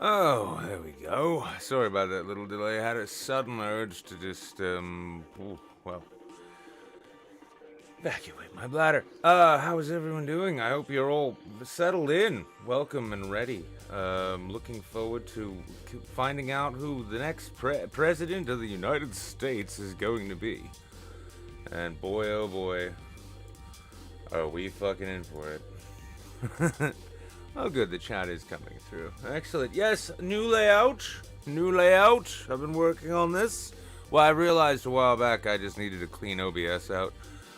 Oh, there we go. Sorry about that little delay. I had a sudden urge to just, evacuate my bladder. How is everyone doing? I hope you're all settled in, welcome and ready. Looking forward to finding out who the next president of the United States is going to be. And boy, oh boy, are we fucking in for it. Oh good, the chat is coming through. Excellent. Yes, new layout. I've been working on this. Well, I realized a while back I just needed to clean OBS out.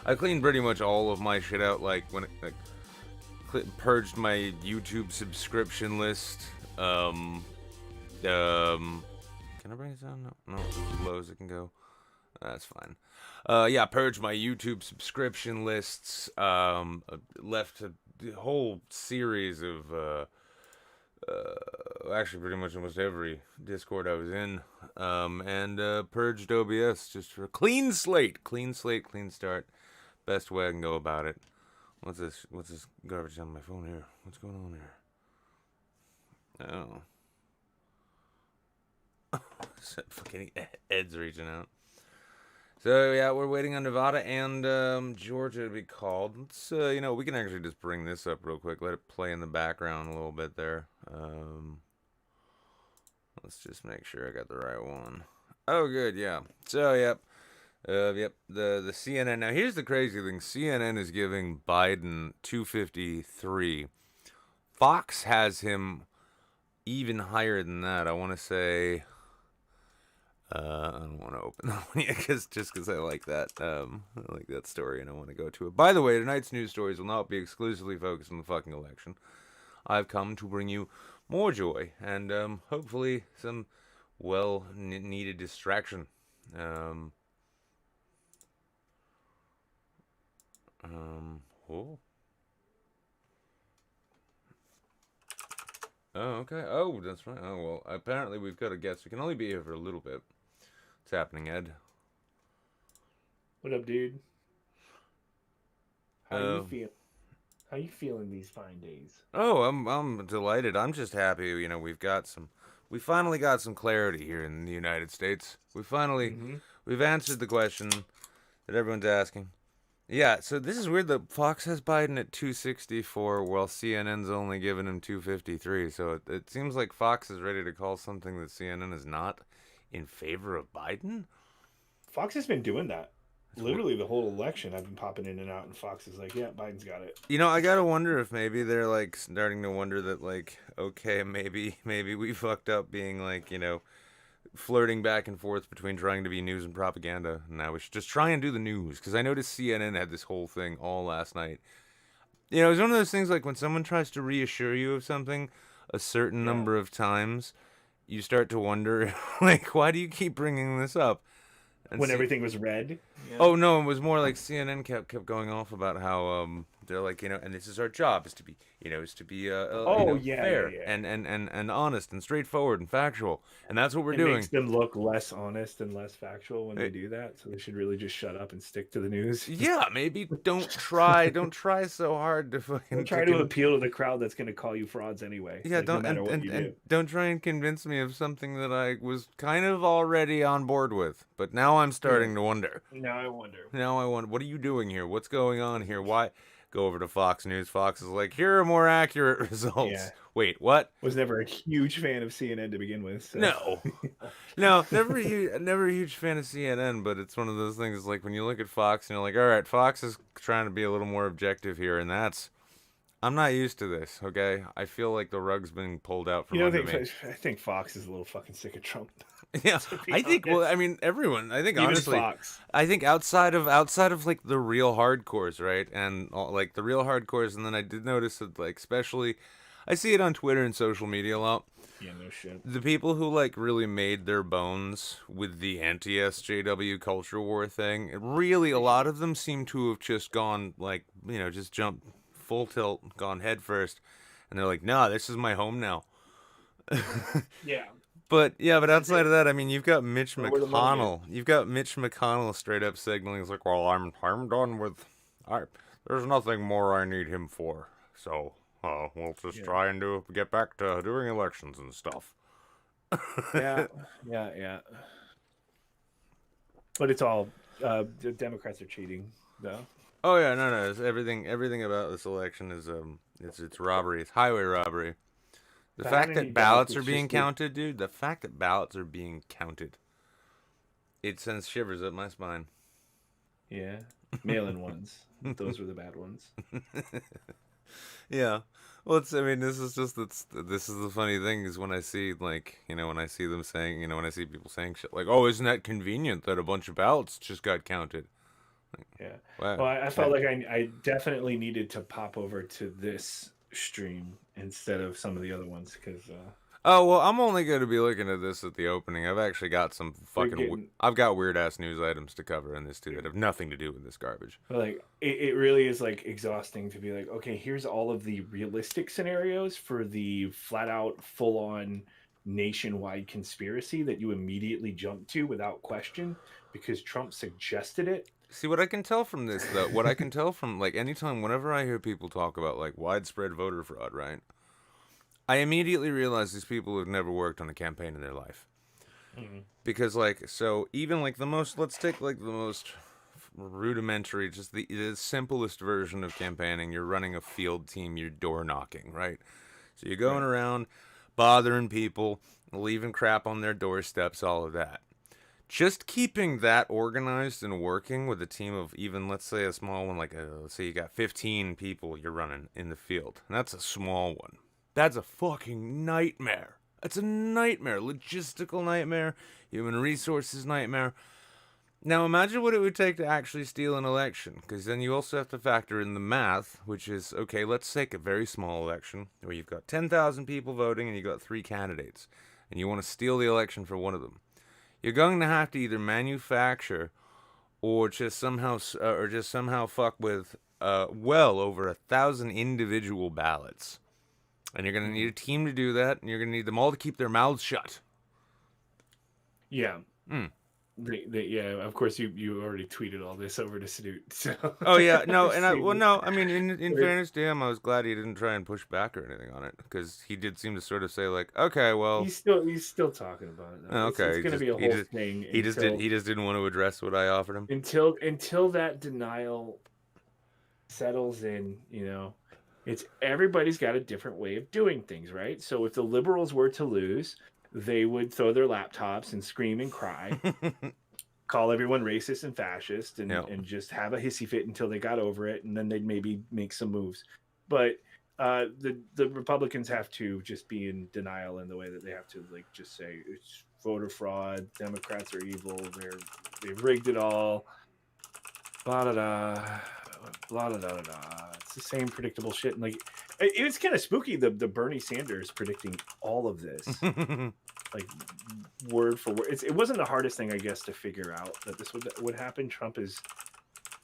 I cleaned pretty much all of my shit out, like when it purged my YouTube subscription list. Can I bring it down? No, as low as it can go. That's fine. Yeah, purged my YouTube subscription lists. Left a whole series of actually pretty much almost every Discord I was in, and purged OBS just for a clean slate, clean start. Best way I can go about it. What's this garbage on my phone here? What's going on here? Oh. Fucking Ed's reaching out. So yeah, we're waiting on Nevada and Georgia to be called. Let's we can actually just bring this up real quick. Let it play in the background a little bit there. Let's just make sure I got the right one. Oh, good, yeah. So yep, the CNN. Now here's the crazy thing: CNN is giving Biden 253. Fox has him even higher than that. I want to say. I don't want to open that one yet, just because I like that. I like that story, and I want to go to it. By the way, tonight's news stories will not be exclusively focused on the fucking election. I've come to bring you more joy and hopefully some well-needed distraction. Oh. Oh, okay. Oh, that's right. Oh, well, apparently we've got a guest. We can only be here for a little bit. What's happening, Ed? What up, dude? How you feel? How you feeling these fine days? Oh, I'm delighted. I'm just happy. We finally got some clarity here in the United States. We've answered the question that everyone's asking. Yeah, so this is weird that Fox has Biden at 264 while CNN's only giving him 253. So it seems like Fox is ready to call something that CNN is not in favor of Biden. Fox has been doing that. Literally the whole election I've been popping in and out, and Fox is like, yeah, Biden's got it. I gotta wonder if maybe they're like starting to wonder that like, okay, maybe we fucked up being like, flirting back and forth between trying to be news and propaganda. Now we should just try and do the news, because I noticed CNN had this whole thing all last night. It was one of those things like when someone tries to reassure you of something a certain number of times, you start to wonder, like, why do you keep bringing this up? And when everything was red. Yeah. Oh no, it was more like CNN kept going off about how they're like, and this is our job, is to be fair and honest and straightforward and factual, and that's what we're doing. It makes them look less honest and less factual when they do that, so they should really just shut up and stick to the news. Yeah, maybe don't try so hard to fucking try to appeal to the crowd that's going to call you frauds anyway. Yeah, don't try and convince me of something that I was kind of already on board with, but now I'm starting to wonder. Now I wonder. What are you doing here? What's going on here? Why? Go over to Fox News. Fox is like, here are more accurate results. Yeah. Wait, what? Was never a huge fan of CNN to begin with. So. No, never a huge fan of CNN. But it's one of those things. Like when you look at Fox and you're like, all right, Fox is trying to be a little more objective here, and that's I'm not used to this. Okay, I feel like the rug's been pulled out from You know, under me. I think Fox is a little fucking sick of Trump. Yeah, To be I think. Well, honest. I mean, everyone. I think Even honestly, Fox. I think outside of like the real hardcores, right, and like the real hardcores, and then I did notice that like especially, I see it on Twitter and social media a lot. Yeah, no shit. The people who like really made their bones with the anti-SJW culture war thing, really a lot of them seem to have just gone like, just jumped full tilt, gone head first, and they're like, nah, this is my home now. Yeah. But yeah, but This is outside it. of that, I mean, you've got Mitch Know where the money is. McConnell. You've got Mitch McConnell straight up signaling, he's like, "Well, I'm done with. I there's nothing more I need him for. So, we'll just Yeah. try and get back to doing elections and stuff." Yeah. Yeah. But it's all the Democrats are cheating, though. Oh yeah, no. It's everything about this election is it's robbery. It's highway robbery. The But how fact many that ballots are it's being just like, counted, dude. The fact that ballots are being counted, it sends shivers up my spine. yeah, mail-in ones. Those were the bad ones. Yeah. Well, I mean, this is the funny thing is when I see, like, when I see them saying, when I see people saying shit like, oh, isn't that convenient that a bunch of ballots just got counted? Like, Yeah. wow. Well, I felt like I definitely needed to pop over to this stream instead of some of the other ones because Oh, well, I'm only going to be looking at this at the opening. I've actually got some they're fucking, getting I've got weird ass news items to cover in this too that have nothing to do with this garbage. like it really is like exhausting to be like, okay, here's all of the realistic scenarios for the flat out full on nationwide conspiracy that you immediately jump to without question because Trump suggested it. See, what I can tell from this, though, what I can tell from, like, anytime, whenever I hear people talk about, like, widespread voter fraud, right? I immediately realize these people have never worked on a campaign in their life. Mm-hmm. Because, like, so even, like, let's take, like, the most rudimentary, just the simplest version of campaigning. You're running a field team, you're door knocking, right? So you're going around bothering people, leaving crap on their doorsteps, all of that. Just keeping that organized and working with a team of even, let's say, a small one, like, let's say you got 15 people you're running in the field. And that's a small one. That's a fucking nightmare. That's a nightmare. Logistical nightmare. Human resources nightmare. Now imagine what it would take to actually steal an election. Because then you also have to factor in the math, which is, okay, let's take a very small election where you've got 10,000 people voting and you've got 3 candidates. And you want to steal the election for one of them. You're going to have to either manufacture or just somehow fuck with well over 1,000 individual ballots. And you're going to need a team to do that, and you're going to need them all to keep their mouths shut. Yeah. Yeah, of course you already tweeted all this over to Snoot. So. Oh yeah, no, and I mean, in fairness to him, I was glad he didn't try and push back or anything on it, because he did seem to sort of say like, okay, well, he's still talking about it. Though. Okay, it's going to be a whole thing. He just didn't want to address what I offered him until that denial settles in. It's everybody's got a different way of doing things, right? So if the liberals were to lose, they would throw their laptops and scream and cry, call everyone racist and fascist, and just have a hissy fit until they got over it, and then they'd maybe make some moves. But the Republicans have to just be in denial in the way that they have to like just say it's voter fraud, Democrats are evil, they've rigged it all, blah da da. Blah, blah, blah, blah. It's the same predictable shit. And like, it's kind of spooky. The Bernie Sanders predicting all of this, like word for word. It wasn't the hardest thing, I guess, to figure out that this would happen. Trump is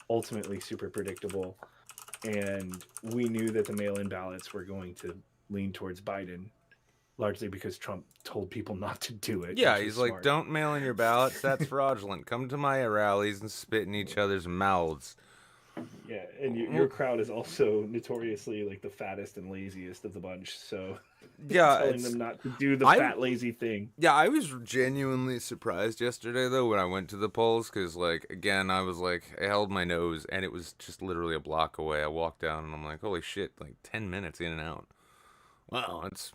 ultimately super predictable, and we knew that the mail-in ballots were going to lean towards Biden, largely because Trump told people not to do it. Yeah, he's like, don't mail in your ballots. That's fraudulent. Come to my rallies and spit in each other's mouths. Yeah, and your crowd is also notoriously like the fattest and laziest of the bunch. So yeah, telling them not to do the fat lazy thing. Yeah, I was genuinely surprised yesterday though when I went to the polls because like again I was like I held my nose and it was just literally a block away. I walked down and I'm like, holy shit, like 10 minutes in and out. Wow, it's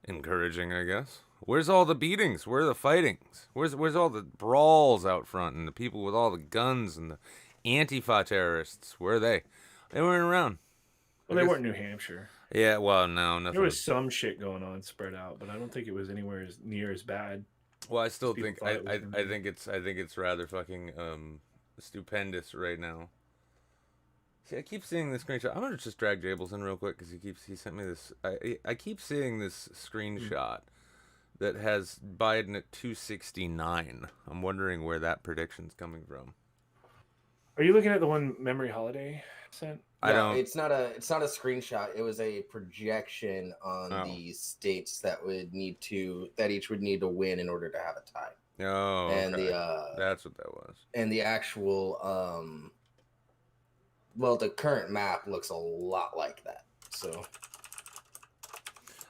encouraging, I guess. Where's all the beatings? Where are the fightings? Where's all the brawls out front and the people with all the guns and the Antifa terrorists? Where are they? They weren't around. Well, they weren't New Hampshire. Yeah, well, no, nothing. There was some shit going on spread out, but I don't think it was anywhere near as bad. Well, I still think I think it's rather fucking stupendous right now. See, I keep seeing this screenshot. I'm gonna just drag Jables in real quick because he sent me this. I keep seeing this screenshot that has Biden at 269. I'm wondering where that prediction's coming from. Are you looking at the one Memory Holiday sent? I don't. It's not a screenshot. It was a projection on the states that each would need to win in order to have a tie. Oh, and okay. That's what that was. And the actual the current map looks a lot like that. So.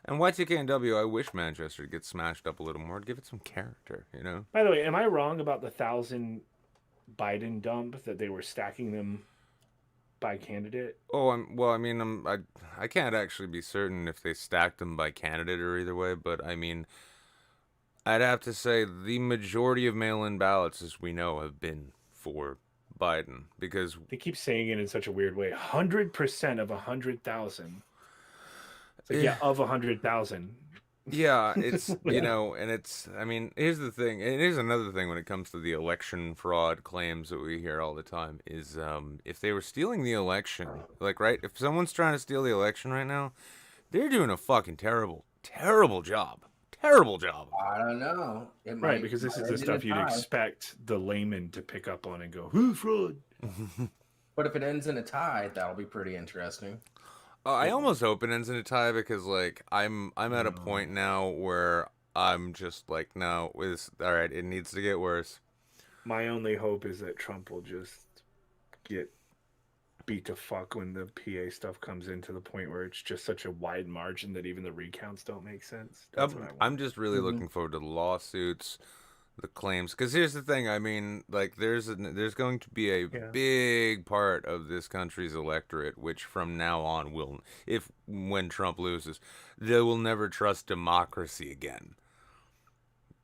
And Y2K&W, I wish Manchester gets smashed up a little more. Give it some character, you know? By the way, am I wrong about the 1,000 Biden dump that they were stacking them by candidate? Oh, I can't actually be certain if they stacked them by candidate or either way, but I mean, I'd have to say the majority of mail-in ballots, as we know, have been for Biden because they keep saying it in such a weird way. 100% of 100,000. Yeah, of 100,000. Yeah, it's, and it's, I mean, here's the thing, and here's another thing when it comes to the election fraud claims that we hear all the time, is if they were stealing the election, right, if someone's trying to steal the election right now, they're doing a fucking terrible job. Terrible job. I don't know. Right, because this is the stuff you'd expect the layman to pick up on and go, who fraud? But if it ends in a tie, that'll be pretty interesting. I almost hope it ends in a tie because, I'm at a point now where I'm just like, no, all right, it needs to get worse. My only hope is that Trump will just get beat to fuck when the PA stuff comes in to the point where it's just such a wide margin that even the recounts don't make sense. That's what I want. I'm just really looking forward to the lawsuits, the claims, because here's the thing. I mean, there's going to be a big part of this country's electorate which from now on when Trump loses, they will never trust democracy again.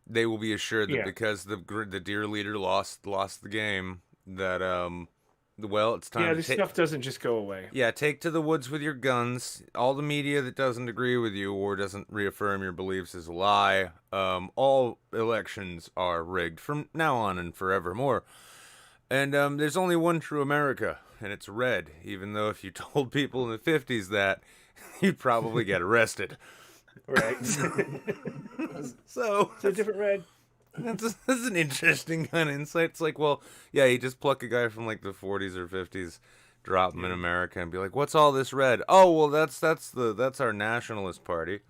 They will be assured that because the dear leader lost the game, that it's time. Yeah, this stuff doesn't just go away. Yeah, take to the woods with your guns. All the media that doesn't agree with you or doesn't reaffirm your beliefs is a lie. All elections are rigged from now on and forevermore. And there's only one true America, and it's red. Even though if you told people in the 50s that, you'd probably get arrested. Right. So it's a different red. That's an interesting kind of insight. It's like, well, yeah, you just pluck a guy from the 40s or 50s, drop him in America, and be like, "What's all this red?" Oh, well, that's our nationalist party,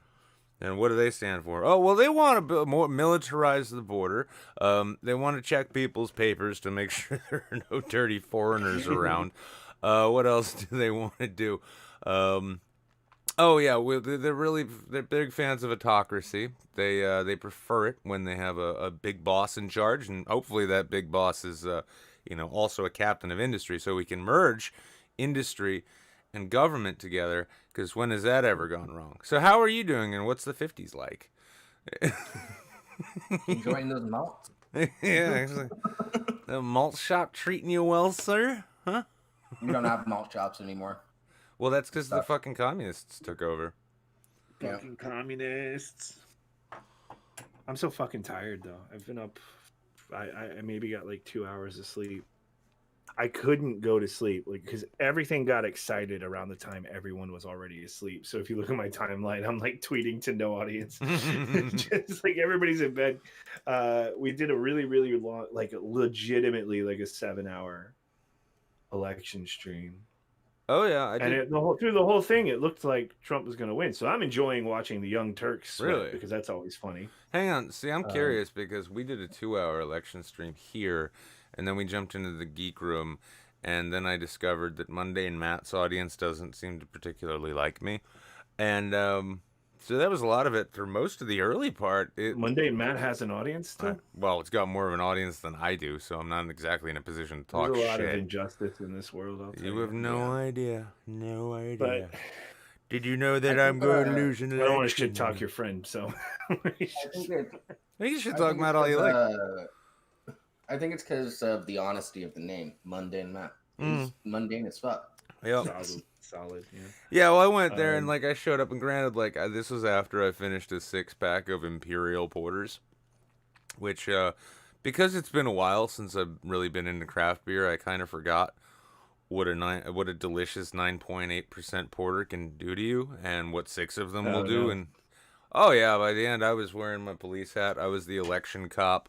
and what do they stand for? Oh, well, they want to militarize the border. They want to check people's papers to make sure there are no dirty foreigners around. What else do they want to do? Oh yeah, they're big fans of autocracy. They prefer it when they have a big boss in charge, and hopefully that big boss is also a captain of industry, so we can merge industry and government together. Because when has that ever gone wrong? So how are you doing, and what's the 50s like? Enjoying those malts. Yeah, actually, the malt shop treating you well, sir? Huh? We don't have malt shops anymore. Well, that's because the fucking communists took over. Fucking communists. I'm so fucking tired, though. I've been up. I maybe got 2 hours of sleep. I couldn't go to sleep because everything got excited around the time everyone was already asleep. So if you look at my timeline, I'm tweeting to no audience. Just everybody's in bed. We did a really, really long, legitimately a 7-hour election stream. Oh yeah, I did. And through the whole thing, it looked like Trump was going to win. So I'm enjoying watching the Young Turks sweat because that's always funny. Hang on, see, I'm curious because we did a 2-hour election stream here, and then we jumped into the geek room, and then I discovered that Mundane Matt's audience doesn't seem to particularly like me, and so that was a lot of it for most of the early part. Mundane Matt has an audience still? Well, it's got more of an audience than I do, so I'm not exactly in a position to talk shit. There's a lot of injustice in this world, I'll tell you. You have no idea. No idea. But did you know that I'm going to lose an election? I don't want to shit talk your friend, so. You should talk about all you like. I think it's because of the honesty of the name, Mundane Matt. It's mundane as fuck. Yep. solid. Yeah. Yeah, well, I went there and like I showed up, and granted, like this was after I finished a 6-pack of Imperial Porters, which because it's been a while since I've really been into craft beer, I kind of forgot what a delicious 9.8% porter can do to you, and what 6 of them will do. No. And oh yeah, by the end, I was wearing my police hat. I was the election cop,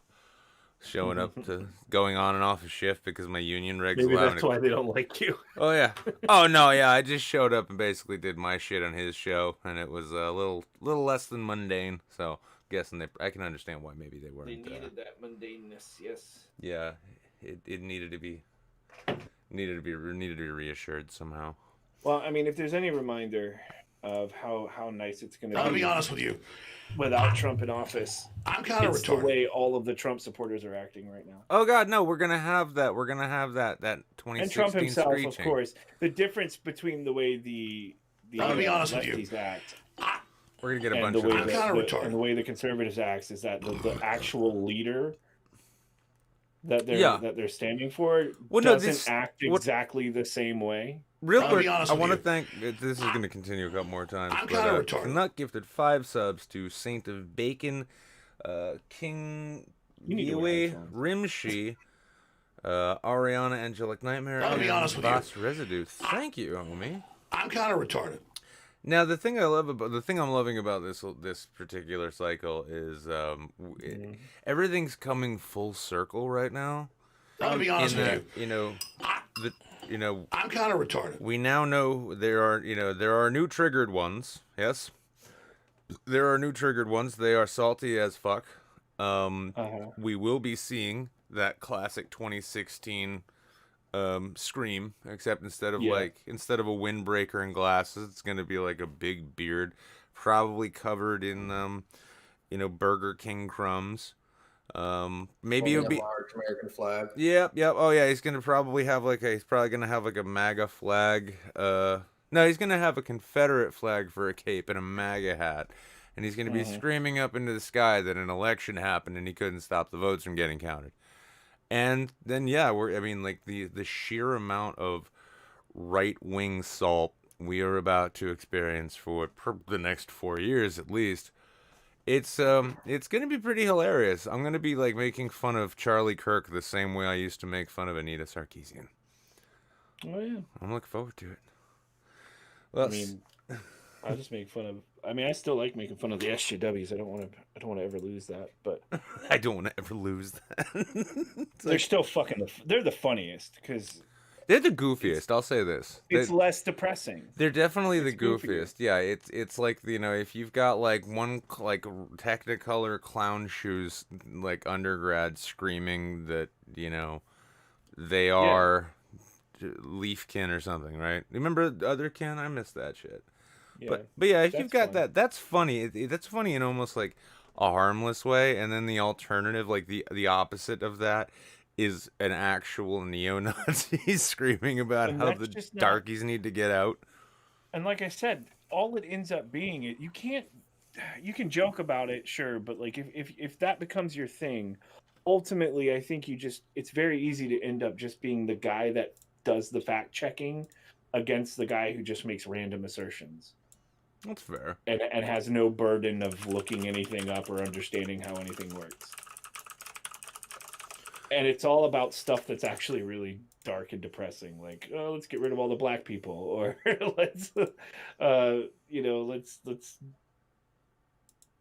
showing up to going on and off a shift because my union regs Maybe allow that's me. why they don't like you. Oh yeah. Oh no, yeah. I just showed up and basically did my shit on his show, and it was a little less than mundane. So guessing I can understand why maybe they weren't. They needed that mundaneness, yes. Yeah, it needed to be reassured somehow. Well, I mean, if there's any reminder of how nice it's going to be. I'll be honest with you. Without Trump in office, I'm kind of retarded. The way all of the Trump supporters are acting right now. Oh God, no! We're gonna have that. We're gonna have that 2016 and Trump himself, screeching. Of course. The difference between the way the I'll be honest with you. lefties act, We're gonna get a and bunch the way of this. that, and the way the conservatives acts is that the actual leader that they're standing for doesn't act exactly the same way. Real quick, honest I with want to you. thank. This is going to continue a couple more times. I'm kind of retarded. Canuck gifted 5 subs to Saint of Bacon, King Yue Rimshi, Ariana Angelic Nightmare, I'll be and honest with you. Boss Residue. Thank you, homie. I'm kind of retarded. Now the thing I'm loving about this particular cycle is everything's coming full circle right now. I'll be honest with you. I'm kind of retarded. We now know there are new triggered ones. Yes, there are new triggered ones. They are salty as fuck. We will be seeing that classic 2016 Scream, except instead of a windbreaker and glasses, it's gonna be like a big beard, probably covered in Burger King crumbs. Maybe it'll be a large American flag. Yep. Oh yeah, he's probably gonna have like a MAGA flag. No, he's gonna have a Confederate flag for a cape and a MAGA hat, and he's gonna be screaming up into the sky that an election happened and he couldn't stop the votes from getting counted. And then the sheer amount of right-wing salt we are about to experience for the next 4 years at least. It's gonna be pretty hilarious. I'm gonna be like making fun of Charlie Kirk the same way I used to make fun of Anita Sarkeesian. Oh yeah, I'm looking forward to it. Well, I mean, I just make fun of. I mean, I still like making fun of the SJWs. I don't want to ever lose that. But I don't want to ever lose that. They're still they're the funniest because they're the goofiest. I'll say this. It's less depressing. They're definitely the goofiest. Yeah, it's like if you've got like one like Technicolor clown shoes like undergrad screaming that they are Leafkin or something, right? Remember other Ken? I missed that shit. Yeah, but yeah, if you've got that, that's funny. That's funny in almost like a harmless way, and then the alternative, like the opposite of that, is an actual neo-Nazi screaming about how the darkies need to get out. And like I said, all it ends up being, you can joke about it, sure, but like if that becomes your thing, ultimately, I think it's very easy to end up just being the guy that does the fact checking against the guy who just makes random assertions. That's fair. And has no burden of looking anything up or understanding how anything works. And it's all about stuff that's actually really dark and depressing, like, oh, let's get rid of all the black people, or let's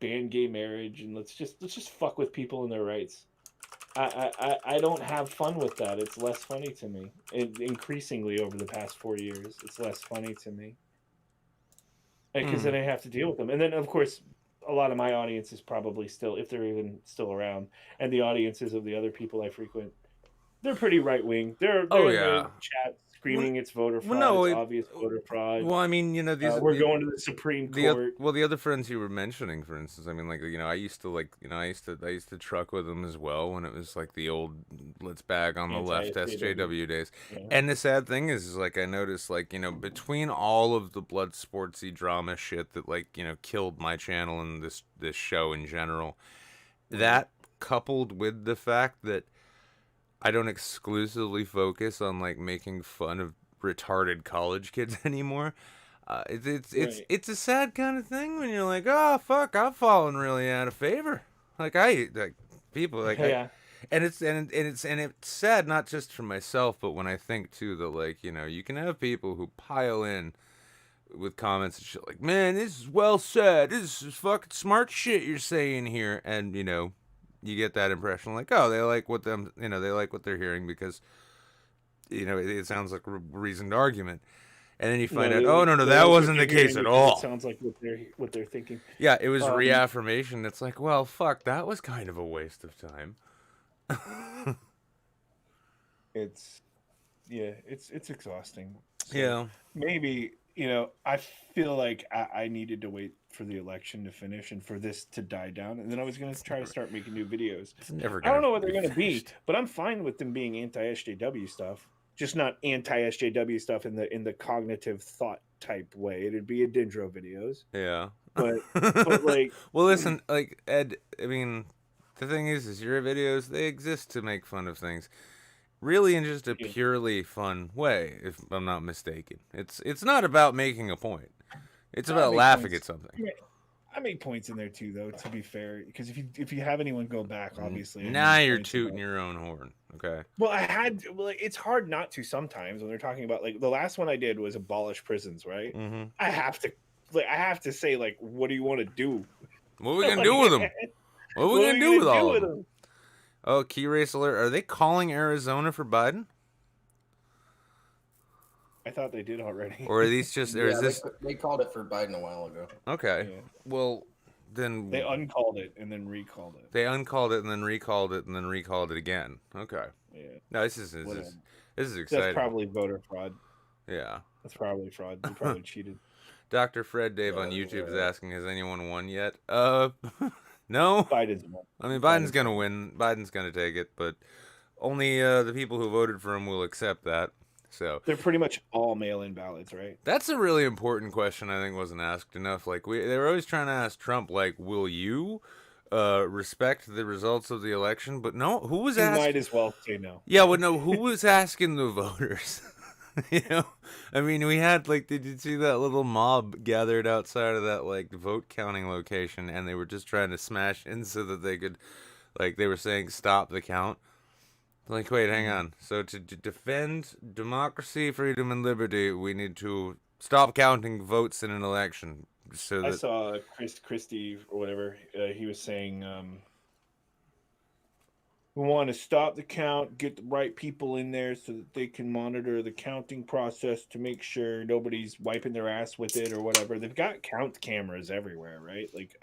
ban gay marriage, and let's just fuck with people and their rights. I don't have fun with that. It's less funny to me. Increasingly over the past 4 years, it's less funny to me. Because then I have to deal with them. And then, of course, a lot of my audience is probably still, if they're even still around, and the audiences of the other people I frequent, they're pretty right-wing. They're in the chat screaming it's voter fraud, it's obvious voter fraud. Well, I mean, we're going to the Supreme Court. The other friends you were mentioning, for instance, I mean, like, I used to truck with them as well when it was like the old let's bag on the left SJW days. Yeah. And the sad thing is like I noticed, like, between all of the blood sportsy drama shit that like killed my channel and this show in general, that coupled with the fact that I don't exclusively focus on like making fun of retarded college kids anymore. It's Right. it's a sad kind of thing when you're like, oh fuck, I've fallen really out of favor. Like people like Yeah. and it's sad not just for myself, but when I think too that like you can have people who pile in with comments and shit like, man, this is well said. This is fucking smart shit you're saying here, and you get that impression like, oh, they like what they like what they're hearing because it sounds like a reasoned argument. And then you find out, oh, no, that wasn't the case at all. It sounds like what they're thinking. Yeah, it was reaffirmation. It's like, well, fuck, that was kind of a waste of time. It's exhausting. So Yeah. maybe, I feel like I needed to wait for the election to finish and for this to die down, and then I was going to try to start making new videos. It's never I don't know what they're going to be, but I'm fine with them being anti-SJW stuff. Just not anti-SJW stuff in the cognitive thought type way. It'd be a Dendro videos. Yeah. But like, well, listen, like Ed, I mean, the thing is your videos, they exist to make fun of things, really in just a purely fun way, if I'm not mistaken. It's not about making a point. It's about laughing at something. I make points in there too, though. To be fair, because if you have anyone go back, obviously. Now you're tooting your own horn. Okay. Well, it's hard not to sometimes when they're talking about like the last one I did was abolish prisons, right? Mm-hmm. I have to say like, what do you want to do? What are we gonna do with them? What are we gonna do with all of them? Oh, key race alert! Are they calling Arizona for Biden? I thought they did already. Or are these just? Or is this? They called it for Biden a while ago. Okay. Yeah. Well, then They uncalled it and then recalled it. they uncalled it and then recalled it and then recalled it again. Okay. Yeah. No, this is exciting. That's probably voter fraud. Yeah. That's probably fraud. They probably cheated. Dr. Fred Dave on YouTube is asking, has anyone won yet? No. Biden's won. I mean, Biden's gonna win. Biden's gonna take it, but only the people who voted for him will accept that. So They're pretty much all mail-in ballots, right? that's a really important question. I think wasn't asked enough. Like they were always trying to ask Trump, like, will you respect the results of the election? But no, who was You asking? might as well say no. Yeah, but no, who was asking the voters? I mean, we had did you see that little mob gathered outside of that vote counting location, and they were just trying to smash in so that they could, they were saying stop the count. Like, wait, hang on. So to defend democracy, freedom, and liberty, we need to stop counting votes in an election. So that... I saw Chris Christie or whatever. He was saying, we want to stop the count, get the right people in there so that they can monitor the counting process to make sure nobody's wiping their ass with it or whatever. They've got count cameras everywhere, right? Like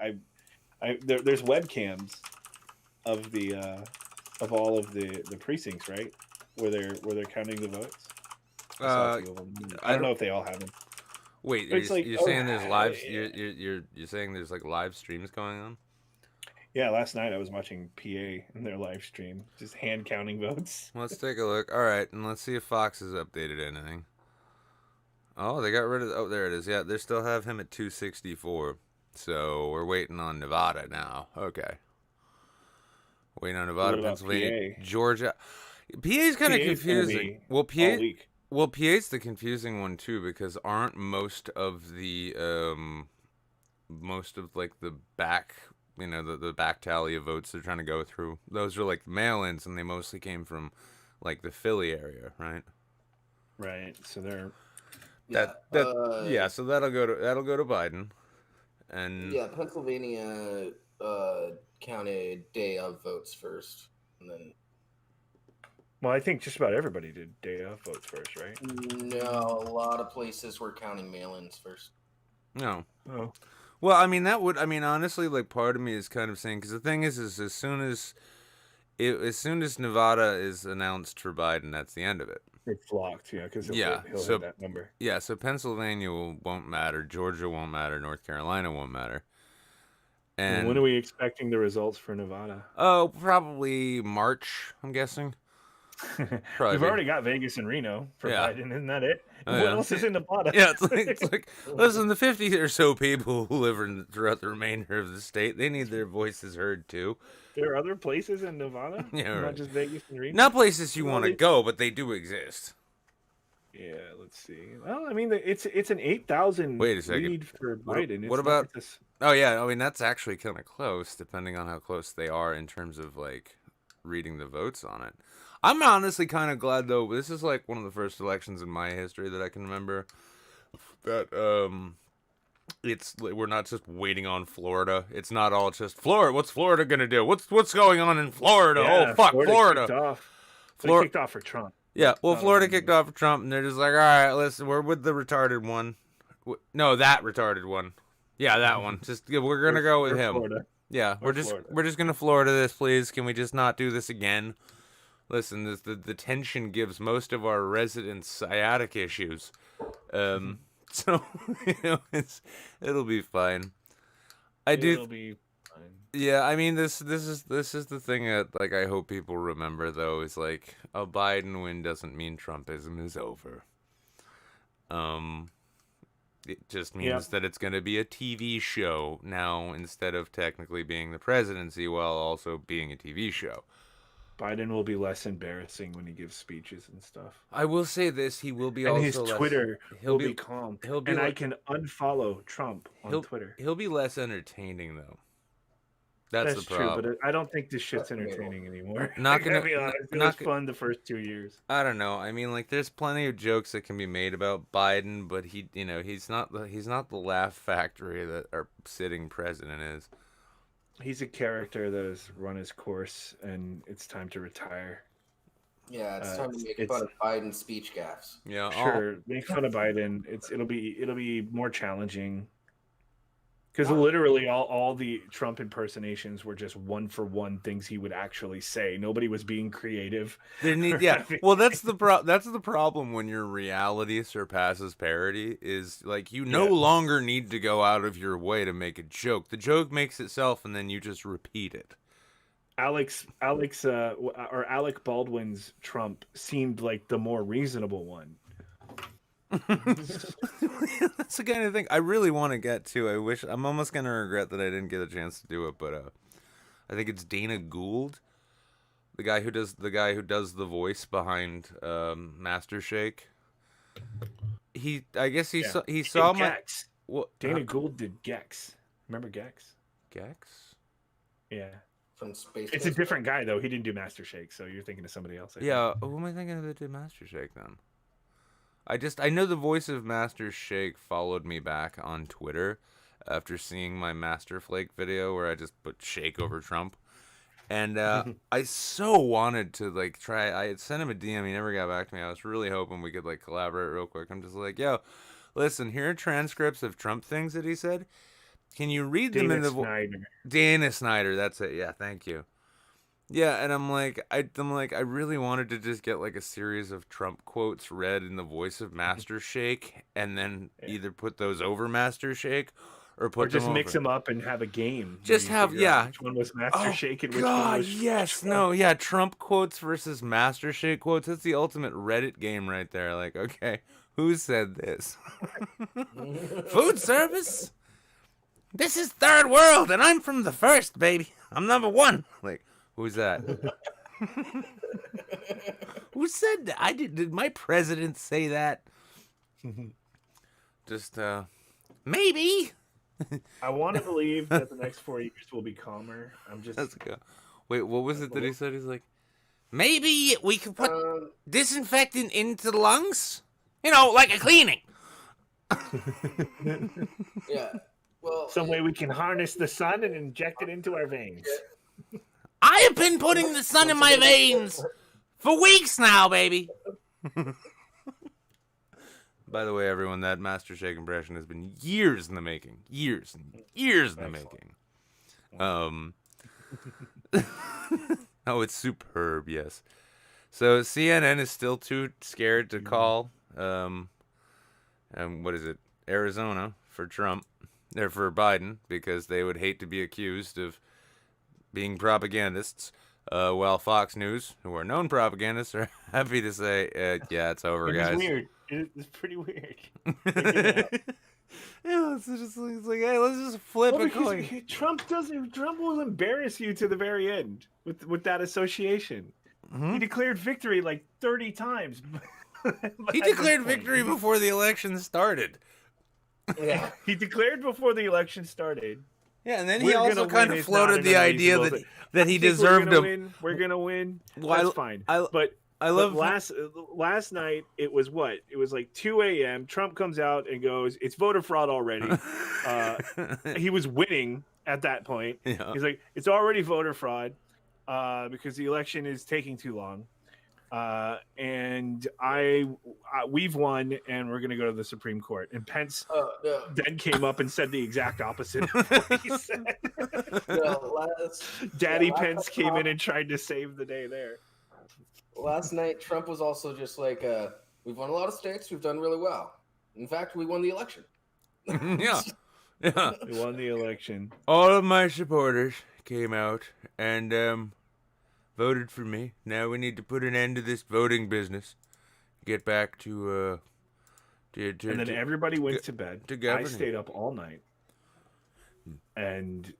there's webcams of of all of the precincts, right? Where they're counting the votes. I don't know if they all have them. Wait, you're saying there's live? You're saying there's live streams going on? Yeah, last night I was watching PA in their live stream, just hand counting votes. Let's take a look. All right, and let's see if Fox has updated anything. Oh, they got rid of. Oh, there it is. Yeah, they still have him at 264. So we're waiting on Nevada now. Okay. Waiting on Nevada, Pennsylvania, PA? Georgia. PA's kind of confusing. Well, PA's the confusing one too, because aren't most of the the back, the back tally of votes they're trying to go through, those are mail-ins, and they mostly came from the Philly area, right? Right. So they're so that'll go to Biden, and Pennsylvania counted day of votes first, and then. Well, I think just about everybody did day of votes first, right? No, a lot of places were counting mail-ins first. No. Oh. Well, honestly, part of me is kind of saying, because the thing is as soon as Nevada is announced for Biden, that's the end of it. It's locked, because he'll hit that number. Yeah, so Pennsylvania won't matter, Georgia won't matter, North Carolina won't matter. And when are we expecting the results for Nevada? Oh, probably March, I'm guessing. We've already got Vegas and Reno for Biden, isn't that it? What else is in Nevada? Yeah, it's like listen, the 50 or so people who live throughout the remainder of the state, they need their voices heard too. There are other places in Nevada, not just Vegas and Reno. Not places you want to go, but they do exist. Yeah, let's see. Well, I mean, it's an 8,000 Wait a second. lead for What- Biden. what It's not- about- it's Oh yeah, I mean that's actually kind of close, depending on how close they are in terms of like reading the votes on it. I'm honestly kind of glad though. This is like one of the first elections in my history that I can remember that we're not just waiting on Florida. It's not all just Florida. What's Florida gonna do? What's going on in Florida? Yeah, Oh fuck, Florida. kicked off. Flor- They kicked off for Trump. Yeah, well, Not Florida only- kicked off for Trump, and they're just like, all right, listen, we're with the retarded one. No, that retarded one. Yeah, that one. Just we're gonna go with him. Florida. Yeah, we're just gonna Florida this, please. Can we just not do this again? Listen, the tension gives most of our residents sciatic issues. So it'll be fine. It'll be fine. Yeah, I mean this is the thing that like I hope people remember though is like a Biden win doesn't mean Trumpism is over. It just means that it's going to be a TV show now instead of technically being the presidency while also being a TV show. Biden will be less embarrassing when he gives speeches and stuff. I will say this: he will be And also his less, Twitter he'll will be be calm. he'll be and I like- can unfollow Trump on Twitter. He'll be less entertaining though. That's the true, problem. but I don't think this shit's entertaining anymore. Not I gotta gonna- be honest. It not was go- fun the first 2 years. I don't know. I mean, like, there's plenty of jokes that can be made about Biden, but he's not the laugh factory that our sitting president is. He's a character that has run his course, and it's time to retire. Yeah, it's time to make it's- fun of Biden's speech gaffes. Yeah, Sure, make fun of Biden. It'll be more challenging because literally all the Trump impersonations were just one for one things he would actually say. Nobody was being creative. Well, that's the problem when your reality surpasses parody. Is like you no longer need to go out of your way to make a joke. The joke makes itself, and then you just repeat it. Alec Baldwin's Trump seemed like the more reasonable one. That's the kind of thing I really want to get to. I'm almost gonna regret that I didn't get a chance to do it, but I think it's Dana Gould, the guy who does the voice behind Master Shake. I guess he saw my Gex. what Dana Gould did Gex. Remember Gex? Gex. Yeah. From Space. It's a different guy though. He didn't do Master Shake, so you're thinking of somebody else. Yeah, who am I thinking of that did Master Shake then? I know the voice of Master Shake followed me back on Twitter after seeing my Master Flake video where I just put Shake over Trump. And I so wanted to like try. I had sent him a DM. He never got back to me. I was really hoping we could like collaborate real quick. I'm just like, yo, listen, here are transcripts of Trump things that he said. Can you read them in the Dana Snyder? That's it. Yeah, thank you. Yeah, and I'm like, I really wanted to just get like a series of Trump quotes read in the voice of Master Shake, and then either put those over Master Shake, or just mix them up and have a game. Just have which one was Master Shake and which one was Trump quotes versus Master Shake quotes. That's the ultimate Reddit game right there. Like, okay, who said this? Food service. This is third world, and I'm from the first, baby. I'm number one. Like. Who's that? Who said that? Did my president say that? Just maybe. I want to believe that the next 4 years will be calmer. Let's go. Wait, what was it that he said? He's like, maybe we could put disinfectant into the lungs. Like a cleaning. Yeah. Well, some way we can harness the sun and inject it into our veins. I have been putting the sun in my veins for weeks now, baby. By the way, everyone, that Master Shake impression has been years in the making. Years and years in the making. Oh, it's superb, yes. So CNN is still too scared to call, what is it, Arizona for Trump, or for Biden, because they would hate to be accused of being propagandists, while Fox News, who are known propagandists, are happy to say, yeah, it's over, guys. It's weird. It's pretty weird. Yeah, it's like, hey, let's just flip a coin. Trump will embarrass you to the very end with that association. Mm-hmm. He declared victory like 30 times He declared victory before the election started. Yeah. He declared before the election started. Yeah, and then he We're also gonna kind win of is not floated an the idea unreasonable that thing. that he I think deserved We're gonna win. Well, That's fine. I But love last night it was what? It was like 2 a.m. Trump comes out and goes, "It's voter fraud already." He was winning at that point. Yeah. He's like, "It's already voter fraud because the election is taking too long." And we've won, and we're going to go to the Supreme Court. And Pence No, then came up and said the exact opposite of what he said. no, Daddy last Pence night, came in and tried to save the day there. last night, Trump was also just like, we've won a lot of states. We've done really well. In fact, we won the election. yeah. Yeah. We won the election. All of my supporters came out and voted for me. Now we need to put an end to this voting business. Get back to And then everybody went to bed. to I governing. stayed up all night. And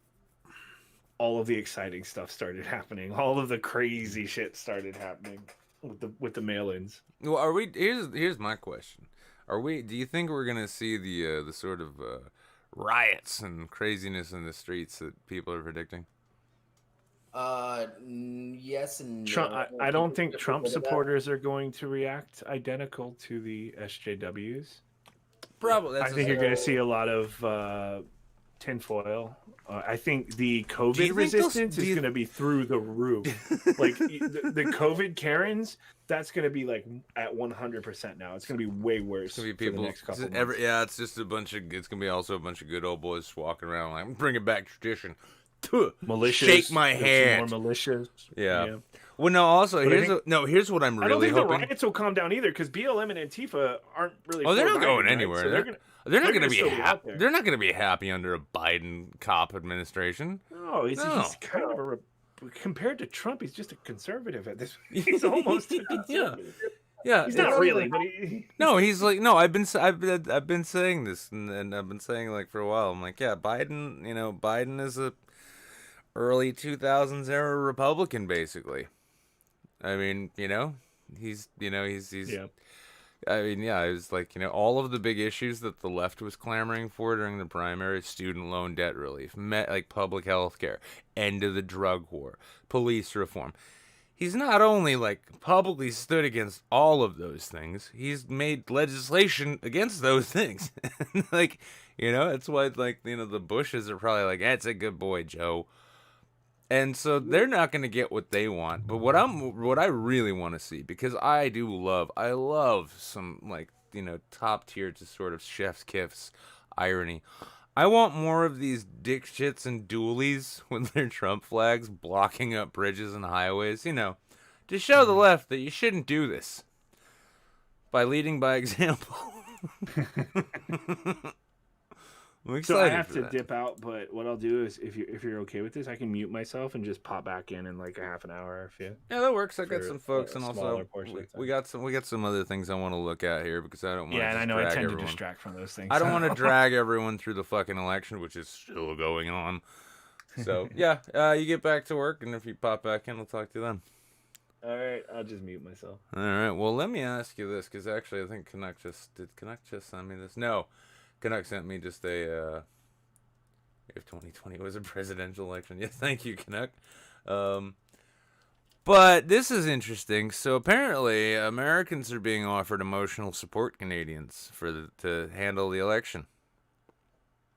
all of the exciting stuff started happening. All of the crazy shit started happening with the mail-ins. Well, are we? Here's my question: Are we? Do you think we're gonna see the sort of riots and craziness in the streets that people are predicting? Yes and no. Trump, I don't think Trump supporters are going to react identical to the SJWs. Probably. I think you're going to see a lot of tinfoil. I think the Do you COVID think resistance do is you- going to be through the roof. Like the COVID Karens, that's going to be like at 100% now. It's going to be way worse It's gonna be for people. the next couple months. Yeah, it's just a bunch of. It's gonna be also a bunch of good old boys walking around like, bringing back tradition. Militias, Shake my there's some hand. More militias. Yeah. Well, no. Also, But I here's what I'm I don't really think the hoping. riots will calm down either because BLM and Antifa aren't really. Oh, they're for not Biden, going right? anywhere. So they're gonna, not they're going to gonna be still be out happy. there. They're not going to be happy under a Biden cop administration. No, he's No. kind of compared to Trump, he's just a conservative at this. He's almost a Yeah. conservative. Yeah. He's not really, but No, he's like no. I've been saying this, and I've been saying like for a while. I'm like, yeah, Biden. Biden is a early 2000s era Republican, basically. I mean, he's. yeah. I mean, yeah, it was like, all of the big issues that the left was clamoring for during the primary: student loan debt relief, like public health care, end of the drug war, police reform. He's not only like publicly stood against all of those things, he's made legislation against those things. Like, that's why like, the Bushes are probably like, that's a good boy, Joe. And so they're not going to get what they want. But what I really want to see, because I love some like, top tier to sort of chef's kiss irony. I want more of these dick shits and dualies with their Trump flags blocking up bridges and highways, to show the left that you shouldn't do this by leading by example. I'm So I excited have for to that. dip out, but what I'll do is, if you're okay with this, I can mute myself and just pop back in like a half an hour if you. Yeah, that works. I got for some folks, a and also smaller portion of we time. got some other things I want to look at here because I don't want. Yeah, and I know I tend to everyone. distract from those things. I don't want to drag everyone through the fucking election, which is still going on. So yeah, you get back to work, and if you pop back in, I'll talk to you then. All right, I'll just mute myself. All right. Well, let me ask you this, because actually, I think Canuck just send me this? No, Canuck sent me just a. If 2020 was a presidential election, yeah, thank you, Canuck. But this is interesting. So apparently, Americans are being offered emotional support Canadians to handle the election.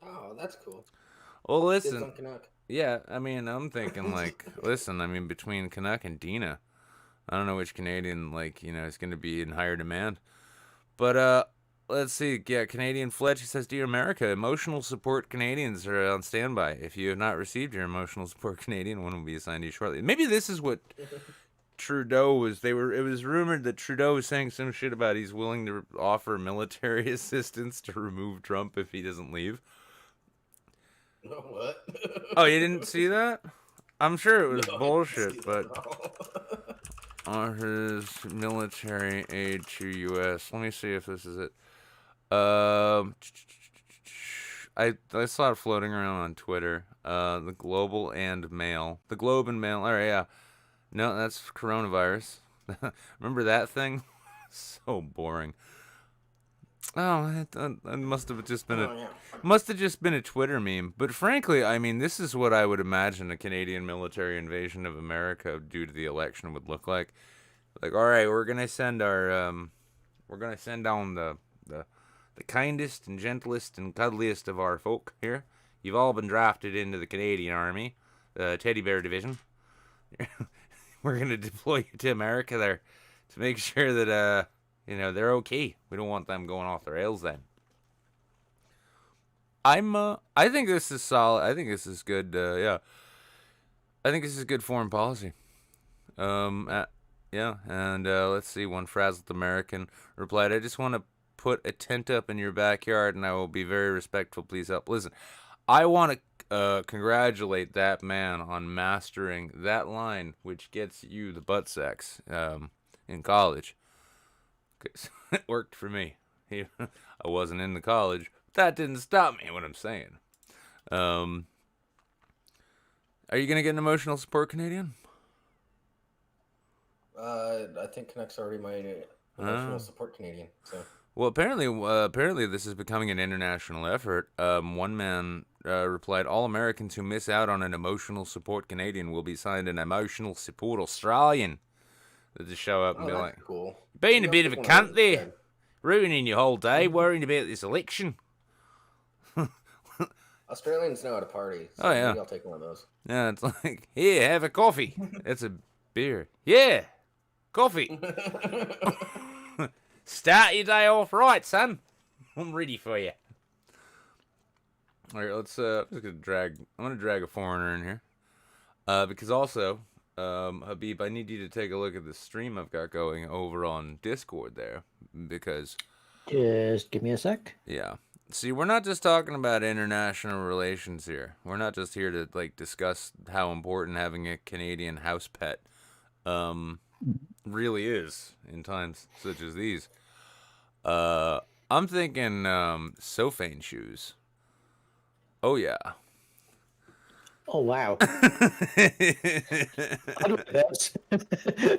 Oh, that's cool. Well, Dibs listen. on Canuck. Yeah, I mean, I'm thinking like, listen, I mean, between Canuck and Dina, I don't know which Canadian is going to be in higher demand. But let's see. Yeah, Canadian Fletch says, "Dear America, emotional support Canadians are on standby. If you have not received your emotional support Canadian, one will be assigned to you shortly." Maybe this is what Trudeau was. It was rumored that Trudeau was saying some shit about he's willing to offer military assistance to remove Trump if he doesn't leave. What? Oh, you didn't see that? I'm sure it was No, I didn't bullshit, see but that at all. offers military aid to U.S. Let me see if this is it. I saw it floating around on Twitter. The Global and Mail. The Globe and Mail. All right, yeah. No, that's coronavirus. Remember that thing? So boring. Oh, it must have just been Oh, yeah. a Twitter meme. But frankly, I mean, this is what I would imagine a Canadian military invasion of America due to the election would look like. Like, all right, we're gonna send down the kindest and gentlest and cuddliest of our folk here. You've all been drafted into the Canadian Army, the Teddy Bear Division. We're gonna deploy you to America there to make sure that they're okay. We don't want them going off the rails then. I think this is solid. I think this is good. Yeah, I think this is good foreign policy. Yeah, and let's see. One frazzled American replied, "I just want to put a tent up in your backyard, and I will be very respectful. Please help." Listen, I want to congratulate that man on mastering that line, which gets you the butt sex in college. 'Cause it worked for me. I wasn't in the college. That didn't stop me. What I'm saying. Are you gonna get an emotional support Canadian? I think Canucks already my emotional support Canadian. So. Well, apparently this is becoming an international effort. One man replied, "All Americans who miss out on an emotional support Canadian will be signed an emotional support Australian." They just show up and be like, "Cool, being a bit of a cunt there, ruining your whole day, worrying about this election." Australians know how to party. So oh yeah, maybe I'll take one of those. Yeah, it's like, here, have a coffee. It's a beer. Yeah, coffee. Start your day off right, son. I'm ready for you. All right, let's. I'm gonna drag a foreigner in here, because also, Habib, I need you to take a look at the stream I've got going over on Discord there, because. Just give me a sec. Yeah. See, we're not just talking about international relations here. We're not just here to discuss how important having a Canadian house pet really is in times such as these. I'm thinking Sophane shoes. Oh yeah. Oh wow.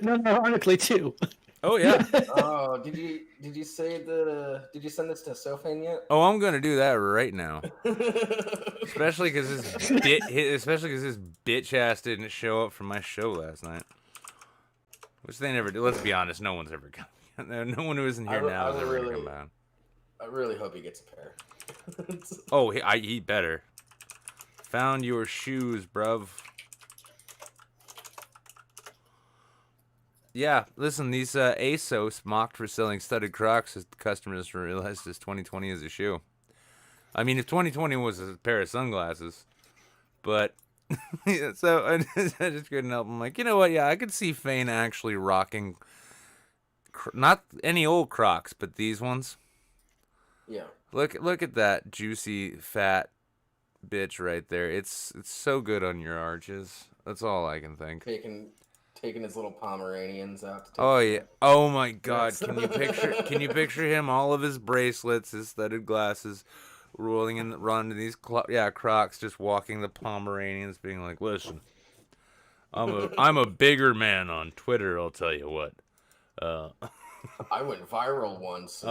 no, ironically too. Oh yeah. Oh, did you say that? Did you send this to Sophane yet? Oh, I'm gonna do that right now. Especially because this bitch ass didn't show up for my show last night, which they never did. Let's be honest, no one's ever come. No one who isn't here now is ever gonna come down. I really hope he gets a pair. Oh, he better. Found your shoes, bruv. Yeah, listen, these ASOS mocked for selling studded Crocs as customers realized this 2020 is a shoe. I mean, if 2020 was a pair of sunglasses, but so I just couldn't help. I'm like, you know what? Yeah, I could see Fane actually rocking not any old Crocs, but these ones. Yeah. Look at that juicy fat bitch right there. It's so good on your arches. That's all I can think. Taking his little Pomeranians out to take Oh yeah. Oh my god. Can you picture him, all of his bracelets, his studded glasses, running these Crocs, just walking the Pomeranians, being like, "Listen, I'm a bigger man on Twitter, I'll tell you what." I went viral once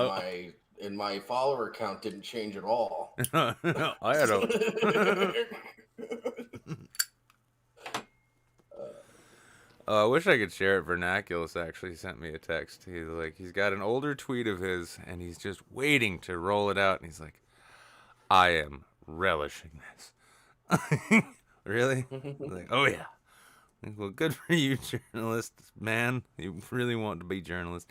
and my follower count didn't change at all. No, I had a I wish I could share it. Vernaculus actually sent me a text. He's got an older tweet of his, and he's just waiting to roll it out. And he's like, "I am relishing this." Really? I'm like, oh yeah. Well, good for you, journalist man. You really want to be journalist.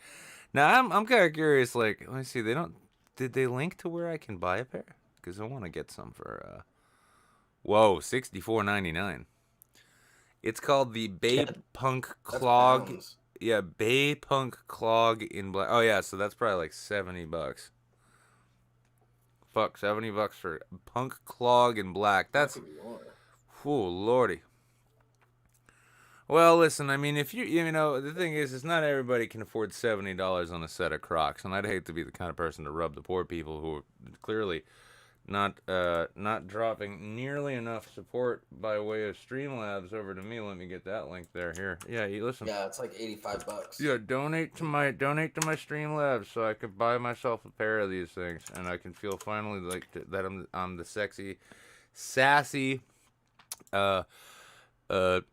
Now I'm kind of curious. Like, let me see. Did they link to where I can buy a pair? Because I want to get some for whoa, $64.99. It's called the Bay Punk Clog. Yeah, Bay Punk Clog in black. Oh yeah, so that's probably like $70. Fuck, $70 for Punk Clog in black. That's, oh lordy. Well, listen, I mean, if you know, the thing is not everybody can afford $70 on a set of Crocs, and I'd hate to be the kind of person to rub the poor people who are clearly not dropping nearly enough support by way of Streamlabs over to me. Let me get that link there. Here, yeah, you listen. Yeah, it's like $85. Yeah, donate to my Streamlabs so I could buy myself a pair of these things, and I can feel finally like that I'm the sexy, sassy,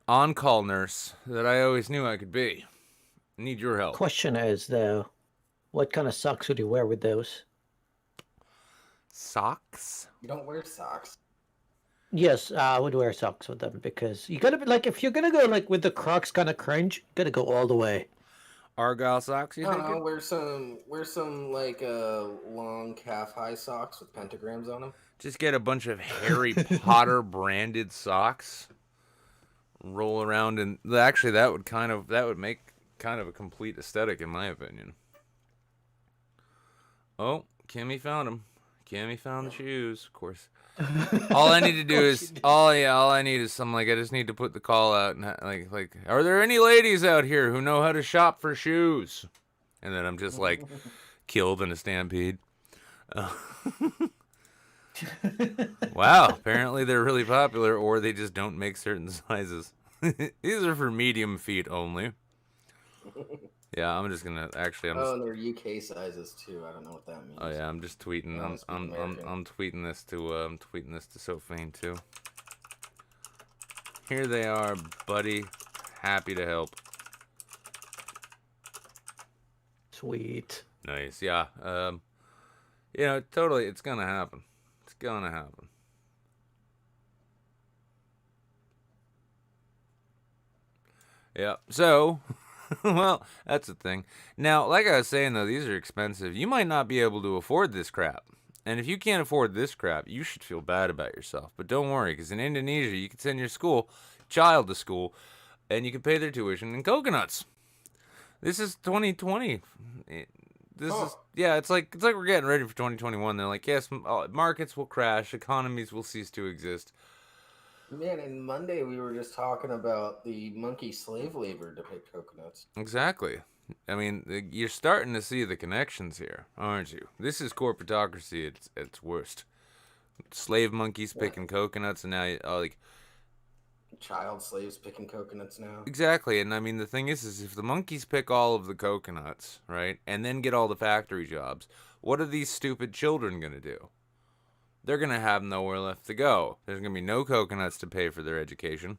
on-call nurse that I always knew I could be. Need your help. Question is though, what kind of socks would you wear with those? Socks? You don't wear socks. Yes, I would wear socks with them because you gotta be like if you're gonna go like with the Crocs kind of cringe, you gotta go all the way. Argyle socks, you I think? don't know, wear some like long calf high socks with pentagrams on them. Just get a bunch of Harry Potter branded socks. Roll around, and actually that would make kind of a complete aesthetic in my opinion. Oh, Kimmy found him. Kimmy found the shoes, of course. All I need to do is all I need is some I just need to put the call out and like are there any ladies out here who know how to shop for shoes? And then I'm just like killed in a stampede. Wow, apparently they're really popular, or they just don't make certain sizes. These are for medium feet only. Yeah, I'm just gonna and they're UK sizes too. I don't know what that means. Oh yeah, I'm just tweeting. I'm tweeting this to Sophane too. Here they are, buddy. Happy to help. Sweet. Nice, yeah. Totally. It's gonna happen. It's gonna happen. Yeah. So, well, that's the thing. Now, like I was saying though, these are expensive. You might not be able to afford this crap. And if you can't afford this crap, you should feel bad about yourself. But don't worry, because in Indonesia, you can send your child to school, and you can pay their tuition in coconuts. This is 2020. It's like we're getting ready for 2021. They're like, yes, markets will crash, economies will cease to exist. Man, and Monday we were just talking about the monkey slave labor to pick coconuts. Exactly. I mean, you're starting to see the connections here, aren't you? This is corporatocracy at its worst. Slave monkeys picking coconuts, and now child slaves picking coconuts now. Exactly, and I mean the thing is if the monkeys pick all of the coconuts, right, and then get all the factory jobs, what are these stupid children gonna do? They're gonna have nowhere left to go. There's gonna be no coconuts to pay for their education,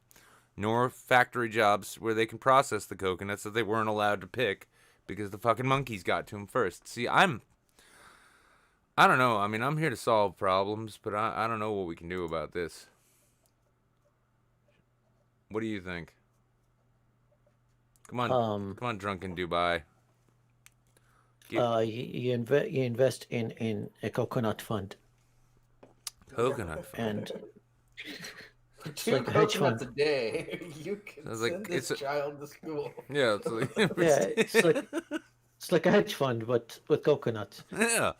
nor factory jobs where they can process the coconuts that they weren't allowed to pick because the fucking monkeys got to them first. See, I don't know. I mean, I'm here to solve problems, but I don't know what we can do about this. What do you think? Come on, drunken Dubai. You invest in a coconut fund. Coconut fund. And For it's two like a hedge coconuts fund. a day, you can send this child to school. Yeah, it's like Yeah, it's like a hedge fund, but with coconuts. Yeah.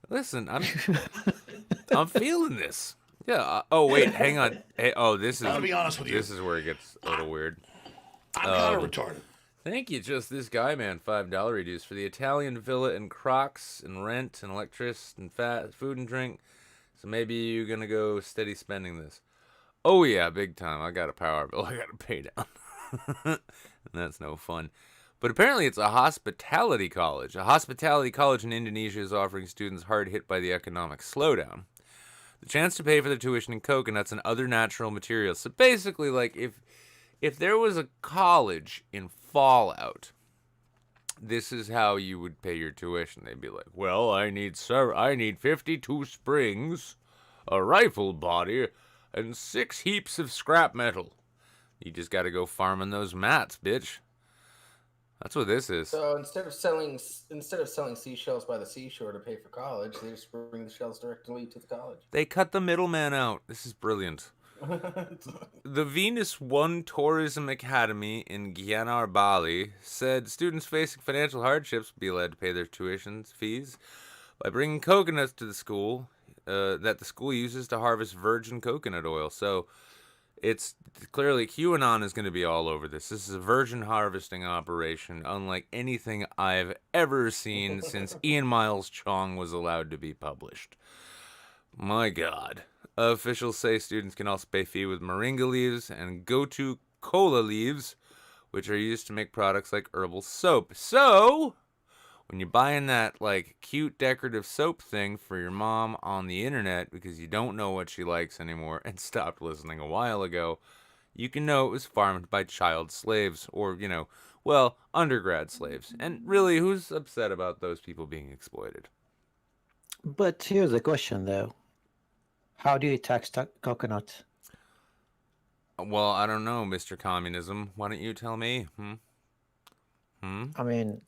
Listen, I'm feeling this. Yeah. Oh wait, hang on. Hey, this is. I'll be honest with you. This is where it gets a little weird. I'm kind of retarded. Thank you, just this guy, man. $5 reduce for the Italian villa and Crocs and rent and electricity and food and drink. So maybe you're gonna go steady spending this. Oh yeah, big time. I got a power bill I gotta pay down. And that's no fun. But apparently it's a hospitality college. A hospitality college in Indonesia is offering students hard hit by the economic slowdown the chance to pay for their tuition in coconuts and other natural materials. So basically, like, if there was a college in Fallout, this is how you would pay your tuition. They'd be like, well, I need 52 springs, a rifle body, and 6 heaps of scrap metal. You just gotta go farming those mats, bitch. That's what this is. So instead of selling seashells by the seashore to pay for college, they just bring the shells directly to the college. They cut the middleman out. This is brilliant. The Venus One Tourism Academy in Gianyar, Bali, said students facing financial hardships would be allowed to pay their tuition fees by bringing coconuts to the school that the school uses to harvest virgin coconut oil. So it's clearly QAnon is going to be all over this. This is a virgin harvesting operation unlike anything I've ever seen since Ian Miles Chong was allowed to be published. My God. Officials say students can also pay fee with moringa leaves and gotu kola leaves, which are used to make products like herbal soap. So, when you're buying that like cute decorative soap thing for your mom on the internet because you don't know what she likes anymore and stopped listening a while ago, you can know it was farmed by child slaves or, well, undergrad slaves. And really, who's upset about those people being exploited? But here's the question, though. How do you tax coconuts? Well, I don't know, Mr. Communism. Why don't you tell me? I mean,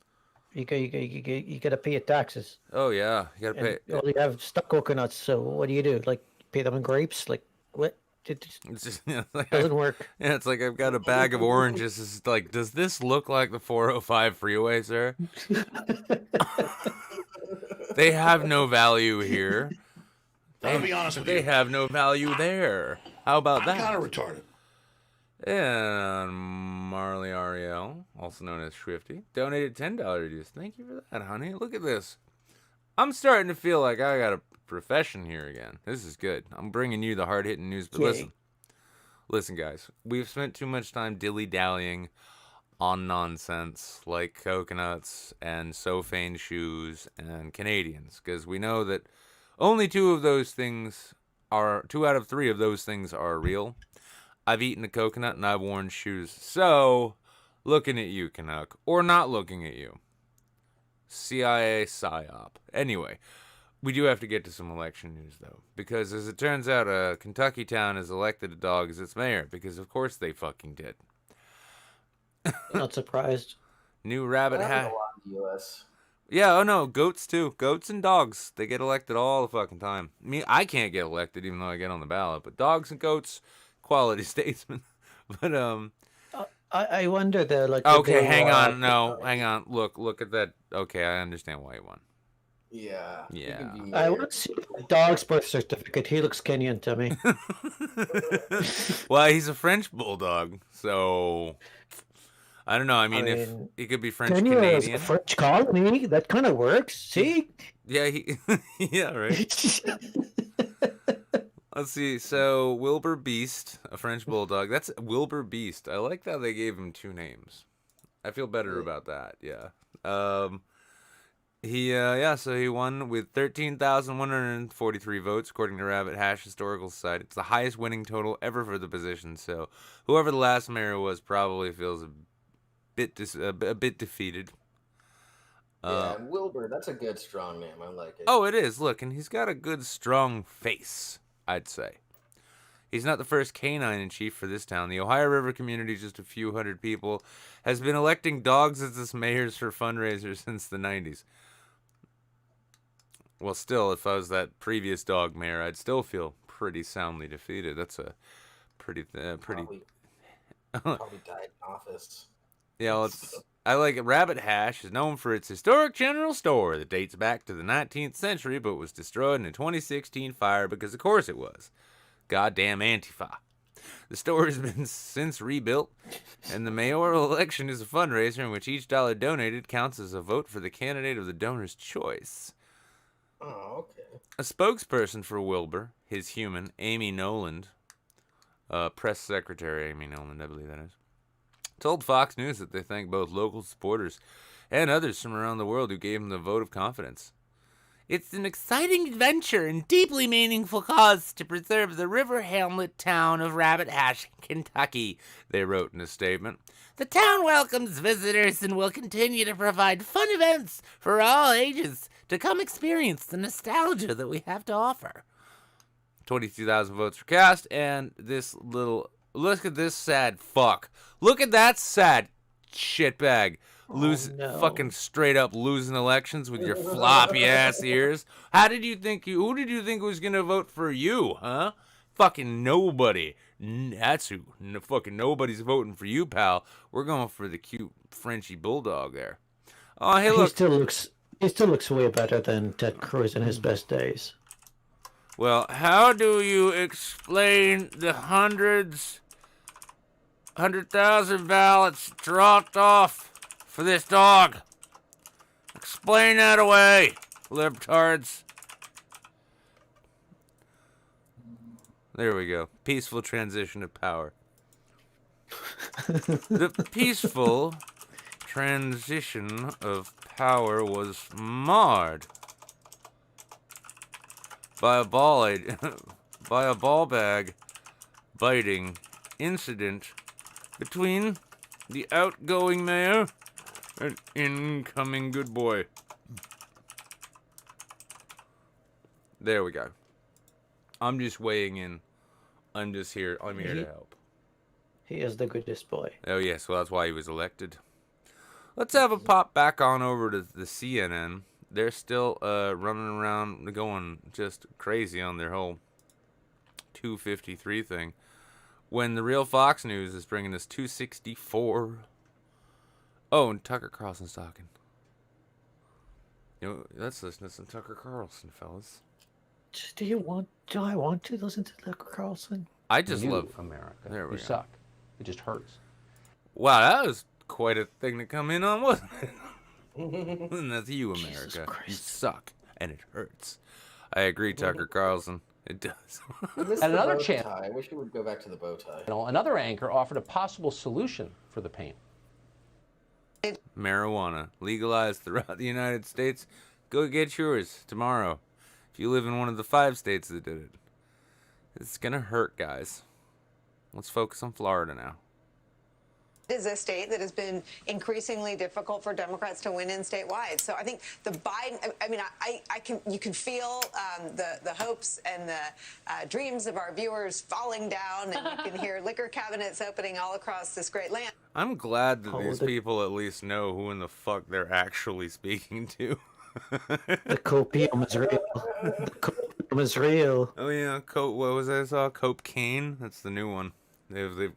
you gotta pay your taxes. Oh, yeah. You gotta pay. And you only have stuck coconuts, so what do you do? Like, pay them in grapes? Like, what? It just It's just, like, doesn't work. yeah, it's like I've got a bag of oranges. It's like, does this look like the 405 freeway, sir? They have no value here. I'll be honest with They you. have no value there. How about I'm that? kind of retarded. And Marley Ariel, also known as Swifty, donated $10 dues. Thank you for that, honey. Look at this. I'm starting to feel like I got a profession here again. This is good. I'm bringing you the hard-hitting news, but Yay. listen, guys. We've spent too much time dilly-dallying on nonsense like coconuts and Sophane shoes and Canadians, because we know that only two out of three of those things are real. I've eaten a coconut and I've worn shoes. So, looking at you, Canuck, or not looking at you. CIA PSYOP. Anyway, we do have to get to some election news, though. Because as it turns out, a Kentucky town has elected a dog as its mayor. Because of course they fucking did. Not surprised. New rabbit That happens hat. a lot in the U.S. Yeah, oh no, goats too. Goats and dogs. They get elected all the fucking time. I can't get elected even though I get on the ballot. But dogs and goats, quality statesmen. But, I wonder though, like. okay, hang on. No, hang on. Look at that. Okay, I understand why you won. Yeah. he Yeah. can be I mayor. want to see the dog's birth certificate. He looks Kenyan to me. Well, he's a French bulldog, so I don't know. I mean, if mean, he could be French Kenya is Canadian. a French colony. That kind of works. See? Yeah, yeah, right. Let's see. So Wilbur Beast, a French bulldog. That's Wilbur Beast. I like how they gave him two names. I feel better about that. Yeah. So he won with 13,143 votes, according to Rabbit Hash Historical Society. It's the highest winning total ever for the position. So whoever the last mayor was probably feels a bit defeated. Yeah, and Wilbur, that's a good, strong name. I like it. Oh, it is. Look, and he's got a good, strong face, I'd say. He's not the first canine in chief for this town. The Ohio River community, just a few hundred people, has been electing dogs as its mayors for fundraisers since the 90s. Well, still, if I was that previous dog mayor, I'd still feel pretty soundly defeated. That's a pretty. Probably died in office. Yeah, well, I like it. Rabbit Hash is known for its historic general store that dates back to the 19th century, but was destroyed in a 2016 fire because, of course, it was. Goddamn Antifa. The store has been since rebuilt, and the mayoral election is a fundraiser in which each dollar donated counts as a vote for the candidate of the donor's choice. Oh, okay. A spokesperson for Wilbur, his human, Amy Noland, press secretary Amy Noland, I believe that is, told Fox News that they thank both local supporters and others from around the world who gave him the vote of confidence. It's an exciting adventure and deeply meaningful cause to preserve the river hamlet town of Rabbit Hash, Kentucky, they wrote in a statement. The town welcomes visitors and will continue to provide fun events for all ages to come experience the nostalgia that we have to offer. 22,000 votes were cast, and look at this sad fuck. Look at that sad shitbag. No. Fucking straight up losing elections with your floppy ass ears. Who did you think was gonna vote for you, huh? Fucking nobody. That's who. Fucking nobody's voting for you, pal. We're going for the cute Frenchy bulldog there. Oh, hey, look. He still looks way better than Ted Cruz in his best days. Well, how do you explain the 100,000 ballots dropped off for this dog? Explain that away, libtards. There we go. Peaceful transition of power. The peaceful transition of power was marred by a ball bag biting incident between the outgoing mayor and incoming good boy. There we go. I'm just weighing in. I'm just here. I'm here to help. He is the goodest boy. Oh, yes. Well, that's why he was elected. Let's have a pop back on over to the CNN. They're still running around going just crazy on their whole 253 thing. When the real Fox News is bringing us 264. Oh, and Tucker Carlson's talking. You know, let's listen to some Tucker Carlson, fellas. Do I want to listen to Tucker Carlson? I just You, love America. There we You go. suck. It just hurts. Wow, that was quite a thing to come in on, wasn't it? And that's you, America. You suck, and it hurts. I agree, Tucker Carlson. It does. At another channel, I wish it would go back to the bow tie. another anchor offered a possible solution for the pain. Marijuana legalized throughout the United States. Go get yours tomorrow. If you live in one of the 5 states that did it. It's gonna hurt, guys. Let's focus on Florida now. It is a state that has been increasingly difficult for Democrats to win in statewide. So I think the Biden, you can feel the hopes and the dreams of our viewers falling down, and you can hear liquor cabinets opening all across this great land. I'm glad that these people at least know who in the fuck they're actually speaking to. The copium is real. The copium is real. Oh yeah, what was that I saw? Cocaine? That's the new one. They've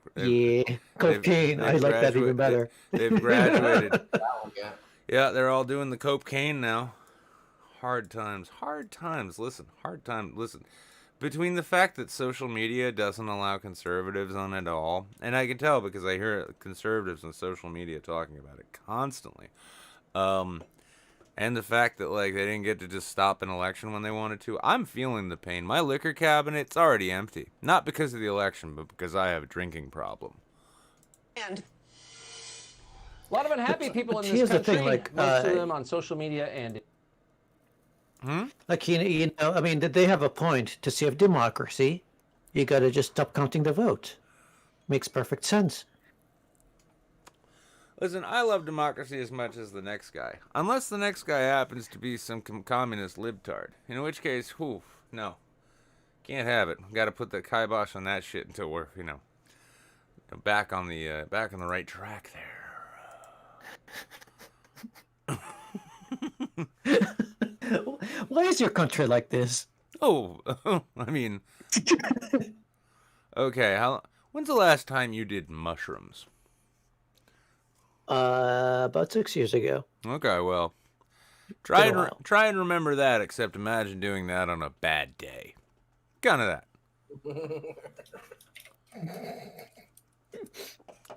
Cocaine. I like that even better. They've graduated. Yeah. Yeah, they're all doing the cocaine now. Hard times. Listen, Listen. Between the fact that social media doesn't allow conservatives on it at all, and I can tell because I hear conservatives on social media talking about it constantly, and the fact that like they didn't get to just stop an election when they wanted to, I'm feeling the pain. My liquor cabinet's already empty. Not because of the election, but because I have a drinking problem. And A lot of unhappy people in this Here's the country, thing, like, most of them on social media and... Like, you know, I mean, they have a point. To save democracy, you got to just stop counting the vote. Makes perfect sense. Listen, I love democracy as much as the next guy. Unless the next guy happens to be some communist libtard. In which case, no. Can't have it. Got to put the kibosh on that shit until we're, back on the right track there. Why is your country like this? Oh, I mean... Okay, when's the last time you did mushrooms? About 6 years ago. Okay, well, try and remember that, except imagine doing that on a bad day. Kind of that.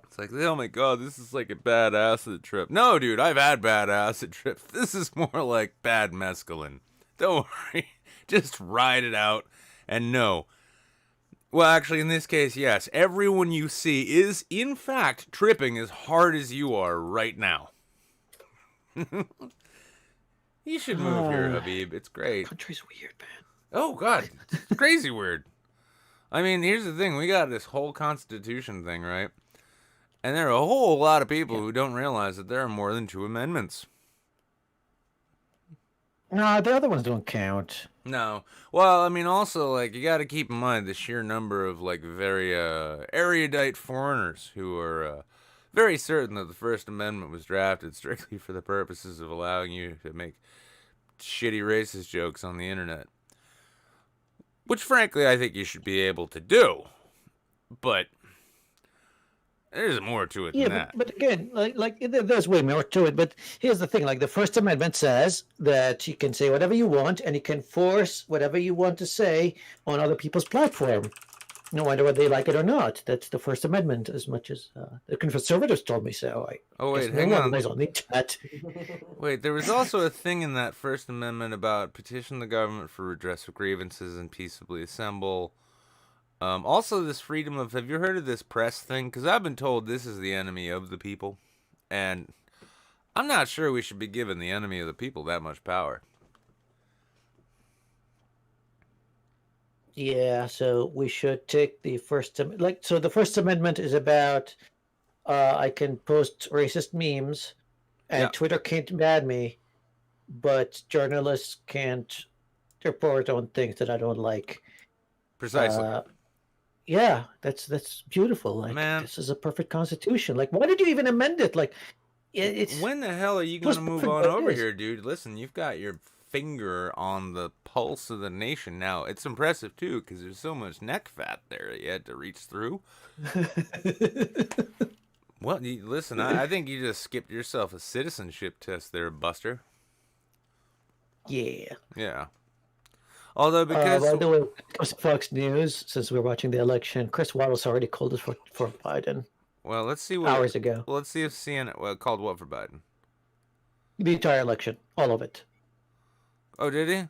It's like, oh my god, this is like a bad acid trip. No, dude, I've had bad acid trips. This is more like bad mescaline. Don't worry. Just ride it out and know. Well, actually, in this case, yes. Everyone you see is, in fact, tripping as hard as you are right now. You should move here, Habib. It's great. Country's weird, man. Oh, God. It's crazy weird. I mean, here's the thing. We got this whole Constitution thing, right? And there are a whole lot of people who don't realize that there are more than 2 amendments. No, the other ones don't count. No. Well, I mean, also, like, you got to keep in mind the sheer number of, like, very erudite foreigners who are very certain that the First Amendment was drafted strictly for the purposes of allowing you to make shitty racist jokes on the internet. Which, frankly, I think you should be able to do. But there's more to it than that. But again, there's way more to it. But here's the thing: like the First Amendment says that you can say whatever you want, and you can force whatever you want to say on other people's platform, no matter whether they like it or not. That's the First Amendment, as much as the conservatives told me so. Hang on. On the internet. Wait, there was also a thing in that First Amendment about petition the government for redress of grievances and peaceably assemble. Also, this freedom of, have you heard of this press thing? Because I've been told this is the enemy of the people. And I'm not sure we should be giving the enemy of the people that much power. Yeah, so we should take the so the First Amendment is about I can post racist memes and Yeah. Twitter can't ban me, but journalists can't report on things that I don't like. Precisely. Yeah, that's beautiful. Like, Man. this is a perfect constitution. Like, why did you even amend it? Like, it's When the hell are you going to move on over here, dude? Listen, you've got your finger on the pulse of the nation now. It's impressive, too, because there's so much neck fat there that you had to reach through. Well, listen, I think you just skipped yourself a citizenship test there, Buster. Yeah. Yeah. Although, because... by the way, when it comes to Fox News, since we're watching the election, Chris Wallace already called us for Biden. Well, let's see what... Hours ago. Well, let's see if CNN... called what for Biden? The entire election. All of it. Oh, did he?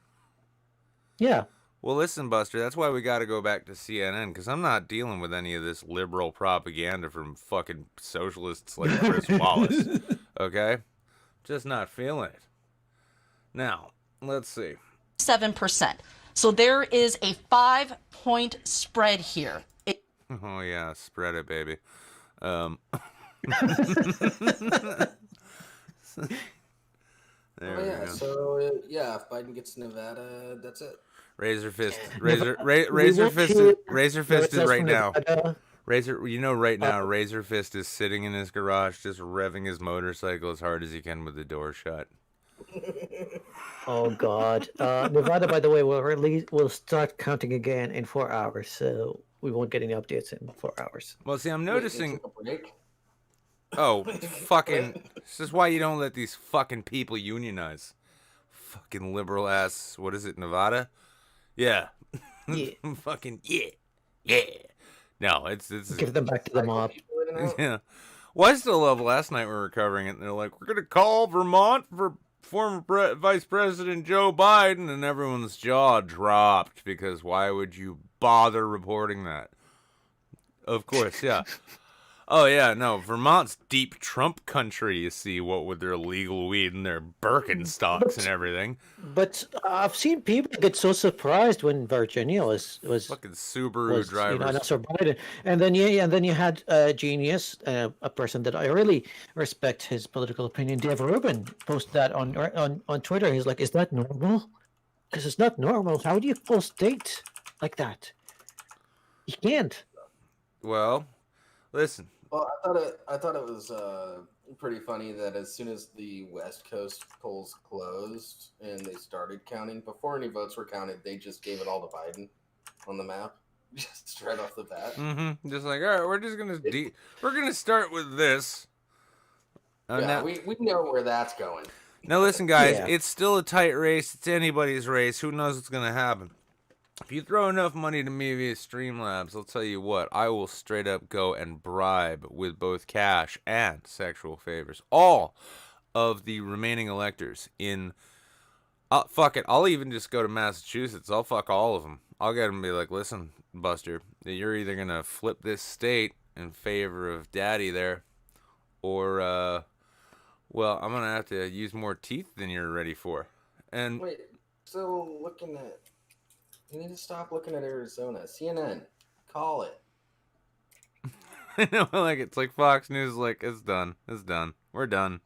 Yeah. Well, listen, Buster, that's why we got to go back to CNN, because I'm not dealing with any of this liberal propaganda from fucking socialists like Chris Wallace, okay? Just not feeling it. Now, let's see. 7%. So there is a 5-point spread here. Oh, yeah, spread it, baby. There we go. So, if Biden gets Nevada, that's it. Razor fist is right now. Right now, Razor Fist is sitting in his garage, just revving his motorcycle as hard as he can with the door shut. Oh God, Nevada. By the way, will start counting again in 4 hours, so we won't get any updates in 4 hours. Well, see, I'm noticing. Oh, fucking! This is why you don't let these fucking people unionize. Fucking liberal ass. What is it, Nevada? Yeah. Yeah. Fucking yeah. No, it's Give them back to the mob. Yeah. Well, I still love last night we were covering it, and they're like, we're gonna call Vermont for former Vice President Joe Biden, and everyone's jaw dropped because why would you bother reporting that? Of course, yeah. Oh, yeah, no, Vermont's deep Trump country, you see, what with their illegal weed and their Birkenstocks and everything. But I've seen people get so surprised when Virginia was fucking Subaru drivers. Not so Biden. And then you had a genius, a person that I really respect his political opinion, Dave Rubin, post that on Twitter. He's like, is that normal? Because it's not normal. How do you full state like that? You can't. Well, listen. Well, I thought it was pretty funny that as soon as the West Coast polls closed and they started counting, before any votes were counted, they just gave it all to Biden on the map, just right off the bat. Mm-hmm. Just like, all right, we're just gonna we're gonna start with this. Yeah, we know where that's going. Now, listen, guys, It's still a tight race. It's anybody's race. Who knows what's gonna happen? If you throw enough money to me via Streamlabs, I'll tell you what, I will straight up go and bribe with both cash and sexual favors all of the remaining electors in... fuck it, I'll even just go to Massachusetts. I'll fuck all of them. I'll get them and be like, listen, Buster, you're either going to flip this state in favor of daddy there, or, well, I'm going to have to use more teeth than you're ready for. And wait, so looking at... You need to stop looking at Arizona. CNN, call it. I know, it's like Fox News, like, it's done. We're done.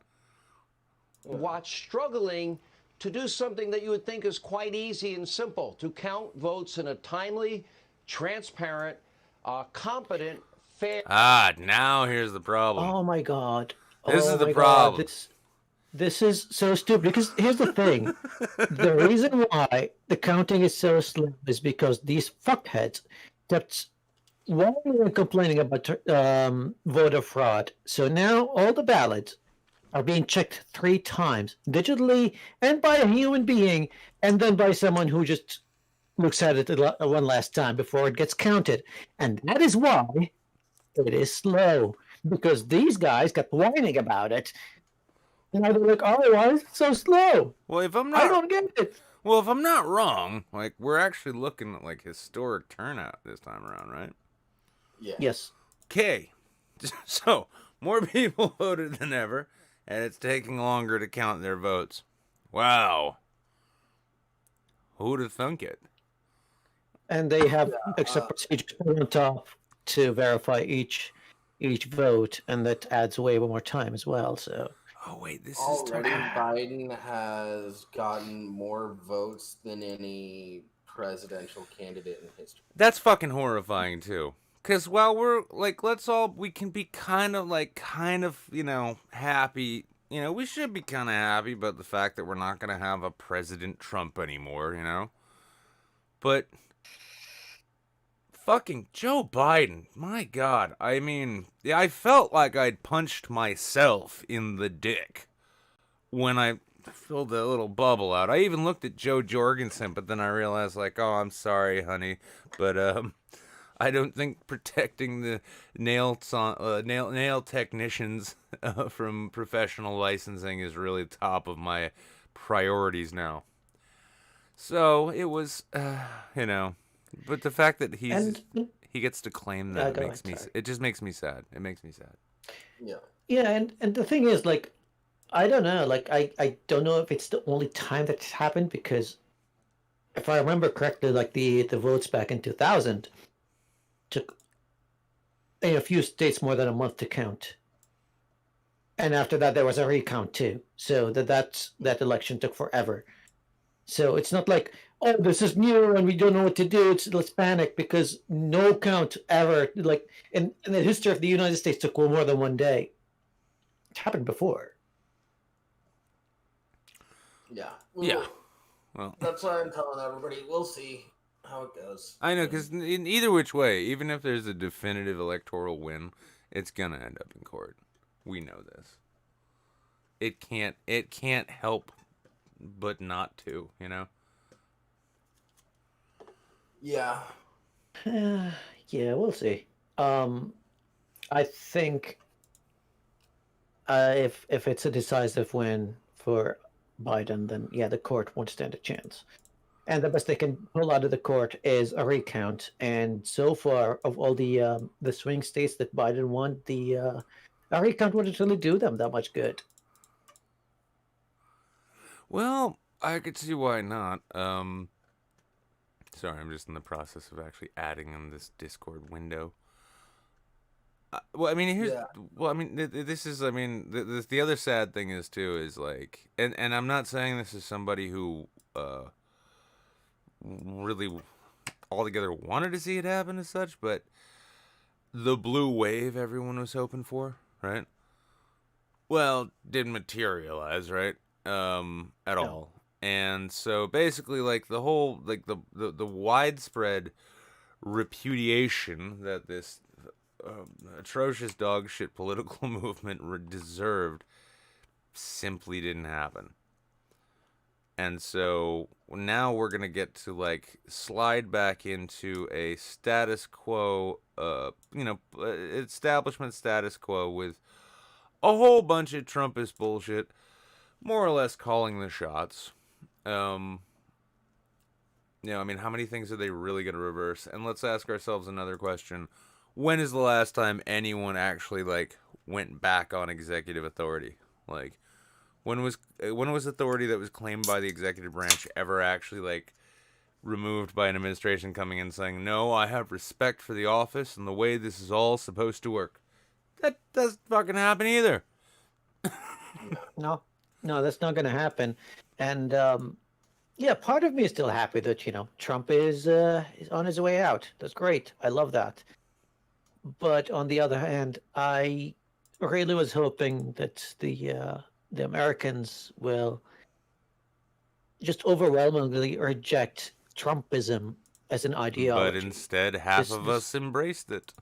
Watch struggling to do something that you would think is quite easy and simple, to count votes in a timely, transparent, competent, fair... Now here's the problem. Oh, my God. This is the problem. This is so stupid, because here's the thing. The reason why the counting is so slow is because these fuckheads kept whining and complaining about voter fraud. So now all the ballots are being checked 3 times, digitally and by a human being, and then by someone who just looks at it one last time before it gets counted. And that is why it is slow, because these guys kept whining about it. And they're like, oh, why is it so slow? Well, if I'm I not, don't get it. Well, if I'm not wrong, like, we're actually looking at, like, historic turnout this time around, right? Yeah. Yes. Okay. So, more people voted than ever, and it's taking longer to count their votes. Wow. Who'd have thunk it? And they have Yeah, extra procedures put on top to verify each vote, and that adds way more time as well. So Oh, wait, this already is... Biden has gotten more votes than any presidential candidate in history. That's fucking horrifying, too. Because while we're, like, we can be kind of, you know, happy. You know, we should be kind of happy about the fact that we're not going to have a President Trump anymore, you know? But fucking Joe Biden, my God. I mean, yeah, I felt like I'd punched myself in the dick when I filled that little bubble out. I even looked at Joe Jorgensen, but then I realized, like, oh, I'm sorry, honey, but I don't think protecting the nail technicians from professional licensing is really top of my priorities now. So it was, you know, but the fact that he gets to claim that it just makes me sad. It makes me sad. Yeah. yeah, and the thing is, like, I don't know, like I don't know if it's the only time that's happened, because if I remember correctly, like the votes back in 2000 took in a few states more than a month to count, and after that there was a recount too. So that election took forever. So it's not like, oh, this is new and we don't know what to do. Let's panic, because no count ever, like in the history of the United States, took more than one day. It happened before. Yeah. Yeah. Well, That's why I'm telling everybody, we'll see how it goes. I know, because in either which way, even if there's a definitive electoral win, it's gonna end up in court. We know this. It can't help but not to, you know? Yeah. Yeah, we'll see. I think if it's a decisive win for Biden, then yeah, the court won't stand a chance. And the best they can pull out of the court is a recount. And so far, of all the swing states that Biden won, a recount wouldn't really do them that much good. Well, I could see why not. Sorry, I'm just in the process of actually adding in this Discord window. Well, I mean, this is, I mean, the other sad thing is too is like, and I'm not saying this is somebody who really altogether wanted to see it happen as such, but the blue wave everyone was hoping for, right? Well, didn't materialize, right? At all. And so basically, like, the whole, like, the widespread repudiation that this atrocious dog shit political movement deserved simply didn't happen. And so now we're going to get to, like, slide back into a status quo, establishment status quo with a whole bunch of Trumpist bullshit, more or less calling the shots. I mean, how many things are they really going to reverse? And let's ask ourselves another question. When is the last time anyone actually, like, went back on executive authority? Like, when was authority that was claimed by the executive branch ever actually, like, removed by an administration coming in saying, no, I have respect for the office and the way this is all supposed to work? That doesn't fucking happen either. No, that's not going to happen. And yeah, part of me is still happy that Trump is on his way out. That's great. I love that. But on the other hand, I really was hoping that the Americans will just overwhelmingly reject Trumpism as an ideology. But instead, half of us embraced it.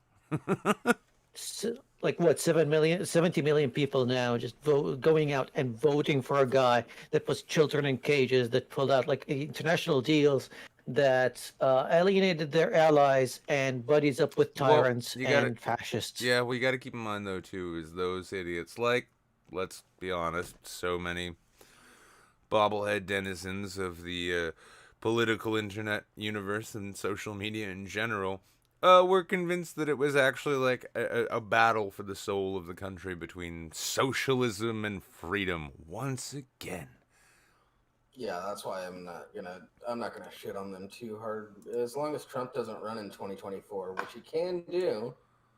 Like what, 70 million people now just going out and voting for a guy that puts children in cages, that pulled out like international deals, that alienated their allies and buddies up with tyrants and fascists. Yeah, what you got to keep in mind, though, too, is those idiots, like, let's be honest, so many bobblehead denizens of the political internet universe and social media in general, were convinced that it was actually like a battle for the soul of the country between socialism and freedom once again. Yeah, that's why I'm not gonna shit on them too hard. As long as Trump doesn't run in 2024, which he can do,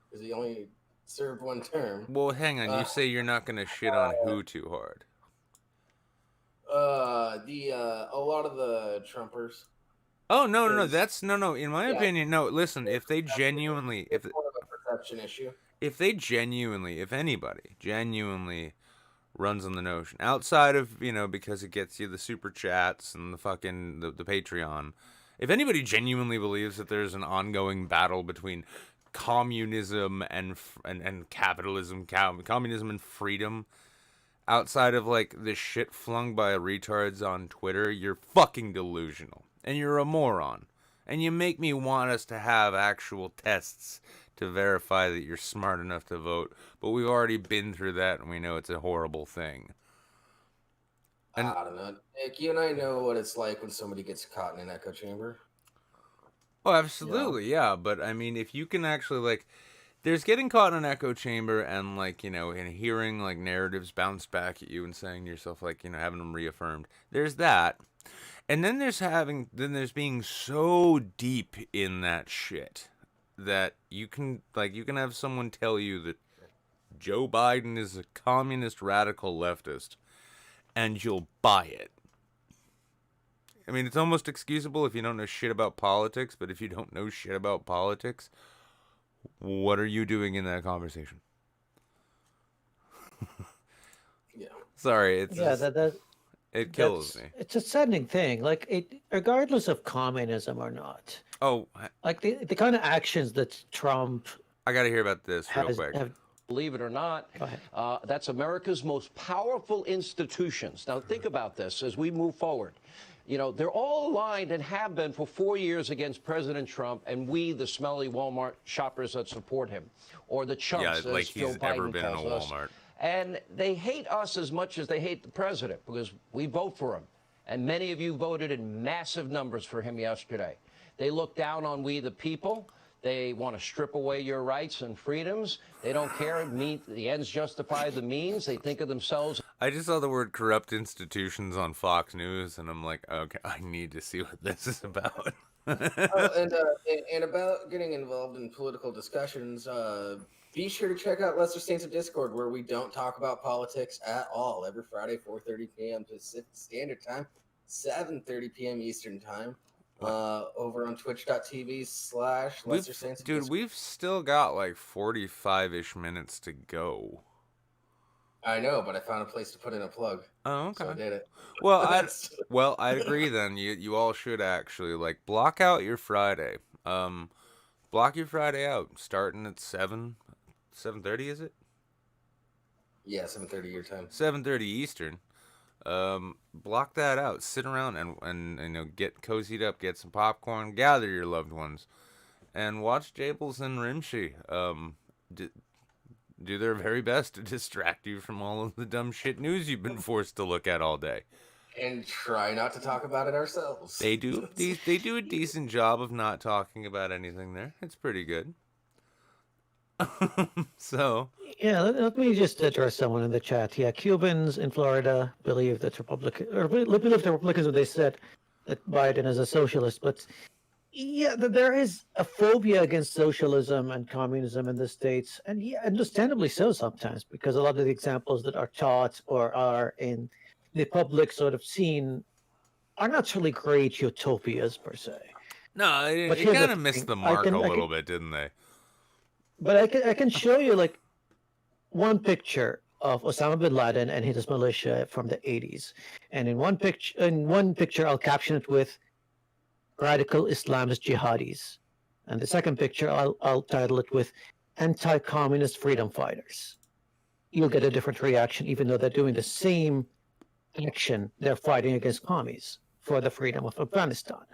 because he only served one term. Well, hang on. You say you're not gonna shit on who too hard? A lot of the Trumpers. Oh no. That's no. In my opinion, no. Listen, if they genuinely, it's more of a perception issue. If anybody genuinely runs on the notion outside of, because it gets you the super chats and the fucking the Patreon, if anybody genuinely believes that there's an ongoing battle between communism and capitalism, communism and freedom, outside of like the shit flung by retards on Twitter, you're fucking delusional and you're a moron, and you make me want us to have actual tests to verify that you're smart enough to vote, but we've already been through that and we know it's a horrible thing. And I don't know. Nick, you and I know what it's like when somebody gets caught in an echo chamber. Oh, absolutely, yeah. But I mean, if you can actually like, there's getting caught in an echo chamber and like, and hearing like narratives bounce back at you and saying to yourself like, having them reaffirmed. There's that. And then there's being so deep in that shit that you can have someone tell you that Joe Biden is a communist radical leftist and you'll buy it. I mean, it's almost excusable if you don't know shit about politics, but if you don't know shit about politics, what are you doing in that conversation? Yeah. Sorry, it's it kills me. It's a saddening thing. Like, regardless of communism or not. Oh, like the kind of actions that Trump. I got to hear about this real quick. Believe it or not, that's America's most powerful institutions. Now, think about this as we move forward. They're all aligned and have been for 4 years against President Trump and we, the smelly Walmart shoppers that support him, or the chumps, like as Joe he's Biden ever been in a tells Walmart. us. And they hate us as much as they hate the president because we vote for him. And many of you voted in massive numbers for him yesterday. They look down on we, the people. They want to strip away your rights and freedoms. They don't care. The ends justify the means. They think of themselves. I just saw the word corrupt institutions on Fox News, and I'm like, okay, I need to see what this is about. And about getting involved in political discussions, be sure to check out Lesser Saints of Discord, where we don't talk about politics at all. Every Friday, 4:30 p.m. Pacific Standard Time, 7:30 p.m. Eastern Time. Over on twitch.tv/Lesser Saints. Dude, we've still got like 45-ish minutes to go. I know, but I found a place to put in a plug. Oh, okay. So I did it. Well, I agree then. You all should actually like block out your Friday. Block your Friday out, starting at 7:30, is it? Yeah, 7:30 your time. 7:30 Eastern. Block that out. Sit around and get cozied up, get some popcorn, gather your loved ones, and watch Jables and Rimshi do their very best to distract you from all of the dumb shit news you've been forced to look at all day. And try not to talk about it ourselves. They do a decent job of not talking about anything there. It's pretty good. So yeah, let me just address someone in the chat. Yeah, Cubans in Florida believe that the Republicans when they said that Biden is a socialist, but yeah, there is a phobia against socialism and communism in the States, and yeah, understandably so sometimes, because a lot of the examples that are taught or are in the public sort of scene are not really great utopias per se. No, it kind of missed the mark a little bit, didn't they? But I can show you like one picture of Osama bin Laden and his militia from the 80s, and in one picture I'll caption it with "Radical Islamist Jihadis," and the second picture I'll title it with "Anti-Communist Freedom Fighters." You'll get a different reaction, even though they're doing the same action. They're fighting against commies for the freedom of Afghanistan.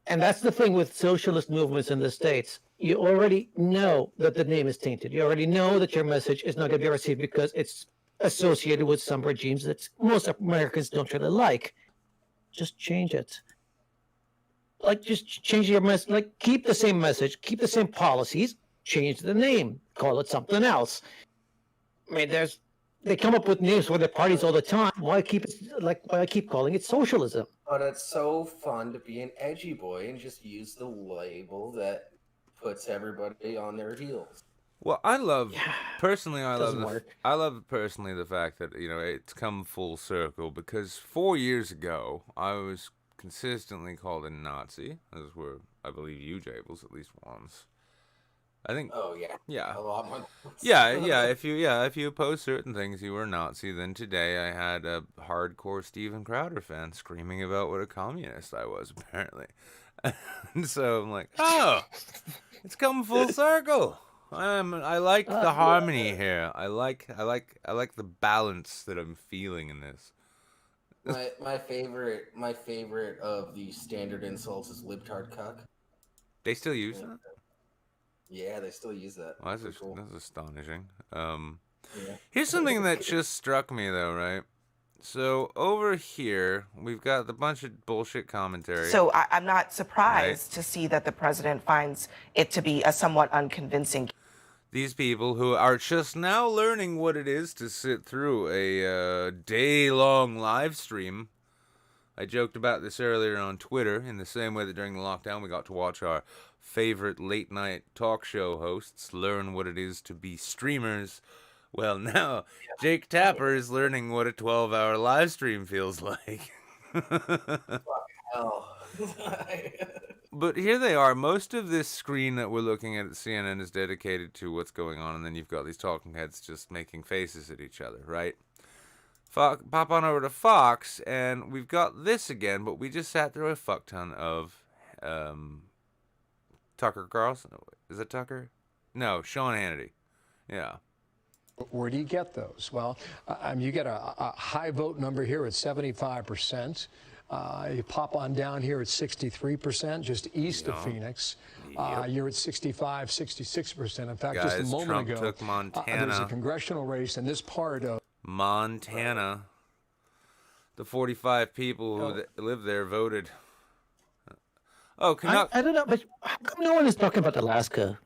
And that's the thing with socialist movements in the States. You already know that the name is tainted. You already know that your message is not going to be received because it's associated with some regimes that most Americans don't really like. Just change it. Like, just change your message. Like, keep the same message, keep the same policies, change the name, call it something else. I mean, they come up with names for their parties all the time. Why keep calling it socialism? But it's so fun to be an edgy boy and just use the label that puts everybody on their heels. Well, I love personally. Doesn't work. I love personally the fact that it's come full circle, because 4 years ago I was consistently called a Nazi. Those were, I believe, you, Jables, at least once. I think. Oh yeah. Yeah. A lot more. Yeah. If you oppose certain things, you were a Nazi. Then today I had a hardcore Steven Crowder fan screaming about what a communist I was, apparently. And so I'm like, oh, it's come full circle. I like the harmony here. I like the balance that I'm feeling in this. My favorite of the standard insults is libtard cuck. They still use that? Yeah, they still use that. Well, Pretty cool. that's astonishing. Yeah. Here's something that just struck me, though, right? So over here, we've got the bunch of bullshit commentary. So I'm not surprised to see that the president finds it to be a somewhat unconvincing. These people who are just now learning what it is to sit through a day-long live stream. I joked about this earlier on Twitter, in the same way that during the lockdown we got to watch our favorite late-night talk show hosts learn what it is to be streamers. Well, now Jake Tapper is learning what a 12-hour live stream feels like. Hell. But here they are. Most of this screen that we're looking at CNN is dedicated to what's going on, and then you've got these talking heads just making faces at each other, right? Pop on over to Fox, and we've got this again, but we just sat through a fuck ton of Tucker Carlson. Is it Tucker? No, Sean Hannity. Yeah. Where do you get those? Well, you get a high vote number here at 75%. You pop on down here at 63%, just east of Phoenix. You're at 65, 66%. In fact, Guys, just a moment Trump ago, took Montana. there's a congressional race in this part of Montana. The 45 people who live there voted. Oh, Canuck. I don't know, but how come no one is talking about Alaska?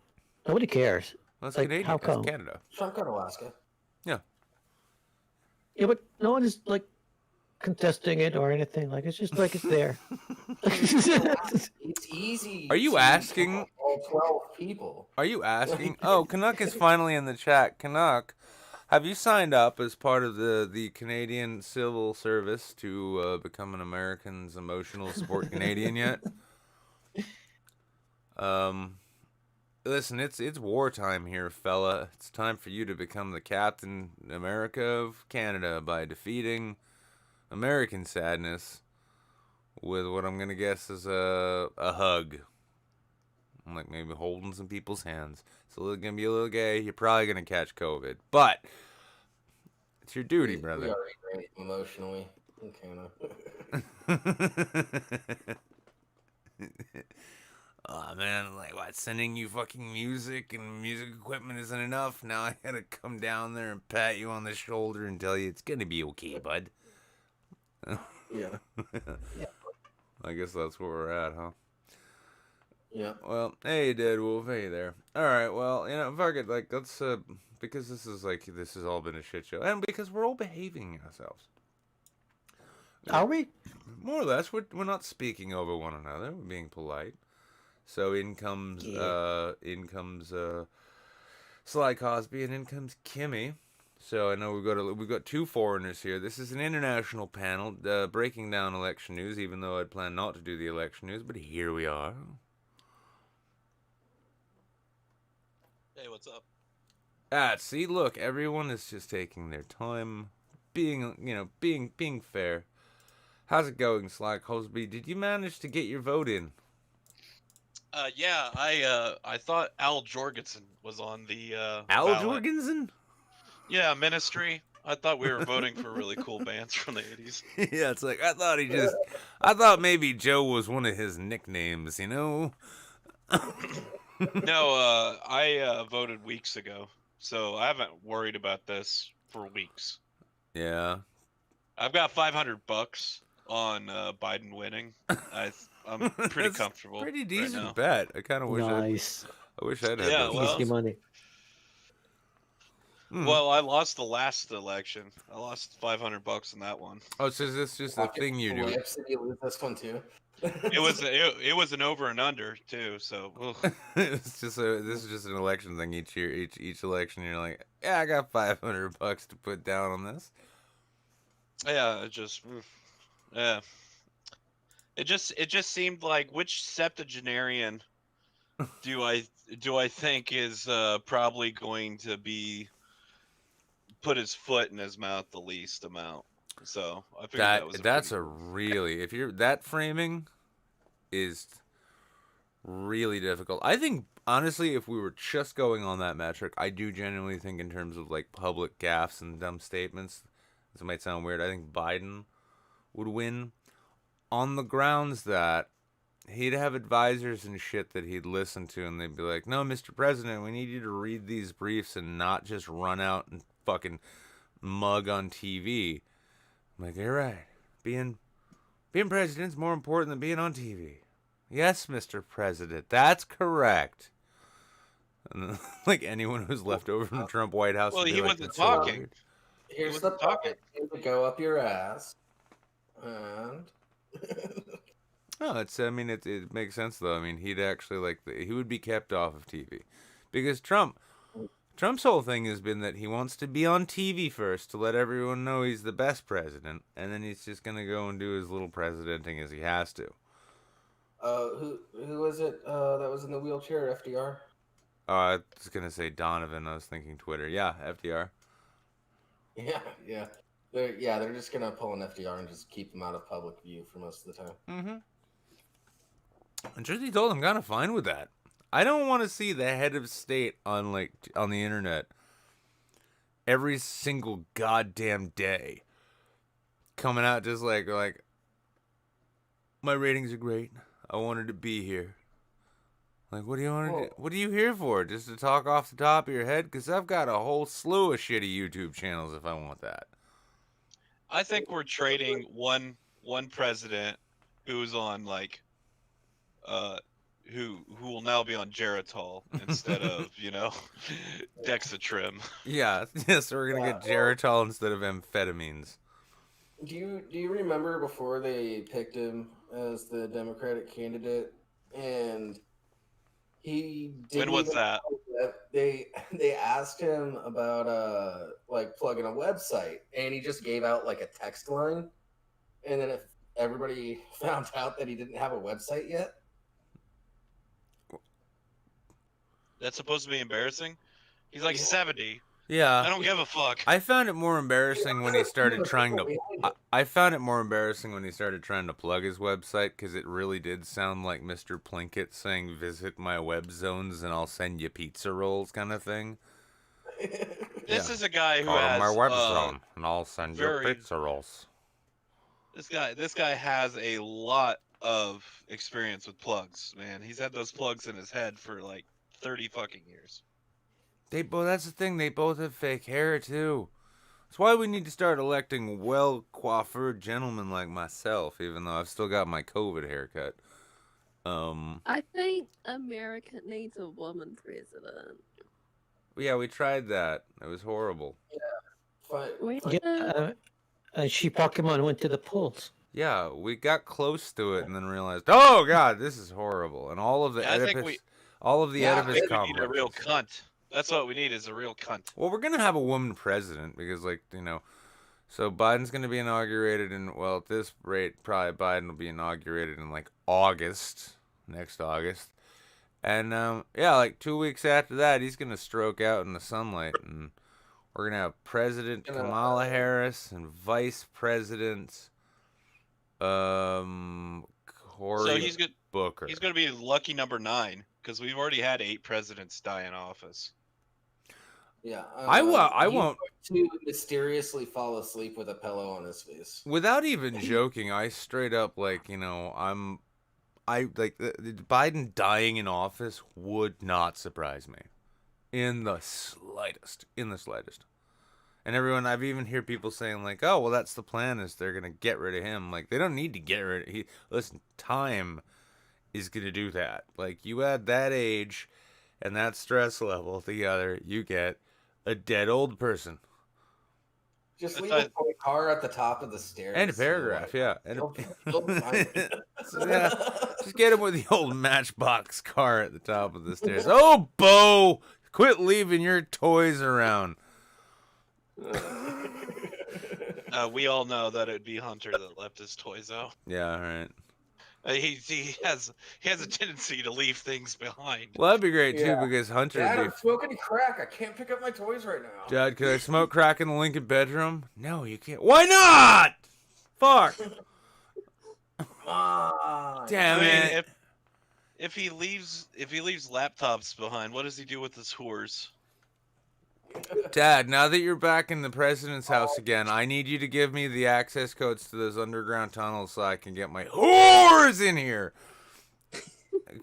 Nobody cares. Well, that's Like, Canadian. how That's come? Canada. Trump got Alaska. Yeah. Yeah, but no one is like contesting it or anything. Like, it's just like it's there. It's easy. Are you to asking? all 12 people. Are you asking? Oh, Canuck is finally in the chat. Canuck, have you signed up as part of the Canadian Civil Service to become an American's emotional support Canadian yet? Listen, it's wartime here, fella. It's time for you to become the Captain America of Canada by defeating American sadness with what I'm gonna guess is a hug. I'm like maybe holding some people's hands. It's gonna be a little gay. You're probably gonna catch COVID, but it's your duty, brother. We already drained emotionally. Okay, Oh man, like what? Sending you fucking music and music equipment isn't enough. Now I gotta come down there and pat you on the shoulder and tell you it's gonna be okay, bud. Yeah. I guess that's where we're at, huh? Yeah. Well, hey, Dead Wolf, hey there. All right, well, fuck it. Like, let's because this has all been a shit show, and because we're all behaving ourselves. Are we? More or less, we're not speaking over one another. We're being polite. So in comes Sly Cosby, and in comes Kimmy. So I know we've got two foreigners here. This is an international panel breaking down election news, even though I'd planned not to do the election news, but here we are. Hey, what's up? See, look, everyone is just taking their time, being fair. How's it going, Sly Cosby? Did you manage to get your vote in? Yeah, I thought Al Jorgensen was on the Al ballot. Jorgensen? Yeah, Ministry. I thought we were voting for really cool bands from the 80s. Yeah, it's like I thought maybe Joe was one of his nicknames, No, I voted weeks ago, so I haven't worried about this for weeks. Yeah. I've got $500 on Biden winning. I'm pretty That's comfortable. Pretty right decent now. bet. I kind of wish Nice. I wish I'd had Yeah, those. well, Easy money. Well, I lost the last election. I lost $500 in that one. Oh, so is this just a thing you do? Did you lose this one too? It was an over and under too. So It's just this is just an election thing each year. Each election, you're like, yeah, I got $500 to put down on this. yeah, yeah. It just seemed like which septuagenarian do I think is probably going to be put his foot in his mouth the least amount. So I figured that was really, if you're that framing is really difficult. I think honestly, if we were just going on that metric, I do genuinely think in terms of like public gaffes and dumb statements, this might sound weird, I think Biden would win on the grounds that he'd have advisors and shit that he'd listen to, and they'd be like, no, Mr. President, we need you to read these briefs and not just run out and fucking mug on TV. I'm like, you're right. Being president's more important than being on TV. Yes, Mr. President, that's correct. And then, like anyone who's left over from the Trump White House. Well, would be he like, wasn't "That's so talking. weird." Here's the pocket to go up your ass, and No, I mean, it makes sense though. I mean, he'd actually he would be kept off of TV, because Trump's whole thing has been that he wants to be on TV first to let everyone know he's the best president, and then he's just gonna go and do his little presidenting as he has to. who was it that was in the wheelchair? FDR. I was gonna say Donovan. I was thinking Twitter. Yeah, FDR. Yeah. They're just gonna pull an FDR and just keep him out of public view for most of the time. Mm-hmm. And truth be told, I'm kind of fine with that. I don't want to see the head of state on the internet every single goddamn day coming out just like my ratings are great. I wanted to be here. Like, what do you want to do? What are you here for? Just to talk off the top of your head? Because I've got a whole slew of shitty YouTube channels if I want that. I think we're trading one president who's on who will now be on Geritol instead of Dexatrim. Yeah, so we're gonna get Geritol instead of amphetamines. Do you remember before they picked him as the Democratic candidate, and he didn't When was that? They asked him about plugging a website, and he just gave out like a text line, and then if everybody found out that he didn't have a website yet. That's supposed to be embarrassing. He's like 70. Yeah. I don't give a fuck. I found it more embarrassing when he started trying to. I found it more embarrassing when he started trying to plug his website, because it really did sound like Mr. Plinkett saying, "Visit my web zones and I'll send you pizza rolls," kind of thing. This is a guy who Go to has my web zone and I'll send you pizza rolls. This guy has a lot of experience with plugs, man. He's had those plugs in his head for like 30 fucking years. That's the thing. They both have fake hair too. That's why we need to start electing well-coiffured gentlemen like myself, even though I've still got my COVID haircut. I think America needs a woman president. Yeah, we tried that. It was horrible. She Pokemon went to the polls. Yeah, we got close to it and then realized, oh god, this is horrible. And all of the Oedipus I think we complexes. need a real cunt. That's what we need, is a real cunt. Well, we're gonna have a woman president because, so Biden's gonna be inaugurated at this rate, probably Biden will be inaugurated in next August, and 2 weeks after that, he's gonna stroke out in the sunlight, and we're gonna have President Kamala Harris and Vice President Cory Booker. He's gonna be lucky number 9, because we've already had 8 presidents die in office. Yeah, I won't to mysteriously fall asleep with a pillow on his face. Without even joking, I straight up Biden dying in office would not surprise me in the slightest. And everyone, I've even heard people saying like, "Oh, well, that's the plan. Is they're gonna get rid of him? Like, they don't need to get rid of he. Listen, time is gonna do that. Like, you add that age and that stress level together, you get a dead old person Just leave a toy car at the top of the stairs. and a paragraph. Yeah, and He'll find it. so, yeah, just get him with the old Matchbox car at the top of the stairs. Oh, Bo, quit leaving your toys around. We all know that it'd be Hunter that left his toys out. Yeah, right. He has a tendency to leave things behind. Well, that'd be great too because Hunter. Dad, would I'm be... smoking crack. I can't pick up my toys right now. Dad, could I smoke crack in the Lincoln bedroom? No, you can't. Why not? Fuck. Damn it. If he leaves laptops behind, what does he do with his whores? Dad, now that you're back in the president's house again, I need you to give me the access codes to those underground tunnels so I can get my whores in here.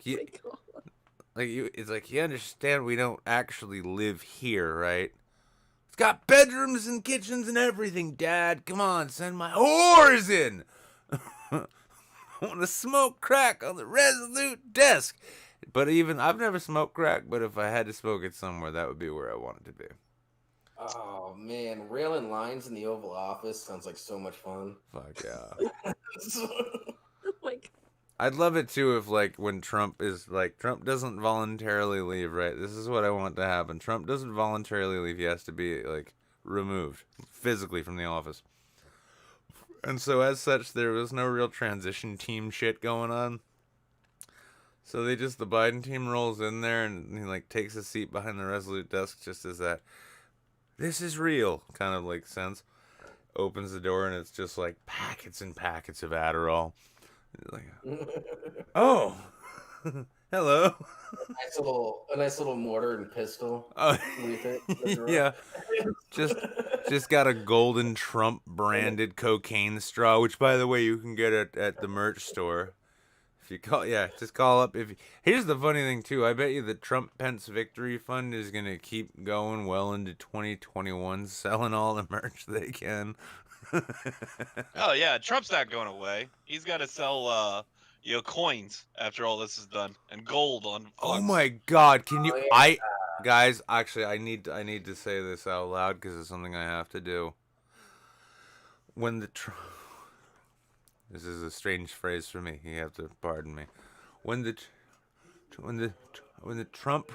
It's like you understand we don't actually live here, right? It's got bedrooms and kitchens and everything, Dad. Come on, send my whores in. I want to smoke crack on the Resolute desk. But I've never smoked crack, but if I had to smoke it somewhere, that would be where I want it to be. Oh, man. Railing lines in the Oval Office sounds like so much fun. Fuck yeah. I'd love it too if, like, when Trump doesn't voluntarily leave, right? This is what I want to happen. Trump doesn't voluntarily leave. He has to be, like, removed physically from the office. And so, as such, there was no real transition team shit going on. So the Biden team rolls in there and he like takes a seat behind the Resolute desk just as that this is real kind of like sense. Opens the door and it's just like packets and packets of Adderall. Like, oh, hello. A nice little mortar and pistol. Oh, yeah. Just got a golden Trump branded cocaine straw, which by the way you can get at the merch store. If you call, just call up. Here's the funny thing too. I bet you the Trump Pence Victory Fund is gonna keep going well into 2021, selling all the merch they can. Oh yeah, Trump's not going away. He's got to sell, coins after all this is done, and gold on. Oh my God! Can you? Guys, actually, I need to say this out loud because it's something I have to do. This is a strange phrase for me. You have to pardon me. When the Trump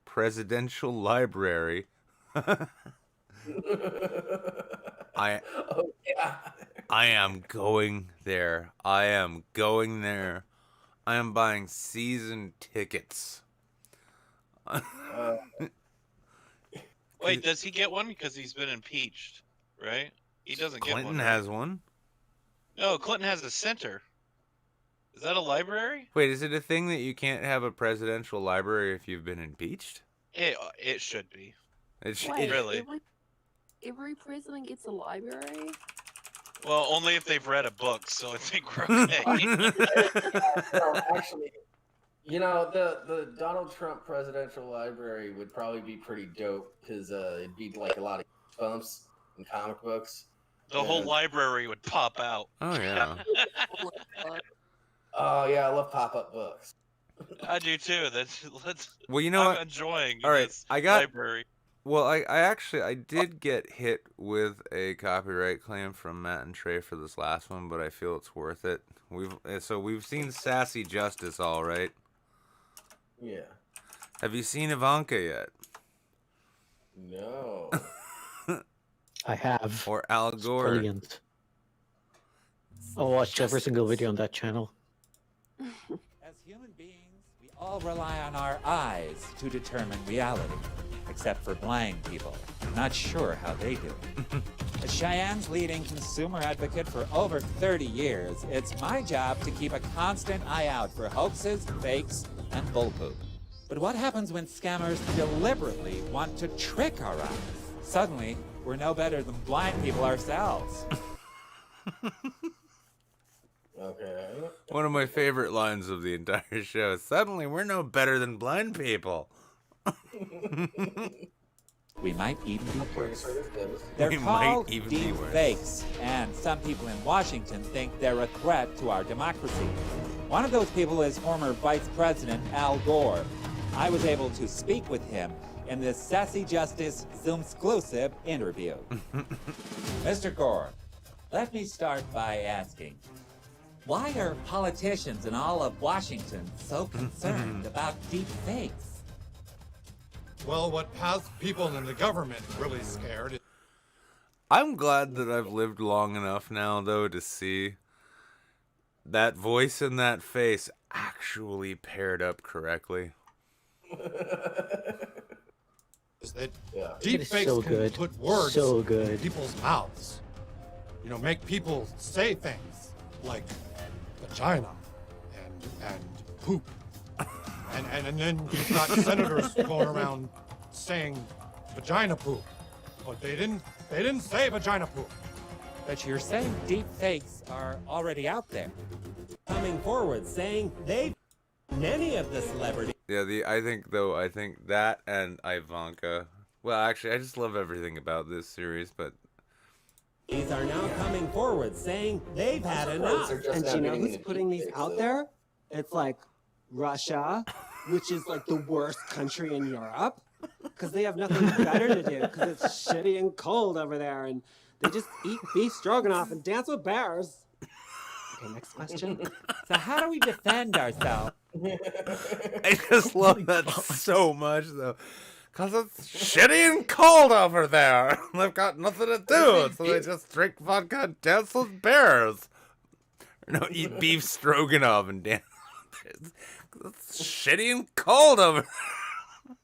Presidential Library, I am going there. I am going there. I am buying season tickets. Wait, does he get one? Because he's been impeached, right? He doesn't get one. Clinton has one. No, Clinton has a center. Is that a library? Wait, is it a thing that you can't have a presidential library if you've been impeached? It should be. Wait, really. Every president gets a library? Well, only if they've read a book, so I think we're okay. Actually, the Donald Trump Presidential Library would probably be pretty dope because it'd be like a lot of bumps and comic books. The whole library would pop out. Oh yeah. Oh yeah, I love pop-up books. I do too. Well, you know I'm what? enjoying All right, this library. Well, I did get hit with a copyright claim from Matt and Trey for this last one, but I feel it's worth it. We've seen Sassy Justice, all right. Yeah. Have you seen Ivanka yet? No. I have. Or Al It's Gore. brilliant. I watched every single video on that channel. As human beings, we all rely on our eyes to determine reality, except for blind people. I'm not sure how they do it. As Cheyenne's leading consumer advocate for over 30 years, it's my job to keep a constant eye out for hoaxes, fakes, and bullpoop. But what happens when scammers deliberately want to trick our eyes? Suddenly, we're no better than blind people ourselves. Okay. One of my favorite lines of the entire show is, suddenly we're no better than blind people. We might even be Curious worse. where this goes. They're We might called even be deep worse. fakes, and some people in Washington think they're a threat to our democracy. One of those people is former Vice President Al Gore. I was able to speak with him in this Sassy Justice Zoom-exclusive interview. Mr. Gore, let me start by asking, why are politicians in all of Washington so concerned about deep fakes? Well, what has people in the government really scared is I'm glad that I've lived long enough now, though, to see that voice and that face actually paired up correctly. that Yeah. It deep is fakes so can good. put words So in good. people's mouths. You know, make people say things like vagina and poop. And then you've got senators going around saying vagina poop. But they didn't say vagina poop. But you're saying deep fakes are already out there. Coming forward saying they've many of the celebrities. Yeah, I think that and Ivanka. Well, actually, I just love everything about this series, but These are now coming forward saying they've had enough. They're just And now do you know getting who's into putting these deepfakes, out though. there? It's like Russia, which is like the worst country in Europe, because they have nothing better to do, because it's shitty and cold over there, and they just eat beef stroganoff and dance with bears. Okay, next question. So how do we defend ourselves? I just love that so much, though. Because it's shitty and cold over there. They've got nothing to do, so they just drink vodka and dance with bears. No, eat beef stroganoff and dance. It's shitty and cold over there.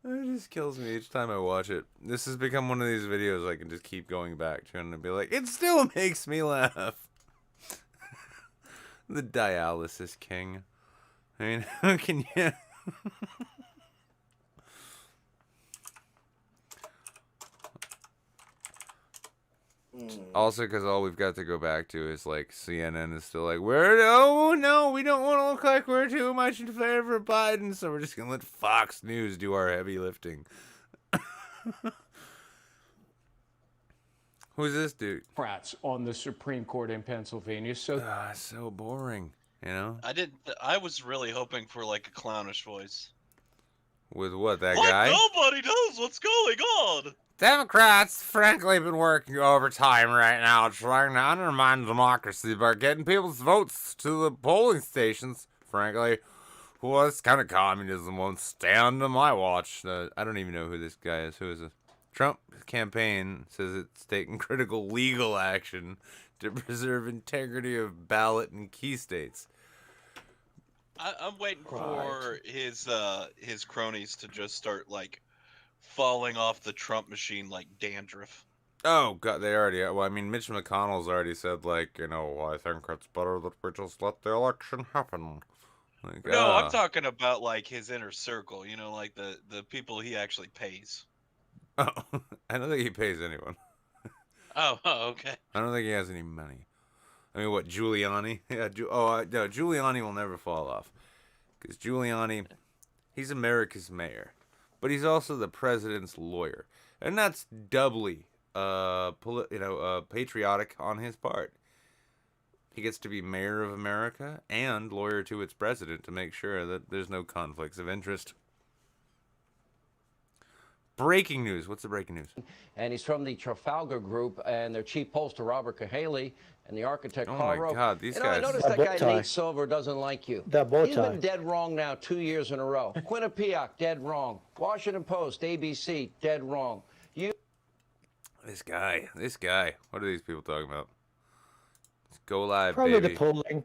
It just kills me each time I watch it. This has become one of these videos I can just keep going back to and be like, it still makes me laugh. The dialysis king. I mean, how can you... Also, because all we've got to go back to is, like, CNN is still like, oh, no, we don't want to look like we're too much in favor of Biden, so we're just going to let Fox News do our heavy lifting. Who's this dude? Democrats on the Supreme Court in Pennsylvania. So so boring, you know? I was really hoping for like a clownish voice. With what, that Like guy? nobody knows what's going on. Democrats, frankly, have been working overtime right now trying to undermine democracy by getting people's votes to the polling stations. Frankly, well, this kind of communism won't stand on my watch. I don't even know who this guy is. Who is it? Trump campaign says it's taking critical legal action to preserve integrity of ballot in key states. I'm waiting for his cronies to just start like falling off the Trump machine like dandruff. Oh, God, they already... Well, I mean, Mitch McConnell's already said, like, you know, I think it's better that we just let the election happen. Like, No, I'm talking about like his inner circle. You know, like the people he actually pays. Oh, I don't think he pays anyone. Oh, okay. I don't think he has any money. I mean, what, Giuliani? Yeah, no, Giuliani will never fall off. Because Giuliani, he's America's mayor. But he's also the president's lawyer. And that's doubly, patriotic on his part. He gets to be mayor of America and lawyer to its president to make sure that there's no conflicts of interest. Breaking news. What's the breaking news? And he's from the Trafalgar Group, and their chief pollster, Robert Cahaley, and the architect, Oh Carl my Rove. God, these you know, I guys. noticed That that bow guy tie. Nate Silver doesn't like you. That bow He's tie. been dead wrong now 2 years in a row. Quinnipiac, dead wrong. Washington Post, ABC, dead wrong. This guy. What are these people talking about? Let's go live, Probably baby. the polling.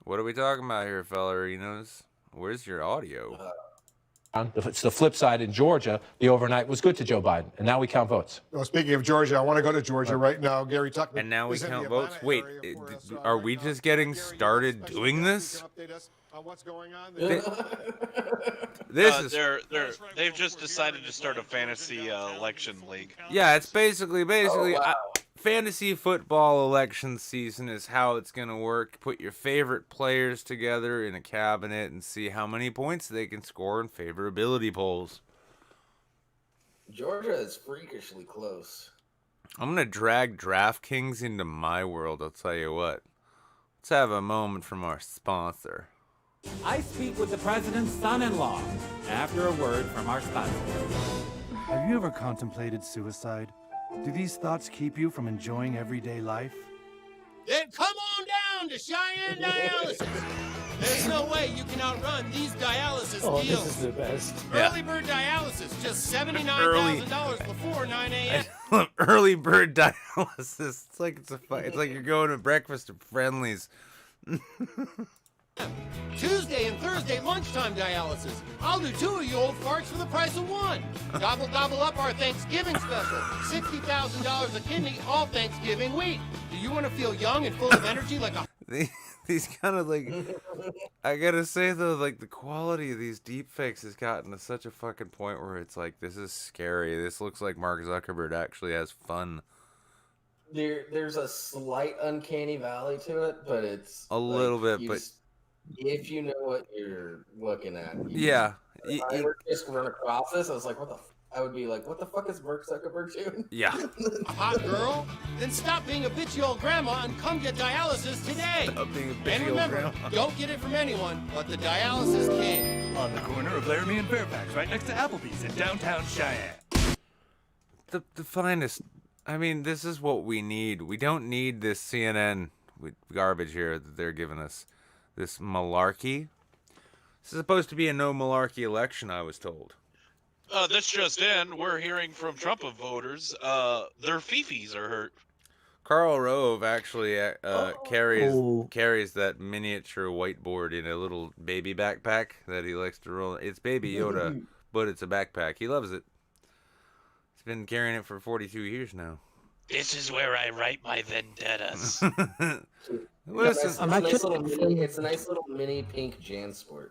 What are we talking about here, fella arenas? Where's your audio? it's the flip side in Georgia. The overnight was good to Joe Biden, and now we count votes. Well, speaking of Georgia, I want to go to Georgia right now. Gary Tuckman. And now we is in count the votes? Atlanta Wait, area for us, are right we now. just getting Gary, you have a started special doing guest this? who can update us on what's going on? This is... They've just decided to start a fantasy election league. Yeah, it's basically, Oh, wow. fantasy football election season is how it's going to work. Put your favorite players together in a cabinet and see how many points they can score in favorability polls. Georgia is freakishly close. I'm going to drag DraftKings into my world, I'll tell you what. Let's have a moment from our sponsor. I speak with the president's son-in-law after a word from our sponsor. Have you ever contemplated suicide? Do these thoughts keep you from enjoying everyday life? Then come on down to Cheyenne Dialysis. There's no way you can outrun these dialysis deals. This is the best. Early bird dialysis, just $79,000 before 9 a.m. Early bird dialysis. It's like it's like you're going to breakfast at Friendly's. Tuesday and Thursday lunchtime dialysis. I'll do 2 of you old farts for the price of 1. Gobble up our Thanksgiving special. $60,000 a kidney all Thanksgiving week. Do you want to feel young and full of energy like a... These kind of like, I gotta say though, like the quality of these deep fakes has gotten to such a fucking point where it's like, this is scary. This looks like Mark Zuckerberg actually has fun. There's a slight uncanny valley to it, but it's A little bit, but if you know what you're looking at, yeah. If I were just run across this, I was like, I would be like, what the fuck is Mark Zuckerberg doing? Yeah. A hot girl? Then stop being a bitchy old grandma and come get dialysis today. Stop being a bitchy and old remember, grandma. don't get it from anyone but the dialysis king. On the corner of Laramie and Fairfax, right next to Applebee's in downtown Cheyenne. The finest. I mean, this is what we need. We don't need this CNN garbage here that they're giving us. This malarkey. This is supposed to be a no malarkey election, I was told. This just in. We're hearing from Trump voters. Their fifis are hurt. Karl Rove actually carries that miniature whiteboard in a little baby backpack that he likes to roll. It's Baby Yoda, but it's a backpack. He loves it. He's been carrying it for 42 years now. This is where I write my vendettas. Listen, it's a nice little mini pink JanSport.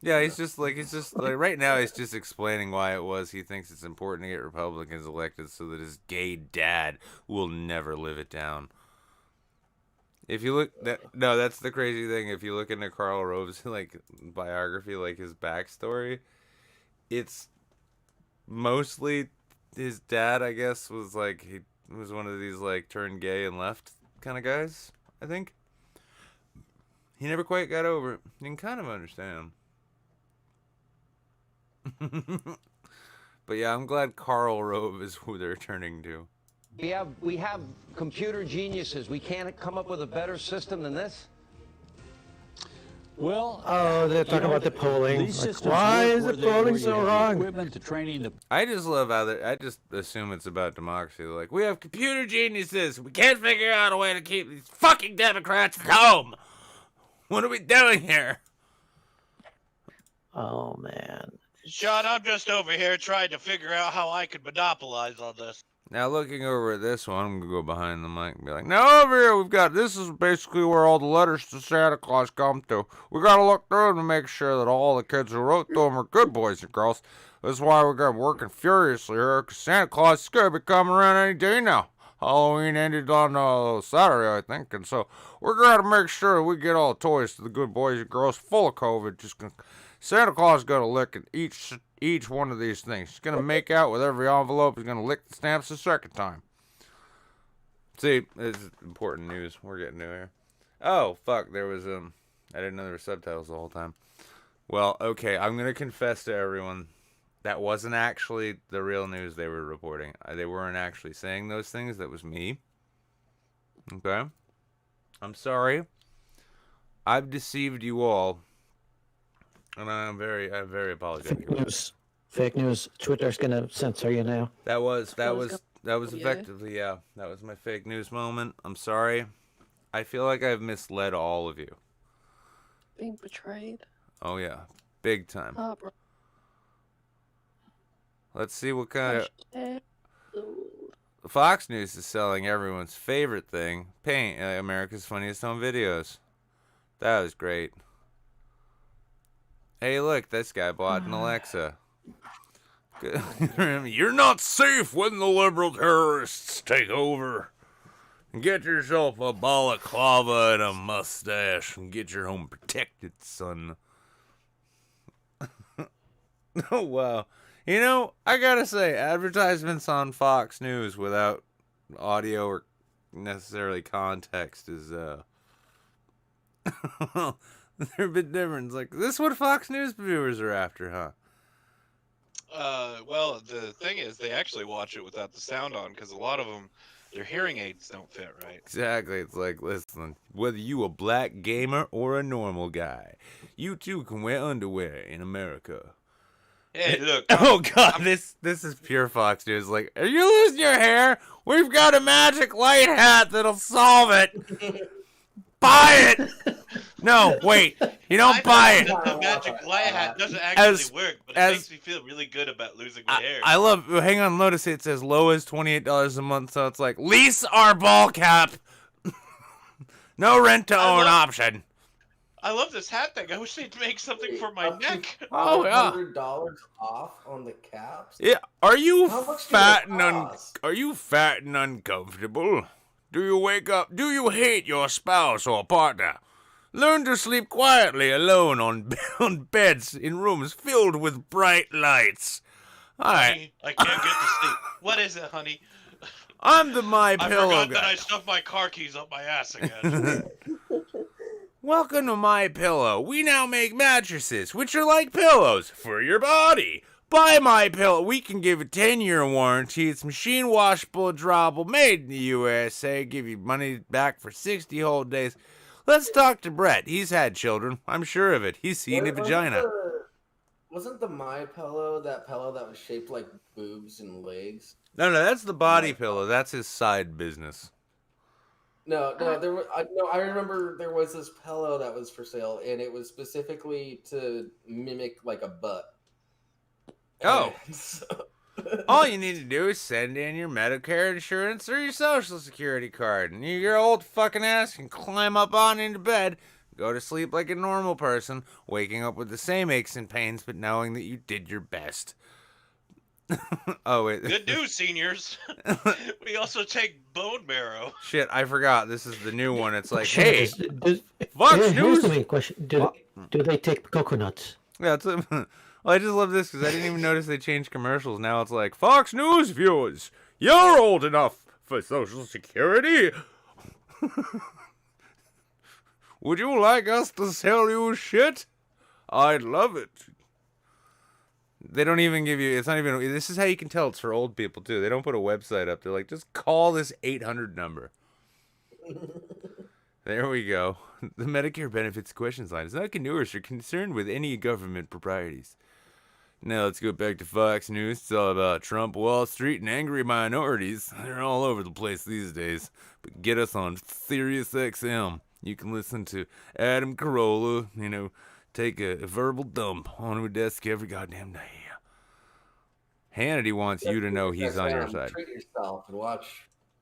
Yeah, he's just like right now he's just explaining why it was he thinks it's important to get Republicans elected so that his gay dad will never live it down. If you look that's the crazy thing. If you look into Karl Rove's like biography, like his backstory, it's mostly his dad, I guess, was like he was one of these like turned gay and left kind of guys, I think. He never quite got over it. You can kind of understand. But yeah, I'm glad Karl Rove is who they're turning to. We have computer geniuses. We can't come up with a better system than this. Well, they're talking about the polling. Like, why is the polling so wrong? I just love how I just assume it's about democracy. They're like, we have computer geniuses. We can't figure out a way to keep these fucking Democrats at home. What are we doing here? Oh, man. Sean, I'm just over here trying to figure out how I could monopolize on this. Now, looking over at this one, I'm going to go behind the mic and be like, now over here, this is basically where all the letters to Santa Claus come to. We got to look through them to make sure that all the kids who wrote to them are good boys and girls. That's why we're working furiously here, because Santa Claus is going to be coming around any day now. Halloween ended on Saturday, I think, and so we're going to make sure we get all the toys to the good boys and girls full of COVID. Santa Claus is going to lick at each one of these things. He's going to make out with every envelope. He's going to lick the stamps the second time. See, it's important news. We're getting to here. Oh, fuck, there was, I didn't know there were subtitles the whole time. Well, okay, I'm going to confess to everyone. That wasn't actually the real news they were reporting. They weren't actually saying those things. That was me. Okay? I'm sorry. I've deceived you all. And I'm very apologetic. Fake news. Twitter's gonna censor you now. That was effectively, yeah. That was my fake news moment. I'm sorry. I feel like I've misled all of you. Being betrayed. Oh yeah, big time. Oh, bro. Let's see what kind of... Fox News is selling everyone's favorite thing, Paint, America's Funniest Home Videos. That was great. Hey, look, this guy bought an Alexa. You're not safe when the liberal terrorists take over. Get yourself a balaclava and a mustache and get your home protected, son. Oh, wow. You know, I gotta say, advertisements on Fox News without audio or necessarily context is, they're a bit different. It's like, this is what Fox News viewers are after, huh? Well, the thing is, they actually watch it without the sound on because a lot of them, their hearing aids don't fit right. Exactly. It's like, listen, whether you a black gamer or a normal guy, you too can wear underwear in America. Hey, look. Oh God, this is pure Fox News. Like, are you losing your hair? We've got a magic light hat that'll solve it. Buy it. No, wait. You don't buy it. The magic light hat doesn't actually work, but it makes me feel really good about losing my hair. I love. Hang on, notice it says low as $28 a month, so it's like lease our ball cap. No rent to own option. I love this hat thing. I wish they'd make something for my neck. Oh yeah. $100 off on the caps. Yeah. Are you How much fat do they and are you fat and uncomfortable? Do you wake up? Do you hate your spouse or partner? Learn to sleep quietly alone on beds in rooms filled with bright lights. Honey, I can't get to sleep. What is it, honey? I'm the My I Pillow forgot guy. that I stuffed my car keys up my ass again. Welcome to My Pillow. We now make mattresses, which are like pillows for your body. Buy My Pillow. We can give a 10-year warranty. It's machine washable, drawable, made in the USA. Give you money back for 60 whole days. Let's talk to Brett. He's had children. I'm sure of it. He's seen a vagina. Wasn't the My Pillow that pillow that was shaped like boobs and legs? No, that's the body pillow. That's his side business. No, there was. I remember there was this pillow that was for sale, and it was specifically to mimic like a butt. Oh. All you need to do is send in your Medicare insurance or your Social Security card, and your old fucking ass can climb up on into bed, go to sleep like a normal person, waking up with the same aches and pains, but knowing that you did your best. Oh, wait. Good news, seniors. We also take bone marrow. Shit, I forgot. This is the new one. It's like, Question hey, is, Fox here's News. the main question. Do they take coconuts? Yeah, it's well, I just love this because I didn't even notice they changed commercials. Now it's like, Fox News viewers, you're old enough for Social Security. Would you like us to sell you shit? I'd love it. They don't even give you, it's not even, this is how you can tell it's for old people too. They don't put a website up. They're like, just call this 800 number. There we go. The Medicare benefits questions line is not congruous or concerned with any government proprieties. Now let's go back to Fox News. It's all about Trump, Wall Street, and angry minorities. They're all over the place these days. But get us on Sirius XM. You can listen to Adam Carolla, take a verbal dump on a desk every goddamn day. Hannity wants you to know he's on your side. Treat yourself and watch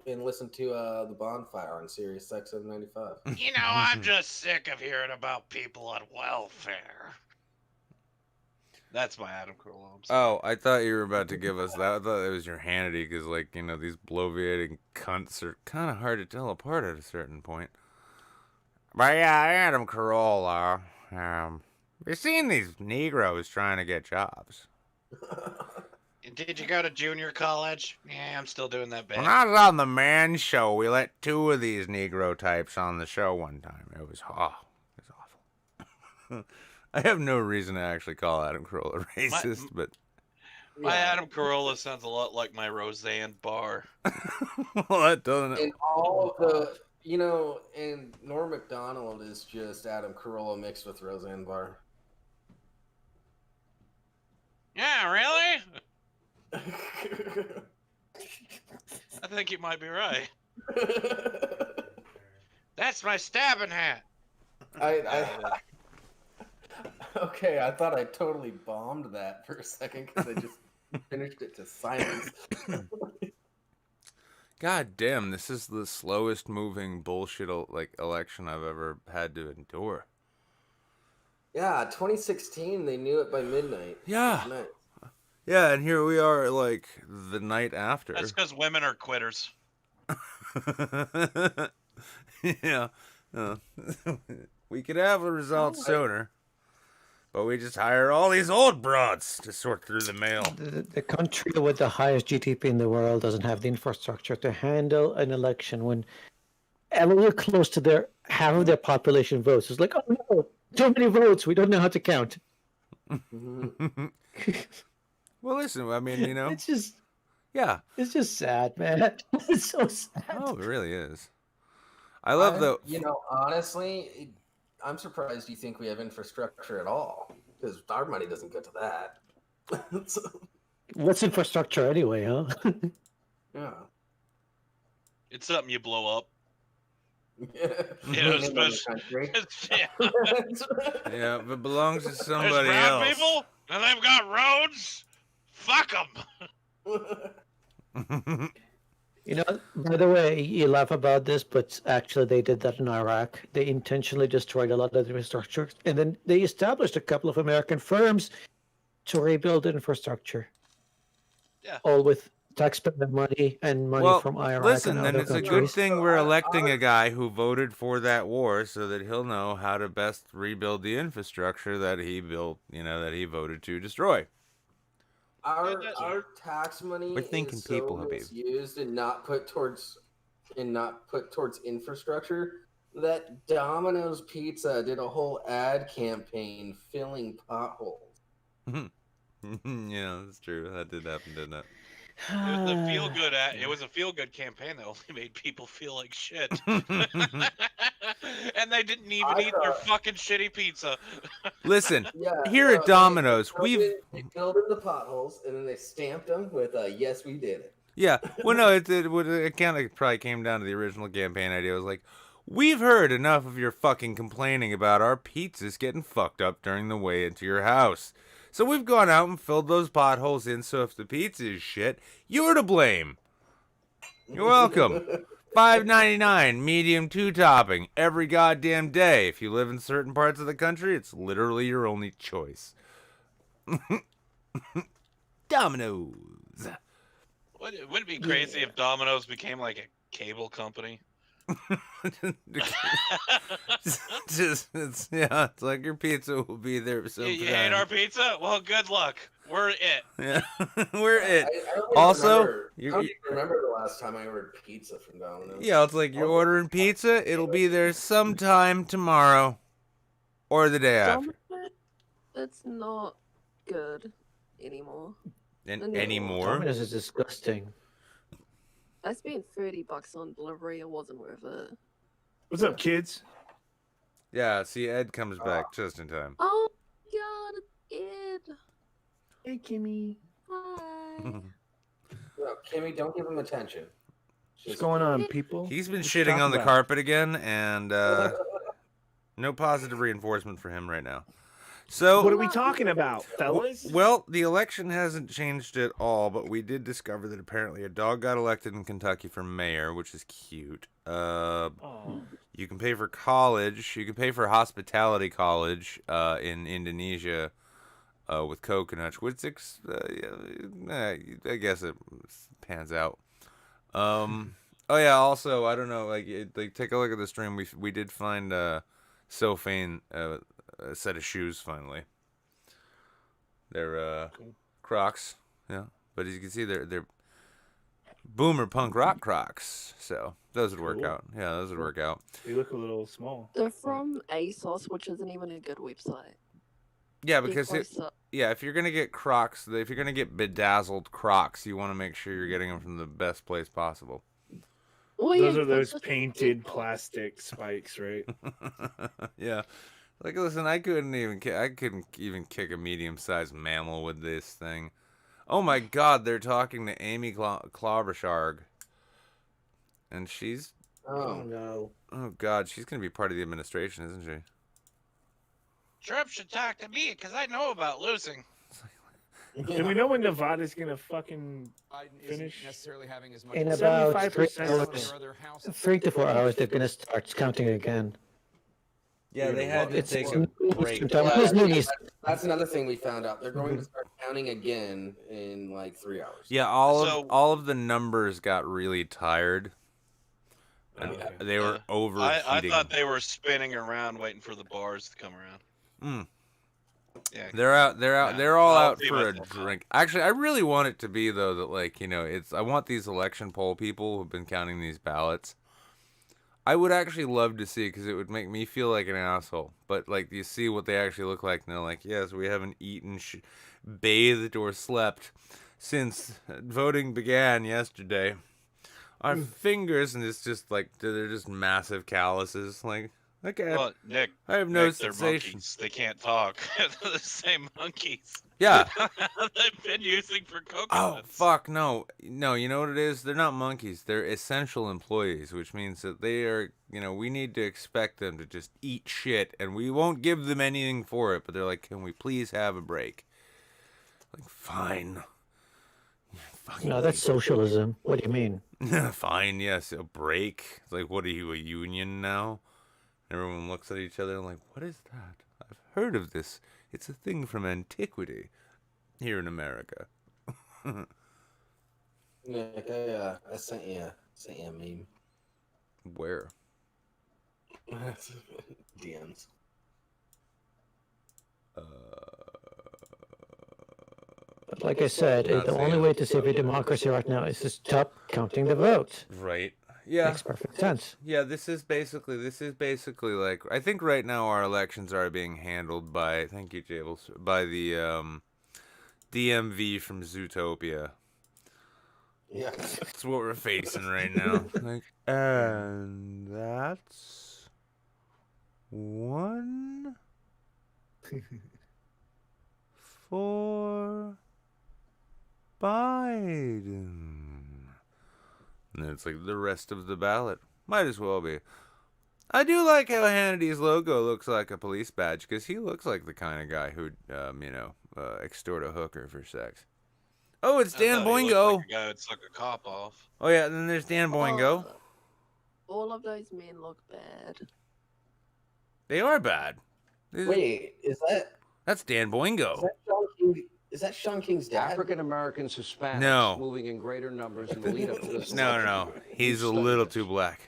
and listen to the Bonfire on Sirius XM 95. I'm just sick of hearing about people on welfare. That's my Adam Carolla. Oh, I thought you were about to give us that. I thought it was your Hannity because, these bloviating cunts are kind of hard to tell apart at a certain point. But yeah, Adam Carolla. We've seen these Negroes trying to get jobs. Did you go to junior college? Yeah, I'm still doing that bad. When I was on the Man Show, we let 2 of these Negro types on the show one time. It was awful. I have no reason to actually call Adam Carolla racist, but... My Adam Carolla sounds a lot like my Roseanne Barr. Well, that doesn't... And all of the... and Norm Macdonald is just Adam Carolla mixed with Roseanne Barr. Yeah, really? I think you might be right. That's my stabbing hat. Okay, I thought I totally bombed that for a second because I just finished it to silence. God damn, this is the slowest moving bullshit election I've ever had to endure. Yeah, 2016, they knew it by midnight. Yeah. Nice. Yeah, and here we are, the night after. That's because women are quitters. Yeah. We could have a result sooner. But we just hire all these old broads to sort through the mail. The country with the highest GDP in the world doesn't have the infrastructure to handle an election when ever close to their half of their population votes. It's like, oh no, too many votes. We don't know how to count. Well, listen, I mean, It's just, yeah. It's just sad, man. It's so sad. Oh, it really is. I love the. Honestly, I'm surprised you think we have infrastructure at all, because our money doesn't go to that. What's infrastructure anyway, huh? Yeah. It's something you blow up. Yeah, especially. Yeah, if it belongs to There's somebody brown else. people, and they've got roads. Fuck them. By the way, you laugh about this, but actually they did that in Iraq. They intentionally destroyed a lot of the infrastructure, and then they established a couple of American firms to rebuild the infrastructure. Yeah. All with taxpayer money and money from Iraq. Listen, and then other it's a good countries. thing we're electing a guy who voted for that war so that he'll know how to best rebuild the infrastructure that he built, that he voted to destroy. Our tax money We're thinking is people, so Habib. misused and not put towards infrastructure that Domino's Pizza did a whole ad campaign filling potholes. Yeah, that's true. That did happen, didn't it? It was a feel good campaign that only made people feel like shit. And they didn't even eat their fucking shitty pizza. Listen, here at Domino's, they filled in the potholes and then they stamped them with "Yes, we did it." Yeah, well, no, it kind of probably came down to the original campaign idea. It was like, we've heard enough of your fucking complaining about our pizzas getting fucked up during the way into your house. So we've gone out and filled those potholes in, so if the pizza is shit, you're to blame. You're welcome. $5.99, medium 2-topping, every goddamn day. If you live in certain parts of the country, it's literally your only choice. Domino's. Wouldn't it be crazy if Domino's became like a cable company? It's like your pizza will be there sometime. You hate our pizza? Well, good luck. We're it. Yeah, we're it. I don't even remember the last time I ordered pizza from Domino's. Yeah, it's like you're ordering pizza. It'll be there sometime tomorrow, or the day after. It's not good anymore. Anymore? Domino's is disgusting. I spent $30 on delivery. It wasn't worth it. What's up, kids? Yeah, see, Ed comes back just in time. Oh God, Ed. Hey, Kimmy. Hi. No, Kimmy, don't give him attention. What's going on, people? He's been What you shitting talking on the about? carpet again, and no positive reinforcement for him right now. So What are we talking about, fellas? Well, the election hasn't changed at all, but we did discover that apparently a dog got elected in Kentucky for mayor, which is cute. You can pay for college. You can pay for hospitality college in Indonesia with coconuts, which I guess it pans out. Oh yeah. Also, I don't know. Like take a look at the stream. We did find Sophane a set of shoes finally. They're Crocs, yeah. But as you can see, they're boomer punk rock Crocs. So those would work out. Yeah, those would work out. They look a little small. They're from ASOS, which isn't even a good website. Yeah, Be because closer. if you're gonna get Crocs, if you're gonna get bedazzled Crocs, you want to make sure you're getting them from the best place possible. Well, Those yeah, are those that's painted plastic spikes, right? Yeah. Like, listen, I couldn't even kick a medium-sized mammal with this thing. Oh my God, they're talking to Amy Klobuchar, and she's Oh no. Oh God, she's gonna be part of the administration, isn't she? Trump should talk to me because I know about losing. Do we know when Nevada's gonna fucking finish? Necessarily having as much In about 75%. 3 to 4 hours, they're going to start counting again. Yeah, they had to take a break. That's another thing we found out. They're going to start counting again in like 3 hours. Yeah, all of the numbers got really tired And okay. they were overheating. I thought they were spinning around waiting for the bars to come around. Yeah. They're out. Yeah, They're all I'll out see for a myself out. drink. Actually, I really want it to be though that like it's. I want these election poll people who've been counting these ballots. I would actually love to see because it would make me feel like an asshole. But like, you see what they actually look like, and they're like, "Yes, we haven't eaten, bathed, or slept since voting began yesterday. Our fingers," and it's just like they're just massive calluses. Like, okay, Well, Nick, I have no Nick, they're sensation. monkeys. They can't talk. They're the same monkeys. Yeah. They've been using for Oh, coconuts. fuck, no. No, you know what it is? They're not monkeys. They're essential employees, which means that they are, we need to expect them to just eat shit, and we won't give them anything for it, but they're like, can we please have a break? Like, fine. No, that's socialism. What do you mean? Fine, yes, a break. It's like, what are you, a union now? Everyone looks at each other and like, what is that? I've heard of this. It's a thing from antiquity here in America. Nick, I sent you a meme. Where? DMs. But like I said, the only way to save your democracy right now is to stop counting the votes. Right. Yeah. Makes perfect sense. Yeah, this is basically like, I think right now our elections are being handled by, thank you, Jables, by the DMV from Zootopia. Yeah. That's what we're facing right now. Like, and that's one for Biden. And then it's like the rest of the ballot. Might as well be. I do like how Hannity's logo looks like a police badge, because he looks like the kind of guy who'd, extort a hooker for sex. Oh, it's Dan I thought he looked Boingo. like a guy would suck a cop off. Oh, yeah, then there's Dan Boingo. All of those men look bad. They are bad. Wait, That's Dan Boingo. Is that Sean King's dad? African Americans, Hispanics No. moving in greater numbers in the lead up to this No. election. He's a little too black.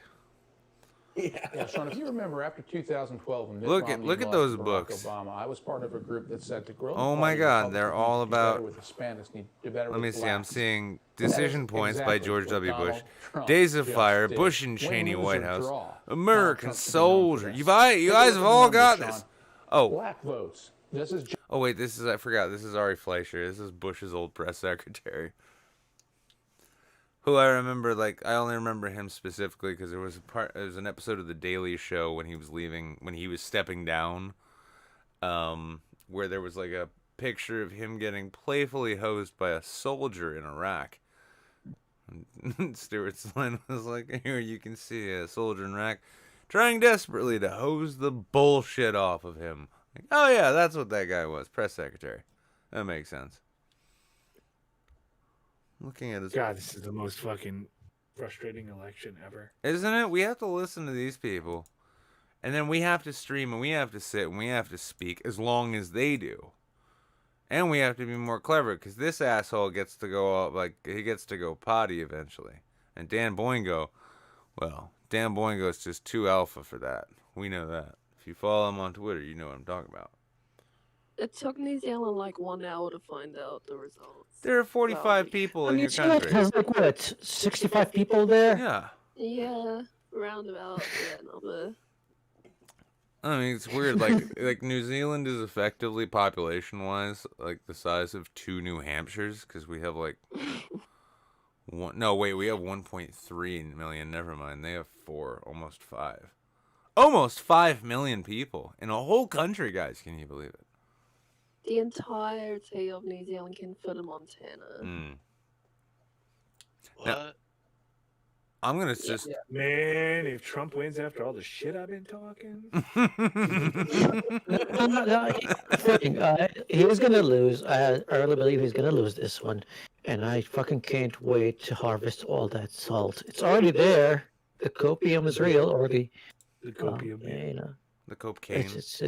Yeah, Sean, if you remember, after 2012, when Mitt Look Romney at lost those Barack books. Obama, I was part of a group that said to grow. Oh my God, they're all about. With Hispanics, need to do better Let with me see. I'm blacks. seeing That is Decision Points by exactly George what W. Bush, Donald Trump Days of just Fire, did. Bush and Win, Cheney lose, White or House, draw. American Donald Trump should be known for Soldier. this. You Take a guys look have at all the got numbers, this. Sean. Oh. Black votes. This is Oh wait, I forgot. This is Ari Fleischer. This is Bush's old press secretary. Who I remember, I only remember him specifically because there was an episode of The Daily Show when he was stepping down, where there was like a picture of him getting playfully hosed by a soldier in Iraq. And Stuart Slynn was like, "Here you can see a soldier in Iraq trying desperately to hose the bullshit off of him." Like, oh yeah, that's what that guy was, press secretary. That makes sense. Looking at his God, this is the most fucking frustrating election ever. Isn't it? We have to listen to these people. And then we have to stream and we have to sit and we have to speak as long as they do. And we have to be more clever because this asshole gets to go out, he gets to go potty eventually. And Dan Boingo is just too alpha for that. We know that. If you follow him on Twitter, you know what I'm talking about. It took New Zealand like 1 hour to find out the results. There are 45 people in your Zealand country. has 65 people there? Yeah. Yeah, roundabout that number. I mean, it's weird. Like New Zealand is effectively population-wise like the size of 2 New Hampshires because we have we have 1.3 million. Never mind, they have 4, almost 5, almost 5 million people in a whole country. Guys, can you believe it? The entirety of New Zealand can fit in Montana. Now, I'm gonna just Man, if Trump wins after all the shit I've been talking. He's gonna lose. I really believe he's gonna lose this one, and I fucking can't wait to harvest all that salt. It's already there. The copium is real already. The copium, the cocaine. It's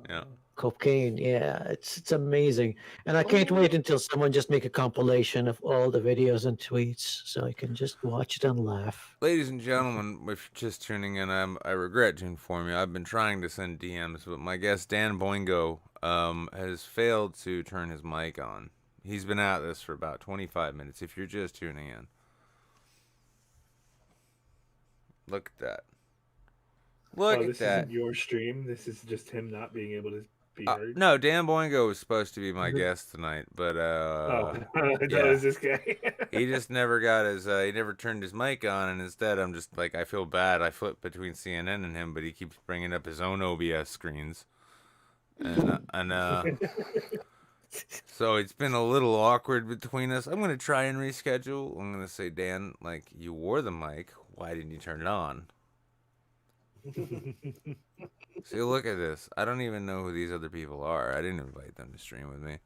yeah. Cocaine, yeah, it's amazing, and I can't wait until someone just make a compilation of all the videos and tweets, so I can just watch it and laugh. Ladies and gentlemen, if you're just tuning in, I regret to inform you, I've been trying to send DMs, but my guest Dan Boingo has failed to turn his mic on. He's been at this for about 25 minutes. If you're just tuning in, look at that. Look at this that. isn't your stream. This is just him not being able to be heard. No, Dan Boingo was supposed to be my guest tonight, but I thought it yeah. was this guy. He just never got his he never turned his mic on, and instead I'm just like, I feel bad. I flip between CNN and him, but he keeps bringing up his own OBS screens, and so it's been a little awkward between us. I'm gonna try and reschedule. I'm gonna say, Dan, like, you wore the mic, why didn't you turn it on? See, look at this. I don't even know who these other people are. I didn't invite them to stream with me.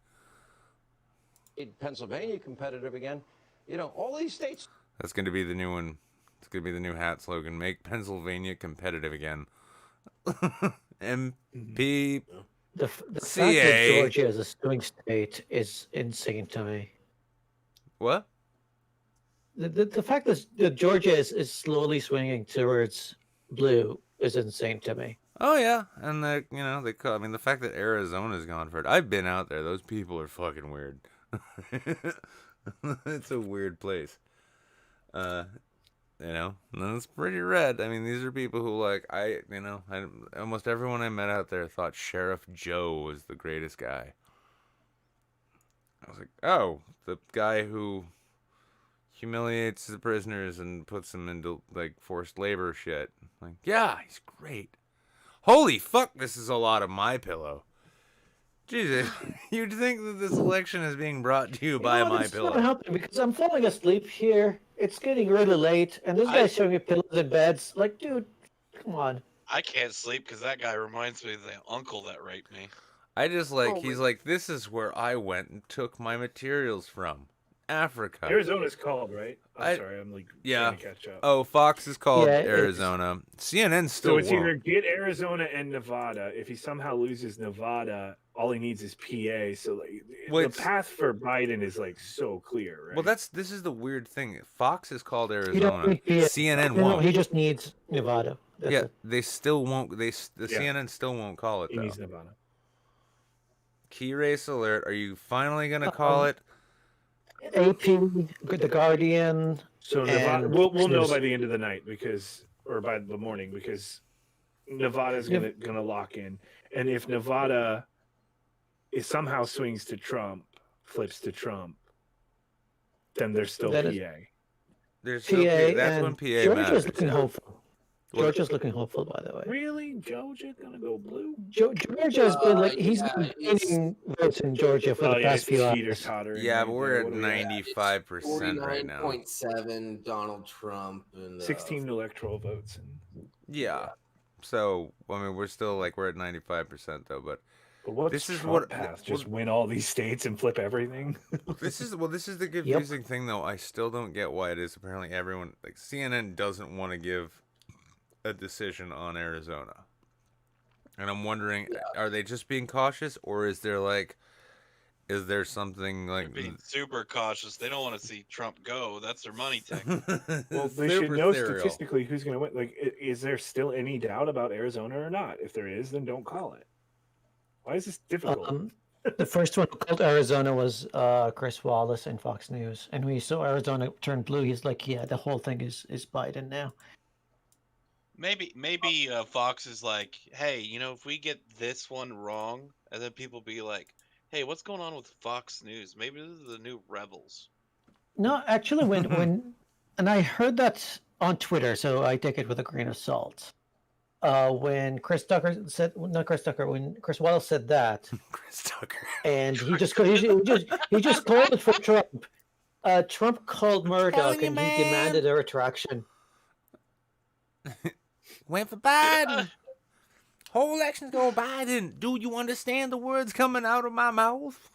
Pennsylvania competitive again. You know, all these states. That's going to be the new one. It's going to be the new hat slogan. Make Pennsylvania competitive again. MP. The fact that CA. Georgia is a swing state is insane to me. What? The fact that Georgia is slowly swinging towards blue is insane to me. Oh yeah, and they call. I mean, the fact that Arizona's gone for it. I've been out there. Those people are fucking weird. It's a weird place. And it's pretty red. I mean, these are people who almost everyone I met out there thought Sheriff Joe was the greatest guy. I was like, oh, the guy who humiliates the prisoners and puts them into like forced labor shit. Like, yeah, he's great. Holy fuck, this is a lot of My Pillow. Jesus, you'd think that this election is being brought to you by My It's Pillow. not helping because I'm falling asleep here. It's getting really late, and this guy's showing me pillows and beds. Like, dude, come on. I can't sleep because that guy reminds me of the uncle that raped me. I just he's like, this is where I went and took my materials from. Africa. Arizona's called, right? I'm sorry, I'm trying to catch up. Oh, Fox is called Arizona. CNN still So it's won't. either get Arizona and Nevada. If he somehow loses Nevada, all he needs is PA. So the path for Biden is so clear, right? Well, this is the weird thing. Fox is called He don't Arizona. need PA. CNN No, won't. he just needs Nevada. That's it. They still won't. CNN still won't call it He though. needs Nevada. Key race alert. Are you finally gonna call it? AP, The Guardian. So Nevada, we'll know by the end of the night or by the morning because Nevada's gonna lock in, and if Nevada somehow swings to Trump, flips to Trump, then there's still PA. There's PA, that's when PA Georgia's matters. looking hopeful. Georgia's looking hopeful, by the way. Really, Georgia gonna go blue? Georgia's been he's been gaining votes in Georgia for the past few hours. Yeah, but we're at 95% right now. 49.7 Donald Trump and 16 electoral votes. Yeah. So I mean, we're still we're at 95% though, but what's this is Trump what path? Just win all these states and flip everything. This is the confusing thing though. I still don't get why it is. Apparently, everyone CNN doesn't want to give a decision on Arizona, and I'm wondering, are they just being cautious, or is there something being super cautious? They don't want to see Trump go. That's their money tank. Well, they should know statistically who's going to win. Is there still any doubt about Arizona or not? If there is, then don't call it. Why is this difficult? The first one who called Arizona was Chris Wallace in Fox News, and when he saw Arizona turn blue, he's like, "Yeah, the whole thing is Biden now." Maybe Fox is like, hey, if we get this one wrong, and then people be like, hey, what's going on with Fox News? Maybe this is the new rebels. No, actually, when and I heard that on Twitter, so I take it with a grain of salt. When Chris Wallace said that, Chris Tucker, and he just called it for Trump. Trump called Murdoch and he demanded a retraction. Went for Biden. Whole election's go Biden. Do you understand the words coming out of my mouth?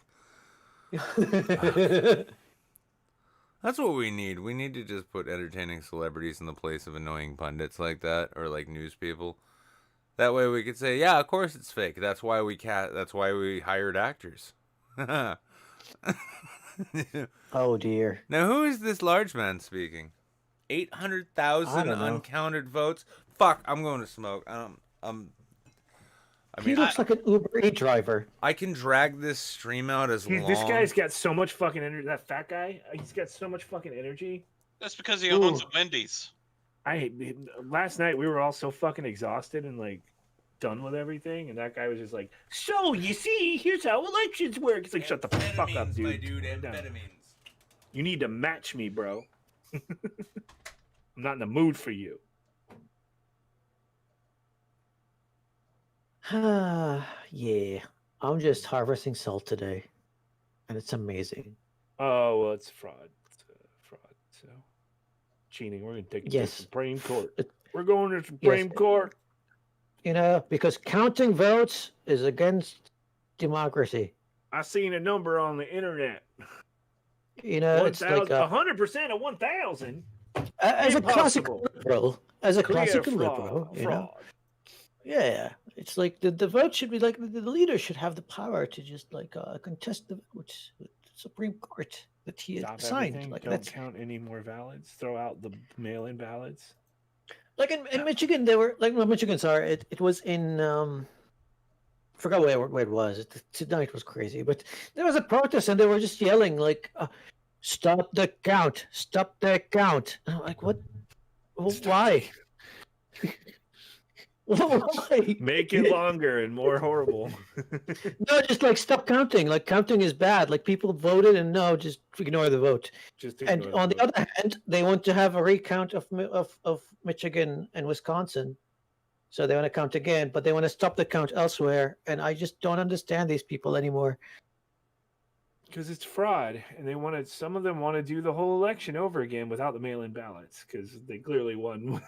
That's what we need. We need to just put entertaining celebrities in the place of annoying pundits like that, or news people. That way we could say, yeah, of course it's fake. That's why we hired actors. Oh dear. Now who is this large man speaking? 800,000 uncounted votes. Fuck, I'm going to smoke. I mean, He looks like an Uber Eats driver. I can drag this stream out as long. This guy's got so much fucking energy. That fat guy, he's got so much fucking energy. That's because he owns a Wendy's. Last night we were all so fucking exhausted and like done with everything, and that guy was just like, "So you see, here's how elections work." It's like, shut the fuck up, dude. My dude, amphetamines. You need to match me, bro. I'm not in the mood for you. Yeah, I'm just harvesting salt today, and it's amazing. Oh well, it's fraud. It's fraud. So cheating. We're gonna take it to Supreme Court. We're going to Supreme Court. You know, because counting votes is against democracy. I seen a number on the internet. You know, it's like 100% of 1,000. As a classical Impossible. liberal, you know. Yeah, it's like the vote should be like the leader should have the power to just like contest the votes with the Supreme Court that he Stop signed. everything. Like Don't count any more ballots. Throw out the mail-in ballots. Like in Michigan, they were like Michigan. Sorry, it was in forgot where it was. Tonight was crazy, but there was a protest and they were just yelling like, "Stop the count! Stop the count!" And I'm like, what? Why? Why? Make it longer and more horrible. No, just like stop counting. Like counting is bad. Like people voted and no, just ignore the vote. And on the other hand, they want to have a recount of Michigan and Wisconsin. So they want to count again, but they want to stop the count elsewhere. And I just don't understand these people anymore. Because it's fraud, and some of them want to do the whole election over again without the mail-in ballots, because they clearly won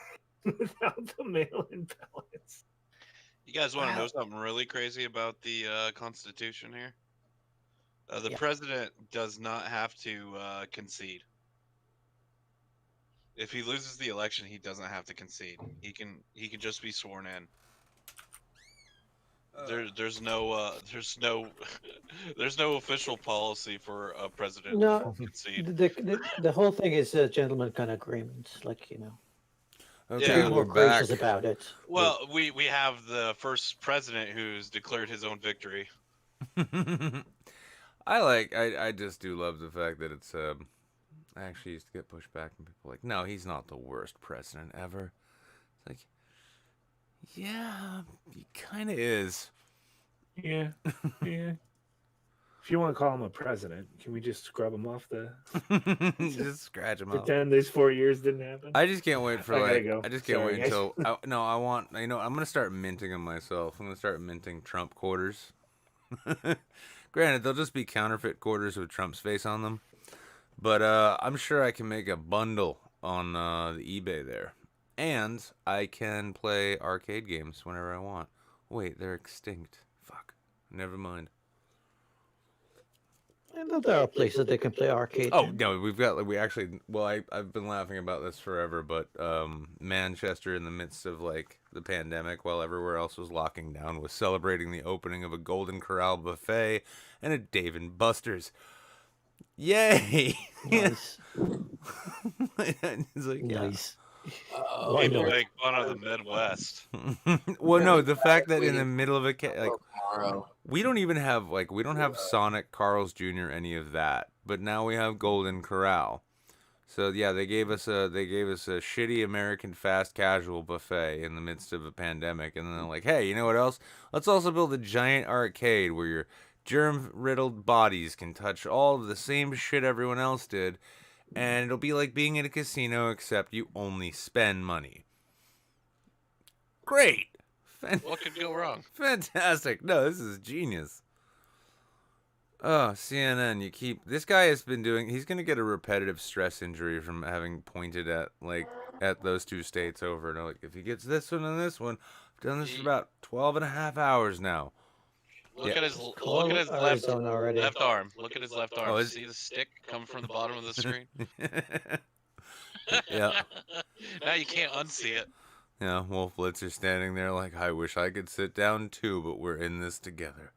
without the mail-in ballots. You guys want to know something really crazy about the Constitution here? The president does not have to concede. If he loses the election, he doesn't have to concede. He can just be sworn in. There's no there's no official policy for a president to concede. The whole thing is a gentleman kind of agreement, like Okay, more we're back. gracious about it. Well, we have the first president who's declared his own victory. I just do love the fact that it's I actually used to get pushed back from people like, no, he's not the worst president ever. It's like, yeah, he kind of is. Yeah, yeah. If you want to call him a president, can we just scrub him off the? Just scratch him out. Pretend these 4 years didn't happen. I just can't wait for I just can't wait guys. until I want. I'm gonna start minting them myself. I'm gonna start minting Trump quarters. Granted, they'll just be counterfeit quarters with Trump's face on them. But I'm sure I can make a bundle on the eBay there. And I can play arcade games whenever I want. Wait, they're extinct. Fuck. Never mind. I know there are places they can play arcade. Oh, no, I've been laughing about this forever, but Manchester, in the midst of, like, the pandemic, while everywhere else was locking down, was celebrating the opening of a Golden Corral buffet and a Dave & Buster's. Yay! Nice. It's like, nice. People make fun of the Midwest. Well, no, the fact that in the middle of we don't have Sonic, Carl's Jr., any of that, but now we have Golden Corral. So yeah, they gave us a shitty American fast casual buffet in the midst of a pandemic, and then they're like, hey, you know what else? Let's also build a giant arcade where your germ-riddled bodies can touch all of the same shit everyone else did, and it'll be like being in a casino, except you only spend money. Great! What could go wrong? Fantastic! No, this is genius. Oh, CNN, this guy has been he's gonna get a repetitive stress injury from having pointed at those two states over and over. Like, if he gets this one and this one, I've done this for about 12 and a half hours now. Look at his left arm. Look at his left arm. See the stick come from the bottom of the screen? Yeah. Now you can't unsee it. Yeah, Wolf Blitzer standing there like, I wish I could sit down too, but we're in this together.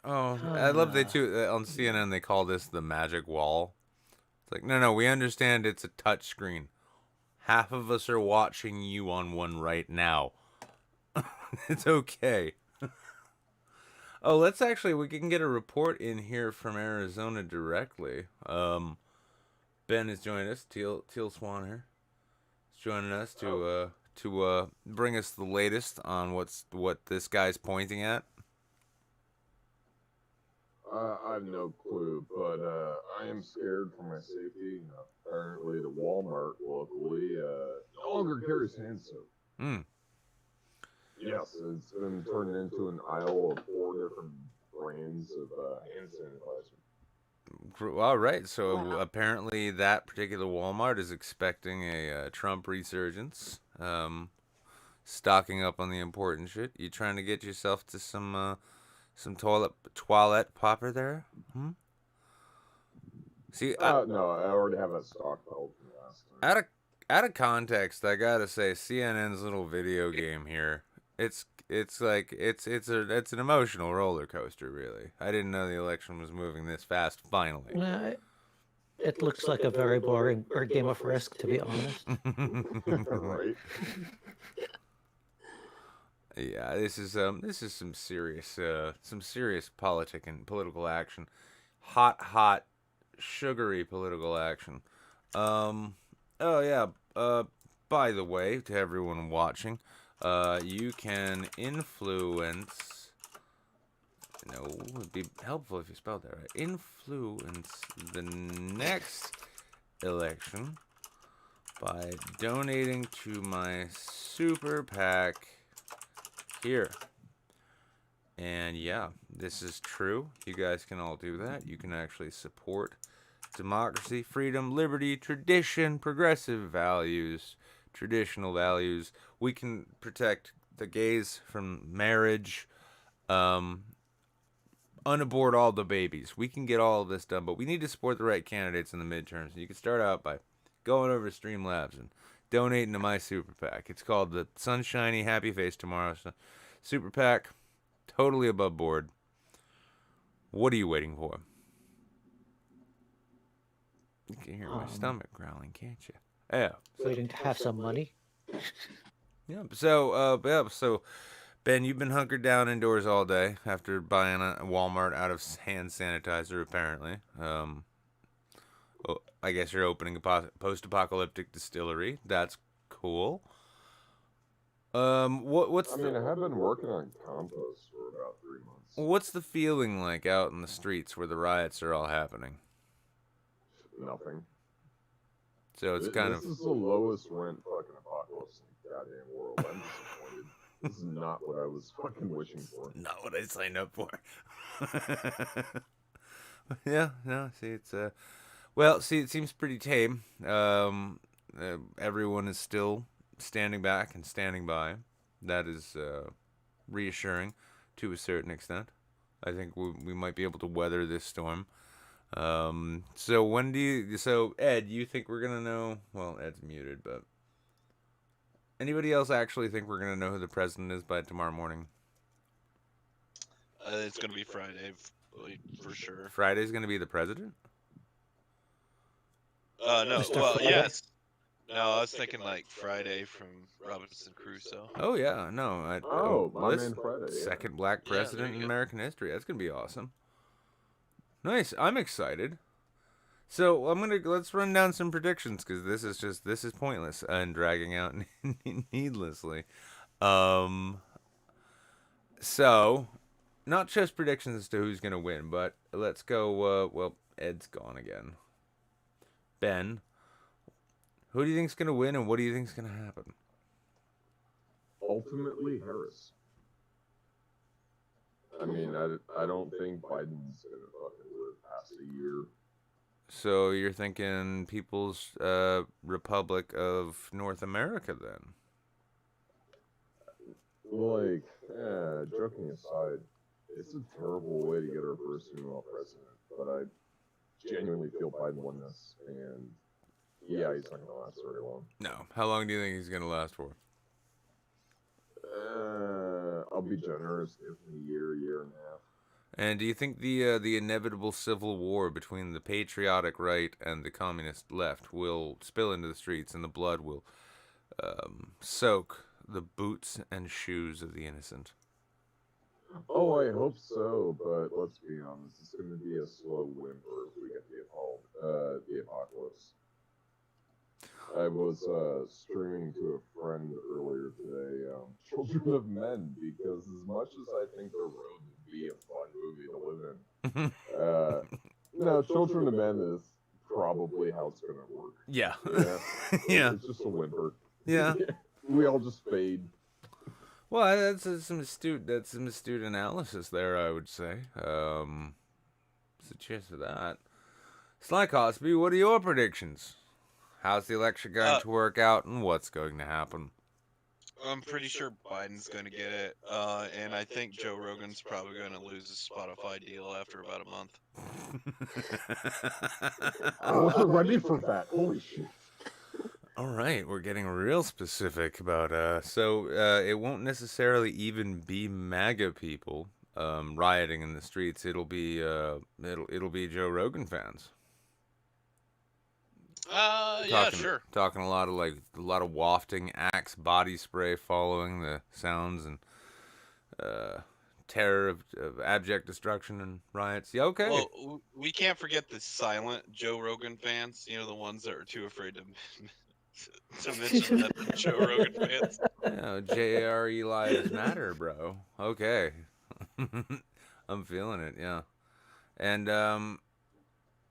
Oh, I love they too on CNN they call this the magic wall. It's like, no, we understand it's a touch screen. Half of us are watching you on one right now. It's okay. Oh, we can get a report in here from Arizona directly. Ben is joining us. Teal Swan here is joining us to bring us the latest on what this guy's pointing at. I have no clue, but I am scared for my safety. Apparently, the Walmart locally no longer carries hand soap. Yes, it's been turned into an aisle of 4 different brands of hand sanitizer. All right, so apparently that particular Walmart is expecting a Trump resurgence, stocking up on the important shit. You trying to get yourself to some toilet popper there? See, no, I already have a stockpile from last time. Out of context, I gotta say CNN's little video game here. It's an emotional roller coaster, really. I didn't know the election was moving this fast. Finally, it looks like a very boring game of Risk, to be honest. Right. Yeah, this is some serious political action, hot, sugary political action. Oh yeah. By the way, to everyone watching, you can influence. No, it would be helpful if you spelled that right. Influence the next election by donating to my super PAC here. And yeah, this is true. You guys can all do that. You can actually support democracy, freedom, liberty, tradition, progressive values, traditional values. We can protect the gays from marriage, unabort all the babies. We can get all of this done, but we need to support the right candidates in the midterms. And you can start out by going over to Streamlabs and donating to my super PAC. It's called the Sunshiny Happy Face Tomorrow Super PAC. Totally above board. What are you waiting for? You can hear my stomach growling, can't you? Yeah. Waiting to have some money. Yeah. So, Ben, you've been hunkered down indoors all day after buying a Walmart out of hand sanitizer, apparently. I guess you're opening a post-apocalyptic distillery. That's cool. What's I mean, I have been working on compost for about 3 months. What's the feeling like out in the streets where the riots are all happening? Nothing. So it's This is the lowest rent fucking apocalypse in the goddamn world. I'm disappointed. This is not what I was fucking wishing for. Not what I signed up for. Yeah, no, see, it seems pretty tame. Everyone is still standing back and standing by. That is reassuring to a certain extent. I think we might be able to weather this storm. So Ed, you think we're gonna know? Well, Ed's muted, but anybody else actually think we're gonna know who the president is by tomorrow morning? It's gonna be Friday, for sure. Friday's gonna be the president? No. Well, yes. No, I was thinking like Friday from Robinson Crusoe. Oh yeah, no. My man Friday. Yeah. Second black president in American history. That's gonna be awesome. Nice. I'm excited. So let's run down some predictions because this is pointless and dragging out needlessly. So not just predictions as to who's gonna win, but let's go. Well, Ed's gone again. Ben, who do you think's gonna win, and what do you think's gonna happen? Ultimately, Harris. I mean, I don't think Biden's gonna fucking live past a year. So you're thinking People's Republic of North America, then? Like, joking aside, it's a terrible way to get our first female president, but I genuinely feel Biden won this, and Yeah, he's not gonna last very long. No. How long do you think he's gonna last for? I'll be generous, give him a year and a half. And do you think the inevitable civil war between the patriotic right and the communist left will spill into the streets, and the blood will soak the boots and shoes of the innocent? Oh, I hope so, but let's be honest, it's going to be a slow whimper if we get the apocalypse. I was streaming to a friend earlier today, Children of Men, because as much as I think The Road would be a fun movie to live in, no, Children of Men is probably how it's going to work. Yeah. Yeah. It's just a whimper. Yeah. We all just fade. Well, that's some astute analysis there, I would say. So cheers for that. Sly Cosby, what are your predictions? How's the election going to work out, and what's going to happen? I'm pretty sure Biden's going to get it, and I think Joe Rogan's probably going to lose his Spotify deal after about a month. I wasn't ready for that. Holy shit. All right, we're getting real specific about so it won't necessarily even be MAGA people rioting in the streets. It'll be it'll be Joe Rogan fans. Yeah, sure. Talking a lot of wafting Axe body spray following the sounds and terror of abject destruction and riots. Yeah, okay. Well, we can't forget the silent Joe Rogan fans. You know, the ones that are too afraid to mention that they're Joe Rogan fans. Yeah, JRE lives matter, bro. Okay. I'm feeling it, yeah. And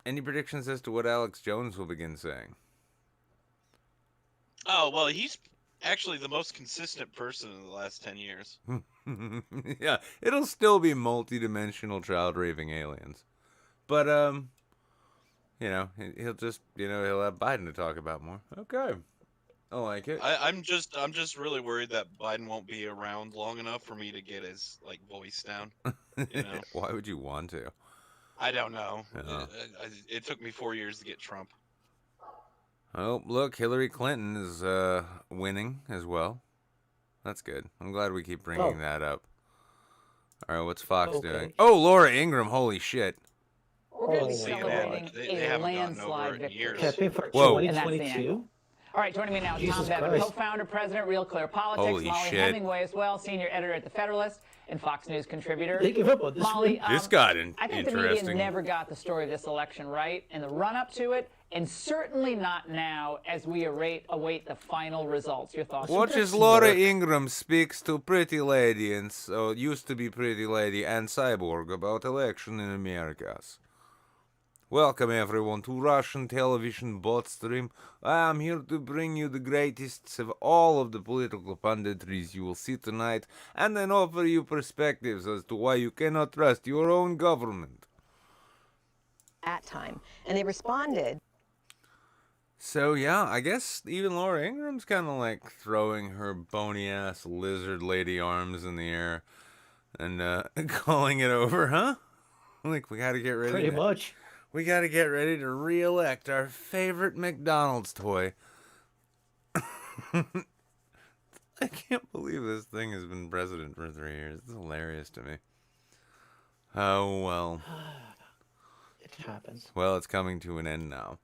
any predictions as to what Alex Jones will begin saying? Oh, well, he's actually the most consistent person in the last 10 years. Yeah, it'll still be multi-dimensional child-raping aliens. But, you know, he'll just, he'll have Biden to talk about more. Okay. I like it. I'm just really worried that Biden won't be around long enough for me to get his, voice down. You know? Why would you want to? I don't know. Yeah. It took me 4 years to get Trump. Oh, look, Hillary Clinton is winning as well. That's good. I'm glad we keep bringing that up. All right, what's Fox doing? Oh, Laura Ingraham, holy shit. We're going to be celebrating a landslide victory. Whoa. And that's the angle. All right, joining me now, Tom Bevan, co-founder, president, Real Clear Politics. Holy Molly shit. Hemingway as well, senior editor at The Federalist and Fox News contributor. They give up on this Molly, This got I think the media never got the story of this election right in the run-up to it, and certainly not now as we await the final results. Your thoughts? Watch as Laura Ingraham speaks to Pretty Lady and used to be Pretty Lady and Cyborg about election in Americas. Welcome everyone to Russian television bot stream. I am here to bring you the greatest of all of the political punditries you will see tonight, and then offer you perspectives as to why you cannot trust your own government. At time, and they responded. So yeah, I guess even Laura Ingram's kind of like throwing her bony ass lizard lady arms in the air and calling it over, huh? Like we gotta get ready. Pretty much. We gotta get ready to re-elect our favorite McDonald's toy. I can't believe this thing has been president for 3 years. It's hilarious to me. Oh, well. It happens. Well, it's coming to an end now.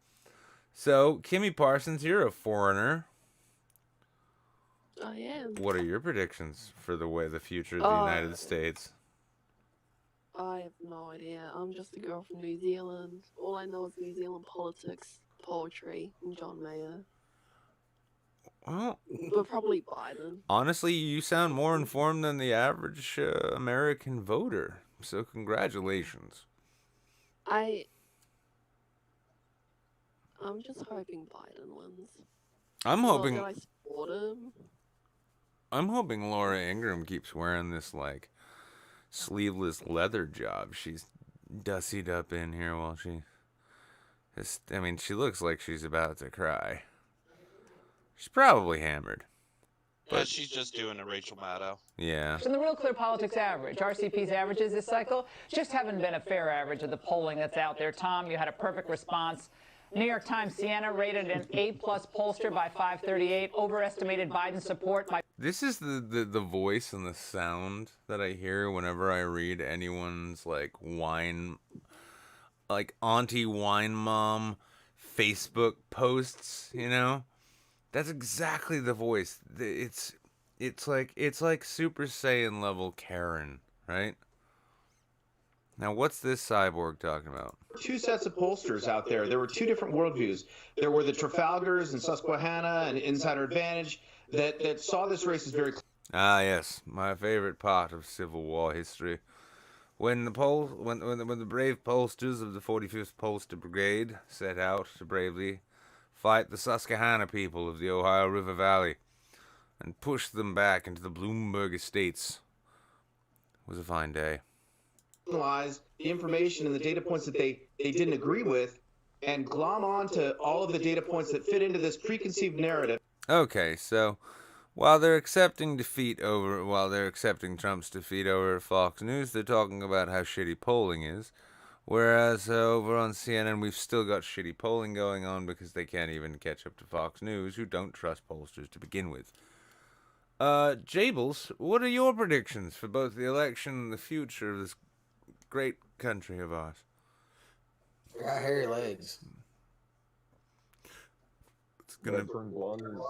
So, Kimmy Parsons, you're a foreigner. I am. What are your predictions for the future of the United States? I have no idea. I'm just a girl from New Zealand. All I know is New Zealand politics, poetry, and John Mayer. Well, but probably Biden. Honestly, you sound more informed than the average American voter. So congratulations. I'm just hoping Biden wins. I'm hoping. Not that I support him. I'm hoping Laura Ingraham keeps wearing this sleeveless leather job she's dussied up in here while she she looks like she's about to cry. She's probably hammered. But she's just doing a Rachel Maddow. Yeah. In the Real Clear Politics average, RCP's averages this cycle just haven't been a fair average of the polling that's out there. Tom, you had a perfect response New York Times, Siena rated an A-plus pollster by 538, overestimated Biden's support by... This is the voice and the sound that I hear whenever I read anyone's like auntie wine mom Facebook posts, you know? That's exactly the voice. It's like Super Saiyan level Karen, right? Now, what's this cyborg talking about? Two sets of pollsters out there. There were two different worldviews. There were the Trafalgars and Susquehanna and Insider Advantage that saw this race as very clear. Ah, yes, my favorite part of Civil War history. When the brave pollsters of the 45th Pollster Brigade set out to bravely fight the Susquehanna people of the Ohio River Valley and push them back into the Bloomberg estates, it was a fine day. Analyze the information and the data points that they didn't agree with and glom onto all of the data points that fit into this preconceived narrative. Okay, so while they're accepting Trump's defeat over at Fox News, they're talking about how shitty polling is. Whereas over on CNN, we've still got shitty polling going on because they can't even catch up to Fox News, who don't trust pollsters to begin with. Jables, what are your predictions for both the election and the future of this great country of ours? I got hairy legs. It's gonna turn blonde in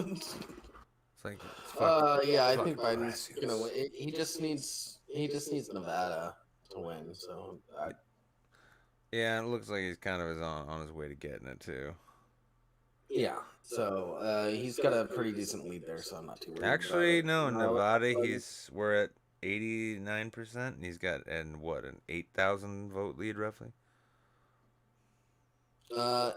It's like it's yeah, I think Biden's gonna win. He just needs Nevada to win. So yeah, it looks like he's kind of on his way to getting it too. yeah, so he's got a pretty decent lead there, so I'm not too worried. Actually, about it. no, Nevada, we're at 89%, and he's got an 8,000 vote lead roughly. Okay.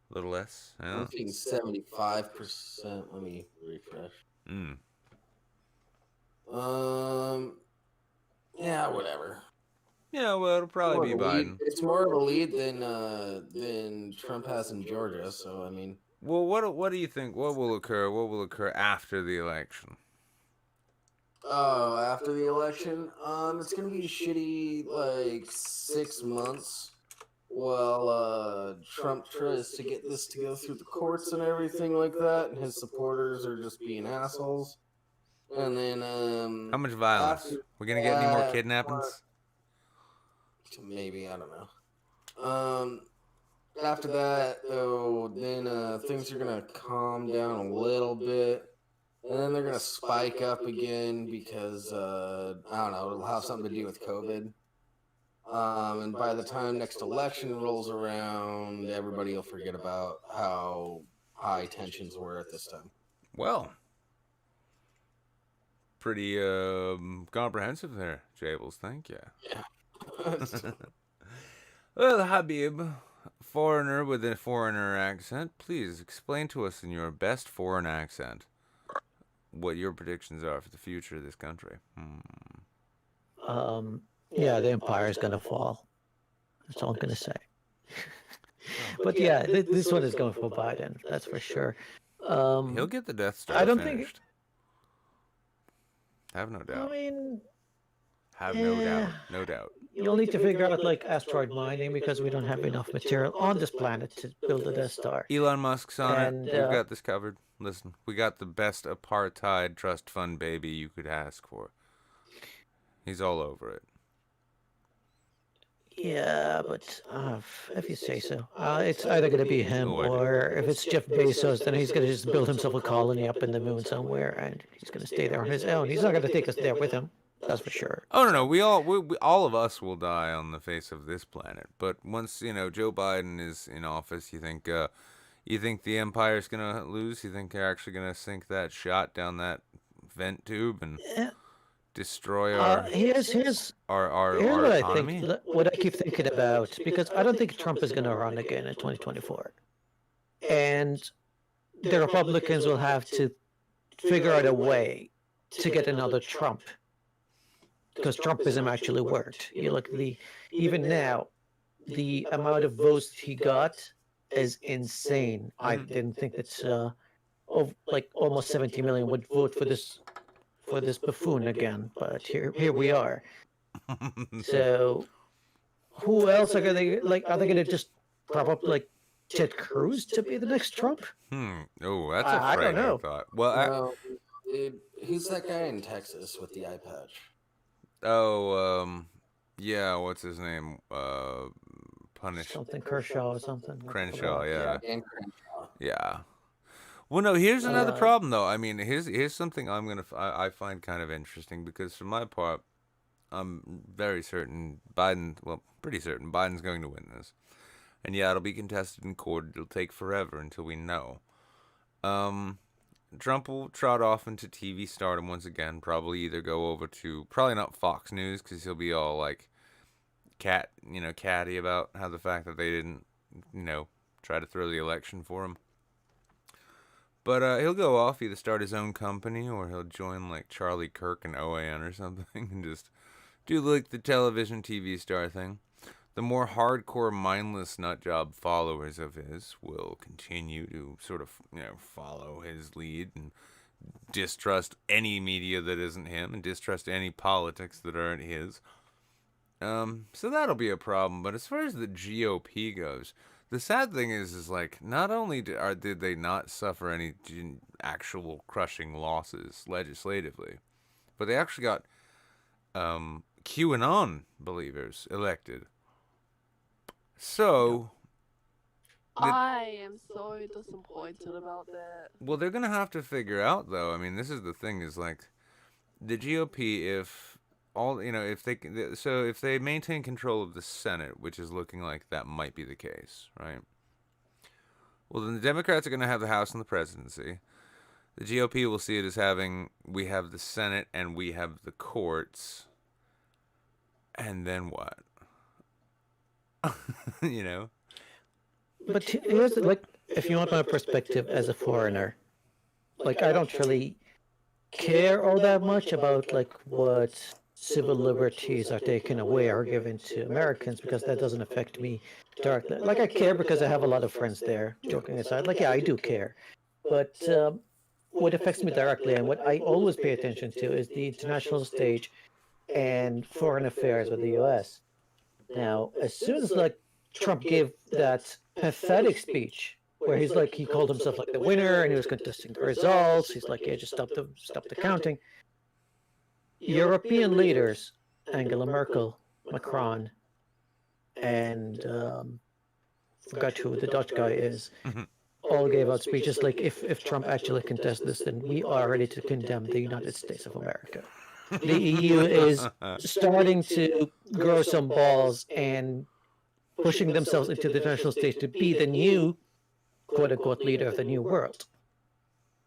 A little less. Yeah. I'm thinking 75%. Let me refresh. Yeah, whatever. Yeah, well, it'll probably be Biden. It's more of a lead than Trump has in Georgia. So I mean. Well, what do you think? What will occur? What will occur after the election? Oh, after the election, it's gonna be shitty like 6 months while Trump tries to get this to go through the courts and everything like that, and his supporters are just being assholes. And then how much violence? We're gonna get any more kidnappings? Maybe, I don't know. After that, though, then things are gonna calm down a little bit. And then they're going to spike up again because, I don't know, it'll have something to do with COVID. And by the time next election rolls around, everybody will forget about how high tensions were at this time. Well, pretty comprehensive there, Jables. Thank you. Yeah. Well, Habib, foreigner with a foreigner accent, please explain to us in your best foreign accent what your predictions are for the future of this country. Yeah, the empire is going to fall. That's all I'm going to say. But yeah, this one is going for Biden. That's for sure. He'll get the Death Star I don't finished. Have no doubt. I mean, have no doubt. No doubt. You'll need to figure out like asteroid mining because we don't have enough material on this planet to build a Death Star. Elon Musk's on it. We've got this covered. Listen, we got the best apartheid trust fund baby you could ask for. He's all over it. Yeah, but if you say so. It's either going to be him or if it's Jeff Bezos, then he's going to just build himself a colony up in the moon somewhere and he's going to stay there on his own. He's not going to take us there with him. That's for sure. Oh, no. We all of us will die on the face of this planet. But once, Joe Biden is in office, you think the empire's going to lose? You think they're actually going to sink that shot down that vent tube and destroy our here's our what economy? I think, what I keep thinking about, because I don't think Trump is going to run again in 2024. And the Republicans will have to figure out a way to get another Trump. Because Trumpism actually worked. You look even now, the amount of votes he got is insane. I didn't think that like almost 70 million would vote for this buffoon again, but here we are. So who else are they like? Are they going to just prop up like Ted Cruz to be the next Trump? Oh, that's a I don't frightening know. thought. Well, Well, who's that guy in Texas with the eye patch? yeah, what's his name? Punish Something Kershaw or something. Crenshaw, yeah. Dan Crenshaw. Yeah. Well, no. Here's another problem, though. I mean, here's something I find kind of interesting because, for my part, I'm very certain pretty certain Biden's going to win this, and yeah, it'll be contested in court. It'll take forever until we know. Trump will trot off into TV stardom once again. Probably either go over to not Fox News because he'll be all like catty about how the fact that they didn't, try to throw the election for him. But he'll go off, either start his own company or he'll join like Charlie Kirk and OAN or something and just do like the television TV star thing. The more hardcore, mindless nutjob followers of his will continue to sort of, follow his lead and distrust any media that isn't him and distrust any politics that aren't his. So that'll be a problem. But as far as the GOP goes, the sad thing is like, not only did they not suffer any actual crushing losses legislatively, but they actually got QAnon believers elected. So I am so disappointed about that. Well, they're gonna have to figure out, though. I mean, this is the thing: is like the GOP, if they maintain control of the Senate, which is looking like that might be the case, right? Well, then the Democrats are gonna have the House and the presidency. The GOP will see it as we have the Senate and we have the courts, and then what? But here's like, if you want my perspective as a foreigner, like I don't really care all that much about like what civil liberties are taken away or given to Americans because that doesn't affect me directly. Like I care because I have a lot of friends there. Joking aside, like yeah, I do care, but what affects me directly and what I always pay attention to is the international stage and foreign affairs with the U.S. Now, as soon as like Trump gave that pathetic speech where he's like, he called himself like the winner and he was contesting the results. He's like, yeah, just stop the counting. European leaders, Angela Merkel, Macron, and forgot who the Dutch guy is, all gave out speeches like, if Trump actually contests this, then we are ready to condemn the United States of America. The EU is starting to grow some balls and pushing themselves into the international stage to be the new, quote-unquote, leader of the new world.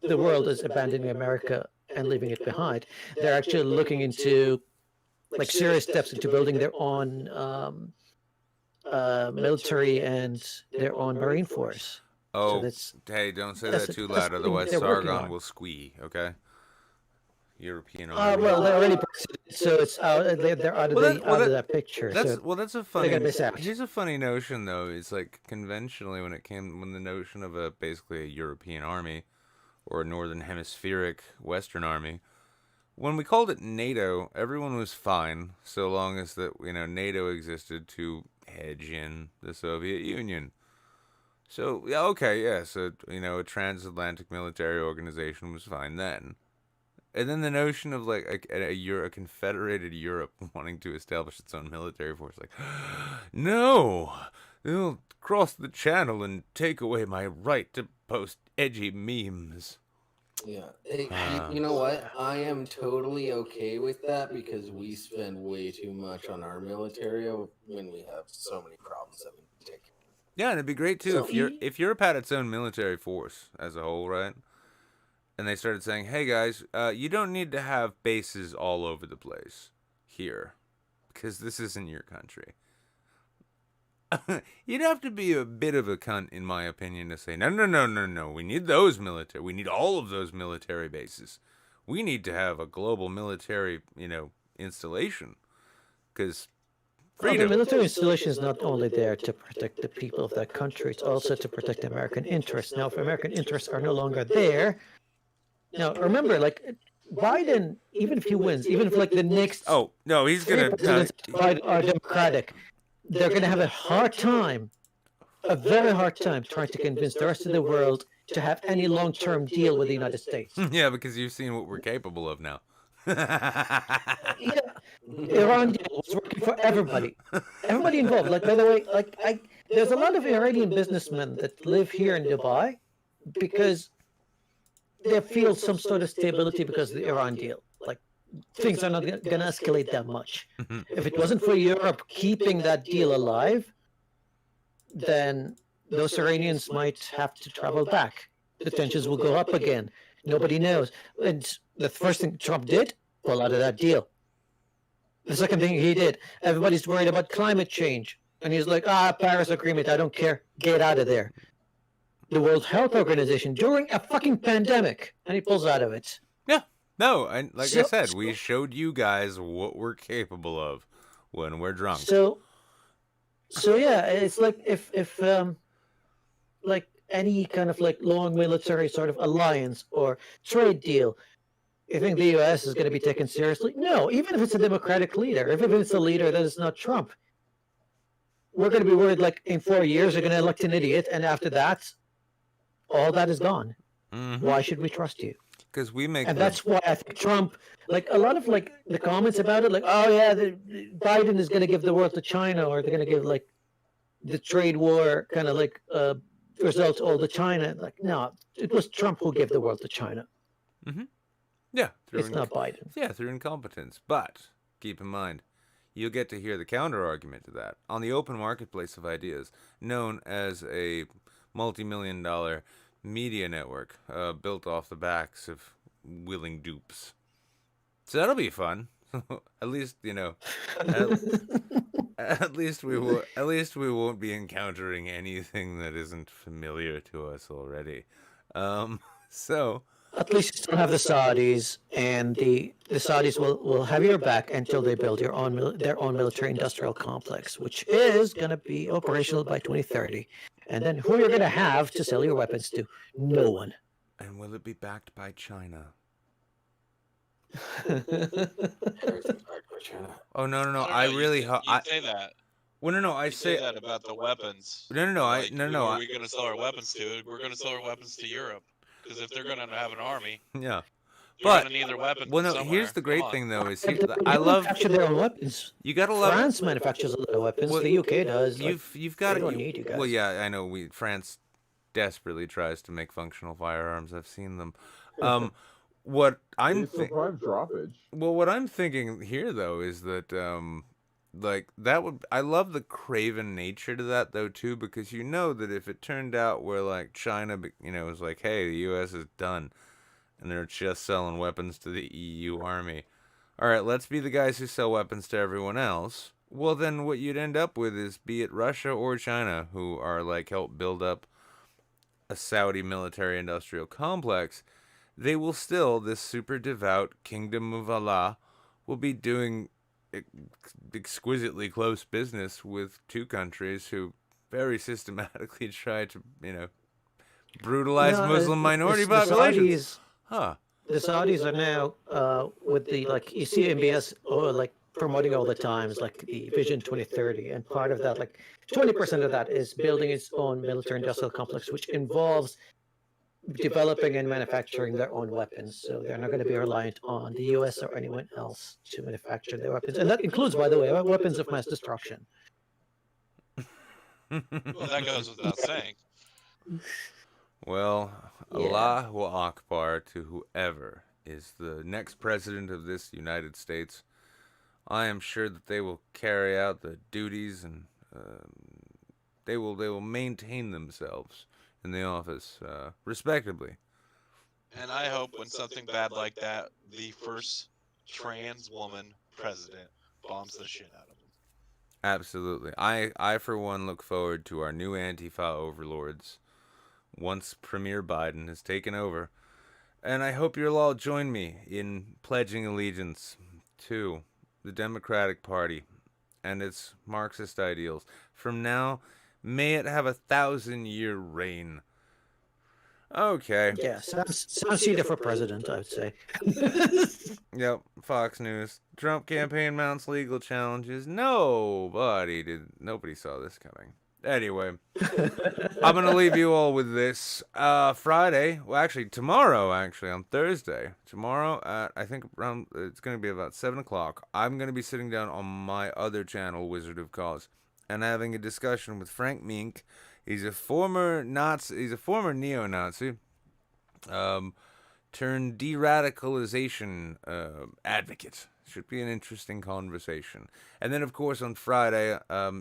The world is abandoning America and leaving it behind. They're actually looking into, like, serious steps into building their own military and their own marine force. Oh, hey, don't say that too loud, otherwise Sargon will squee, okay? European army. Well, they're already Brexit, so it's out. They're out of that picture. That's a funny. Here's a funny notion, though. It's like conventionally when the notion of basically a European army or a Northern Hemispheric Western army, when we called it NATO, everyone was fine so long as that NATO existed to hedge in the Soviet Union. So yeah, okay, yeah. So a transatlantic military organization was fine then. And then the notion of like a confederated Europe wanting to establish its own military force, like, no, they'll cross the channel and take away my right to post edgy memes. Yeah, you know what? I am totally okay with that because we spend way too much on our military when we have so many problems that we need to take care of. Yeah, and it'd be great too if Europe had its own military force as a whole, right? And they started saying, hey guys, you don't need to have bases all over the place here because this isn't your country. You'd have to be a bit of a cunt, in my opinion, to say, no. We need those military. We need all of those military bases. We need to have a global military, installation because freedom. The military installation is not only there to protect the people of that country, it's also to protect American interests. Now, if American interests are no longer there, now, remember, like, Biden, even if he wins, even if, like, the next... Oh, no, he's going to... are Democratic, they're going to have a hard time, a very hard time, trying to convince the rest of the world to have any long-term deal with the United States. Yeah, because you've seen what we're capable of now. Iran deal was working for everybody involved. Like, by the way, there's a lot of Iranian businessmen that live here in Dubai because they feel some sort of stability because of the Iran deal. Like, things are not going to escalate that much. If it wasn't for Europe keeping that deal alive, then those Iranians might have to travel back. The tensions will go up again. Nobody knows. And the first thing Trump did, pull out of that deal. The second thing he did, everybody's worried about climate change. And he's like, Paris Agreement, I don't care. Get out of there. The World Health Organization during a fucking pandemic. And he pulls out of it. Yeah. No, and like I said, we showed you guys what we're capable of when we're drunk. So yeah, it's like if like any kind of like long military sort of alliance or trade deal, you think the U.S. is going to be taken seriously? No, even if it's a Democratic leader, if it's a leader that is not Trump, we're going to be worried like in 4 years they're going to elect an idiot, and after that, all that is gone. Mm-hmm. Why should we trust you? Because we make, and that's why I think Trump, like a lot of like the comments about it, like, oh yeah, Biden is going to give the world to China, or they're going to give like the trade war kind of like results all to China. Like, no, it was Trump who gave the world to China. Mm-hmm. Yeah, it's not Biden. Yeah, through incompetence. But keep in mind, you'll get to hear the counter argument to that on the open marketplace of ideas, known as a multi-million-dollar media network built off the backs of willing dupes. So that'll be fun. At least, you know, at least we won't be encountering anything that isn't familiar to us already. So at least you still have the Saudis, and the Saudis will have your back until they build their own military industrial complex, which is going to be operational by 2030. And then who you're going to have to sell your weapons to? No one. And will it be backed by China? Oh no! I really you say that. Well, no, I say that about the weapons. No. Who are we going to sell our weapons to? We're going to sell our weapons to Europe, because if they're going to have an army, yeah. They're going to need their weapons. Well, no. Somewhere. Here's the great thing, though, is I love manufacture their own weapons. You gotta love France manufactures a lot of weapons. Well, the UK does. You've got to. Need you guys. Well, yeah, I know. France desperately tries to make functional firearms. I've seen them. What I'm what I'm thinking here, though, is that like that would I love the craven nature to that, though, too, because you know that if it turned out where like China, you know, was like, hey, the U.S. is done, and they're just selling weapons to the EU army. All right, let's be the guys who sell weapons to everyone else. Well, then what you'd end up with is, be it Russia or China, who are like help build up a Saudi military-industrial complex, they will still, this super devout kingdom of Allah, will be doing exquisitely close business with two countries who very systematically try to, you know, brutalize Muslim minority populations. The Saudis are now with the, like, you see MBS like promoting all the times, like the Vision 2030, and part of that, like 20% of that is building its own military industrial complex, which involves developing and manufacturing their own weapons. So they're not going to be reliant on the US or anyone else to manufacture their weapons. And that includes, by the way, weapons of mass destruction. Well, that goes without saying. Well, Allahu Akbar to whoever is the next president of this United States. I am sure that they will carry out the duties, and they will maintain themselves in the office respectably. And I hope when something bad like that, the first trans woman president bombs the shit out of them. Absolutely. I for one look forward to our new Antifa overlords once Premier Biden has taken over. And I hope you'll all join me in pledging allegiance to the Democratic Party and its Marxist ideals. From now, may it have a 1,000-year reign. Okay. Yeah, Sam Cedar for president, I would say. Yep, Fox News. Trump campaign mounts legal challenges. Nobody saw this coming. Anyway, I'm going to leave you all with this. Friday, well, actually, tomorrow, on Thursday. Tomorrow at, I think, around, it's going to be about 7 o'clock. I'm going to be sitting down on my other channel, Wizard of Cause, and having a discussion with Frank Mink. He's a former Nazi, he's a former neo-Nazi, turned de-radicalization advocate. Should be an interesting conversation. And then, of course, on Friday,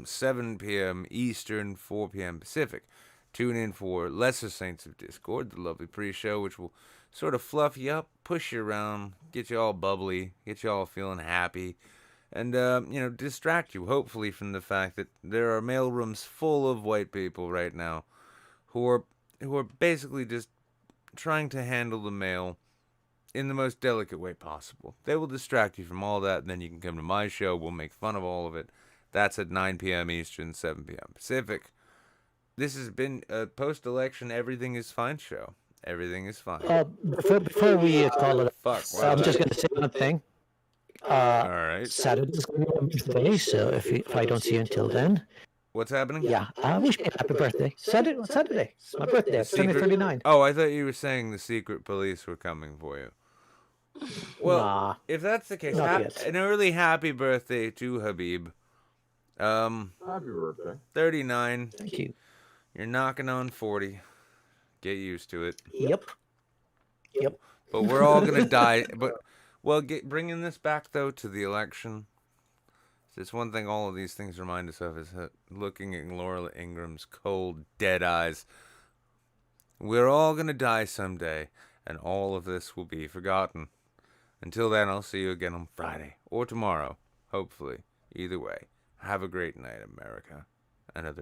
7 p.m. Eastern, 4 p.m. Pacific, tune in for Lesser Saints of Discord, the lovely pre-show, which will sort of fluff you up, push you around, get you all bubbly, get you all feeling happy, and, distract you, hopefully, from the fact that there are mailrooms full of white people right now who are basically just trying to handle the mail in the most delicate way possible. They will distract you from all that, and then you can come to my show. We'll make fun of all of it. That's at 9 p.m. Eastern, 7 p.m. Pacific. This has been a post-election Everything is Fine show. Everything is fine. Before we call it, Fuck. I'm just going to say one thing. All right. Saturday's going to be my birthday, so if I don't see you until then. What's happening? Yeah, wish me a happy birthday. Saturday. It's my birthday. It's 39. Oh, I thought you were saying the secret police were coming for you. Well, Nah, if that's the case, not yet. an early happy birthday to Habib. Happy birthday. 39. Thank you. You're knocking on 40. Get used to it. Yep. But we're all gonna die. But bringing this back though to the election. It's one thing all of these things remind us of is looking at Laura Ingram's cold, dead eyes. We're all gonna die someday, and all of this will be forgotten. Until then, I'll see you again on Friday or tomorrow, hopefully. Either way, have a great night, America, and other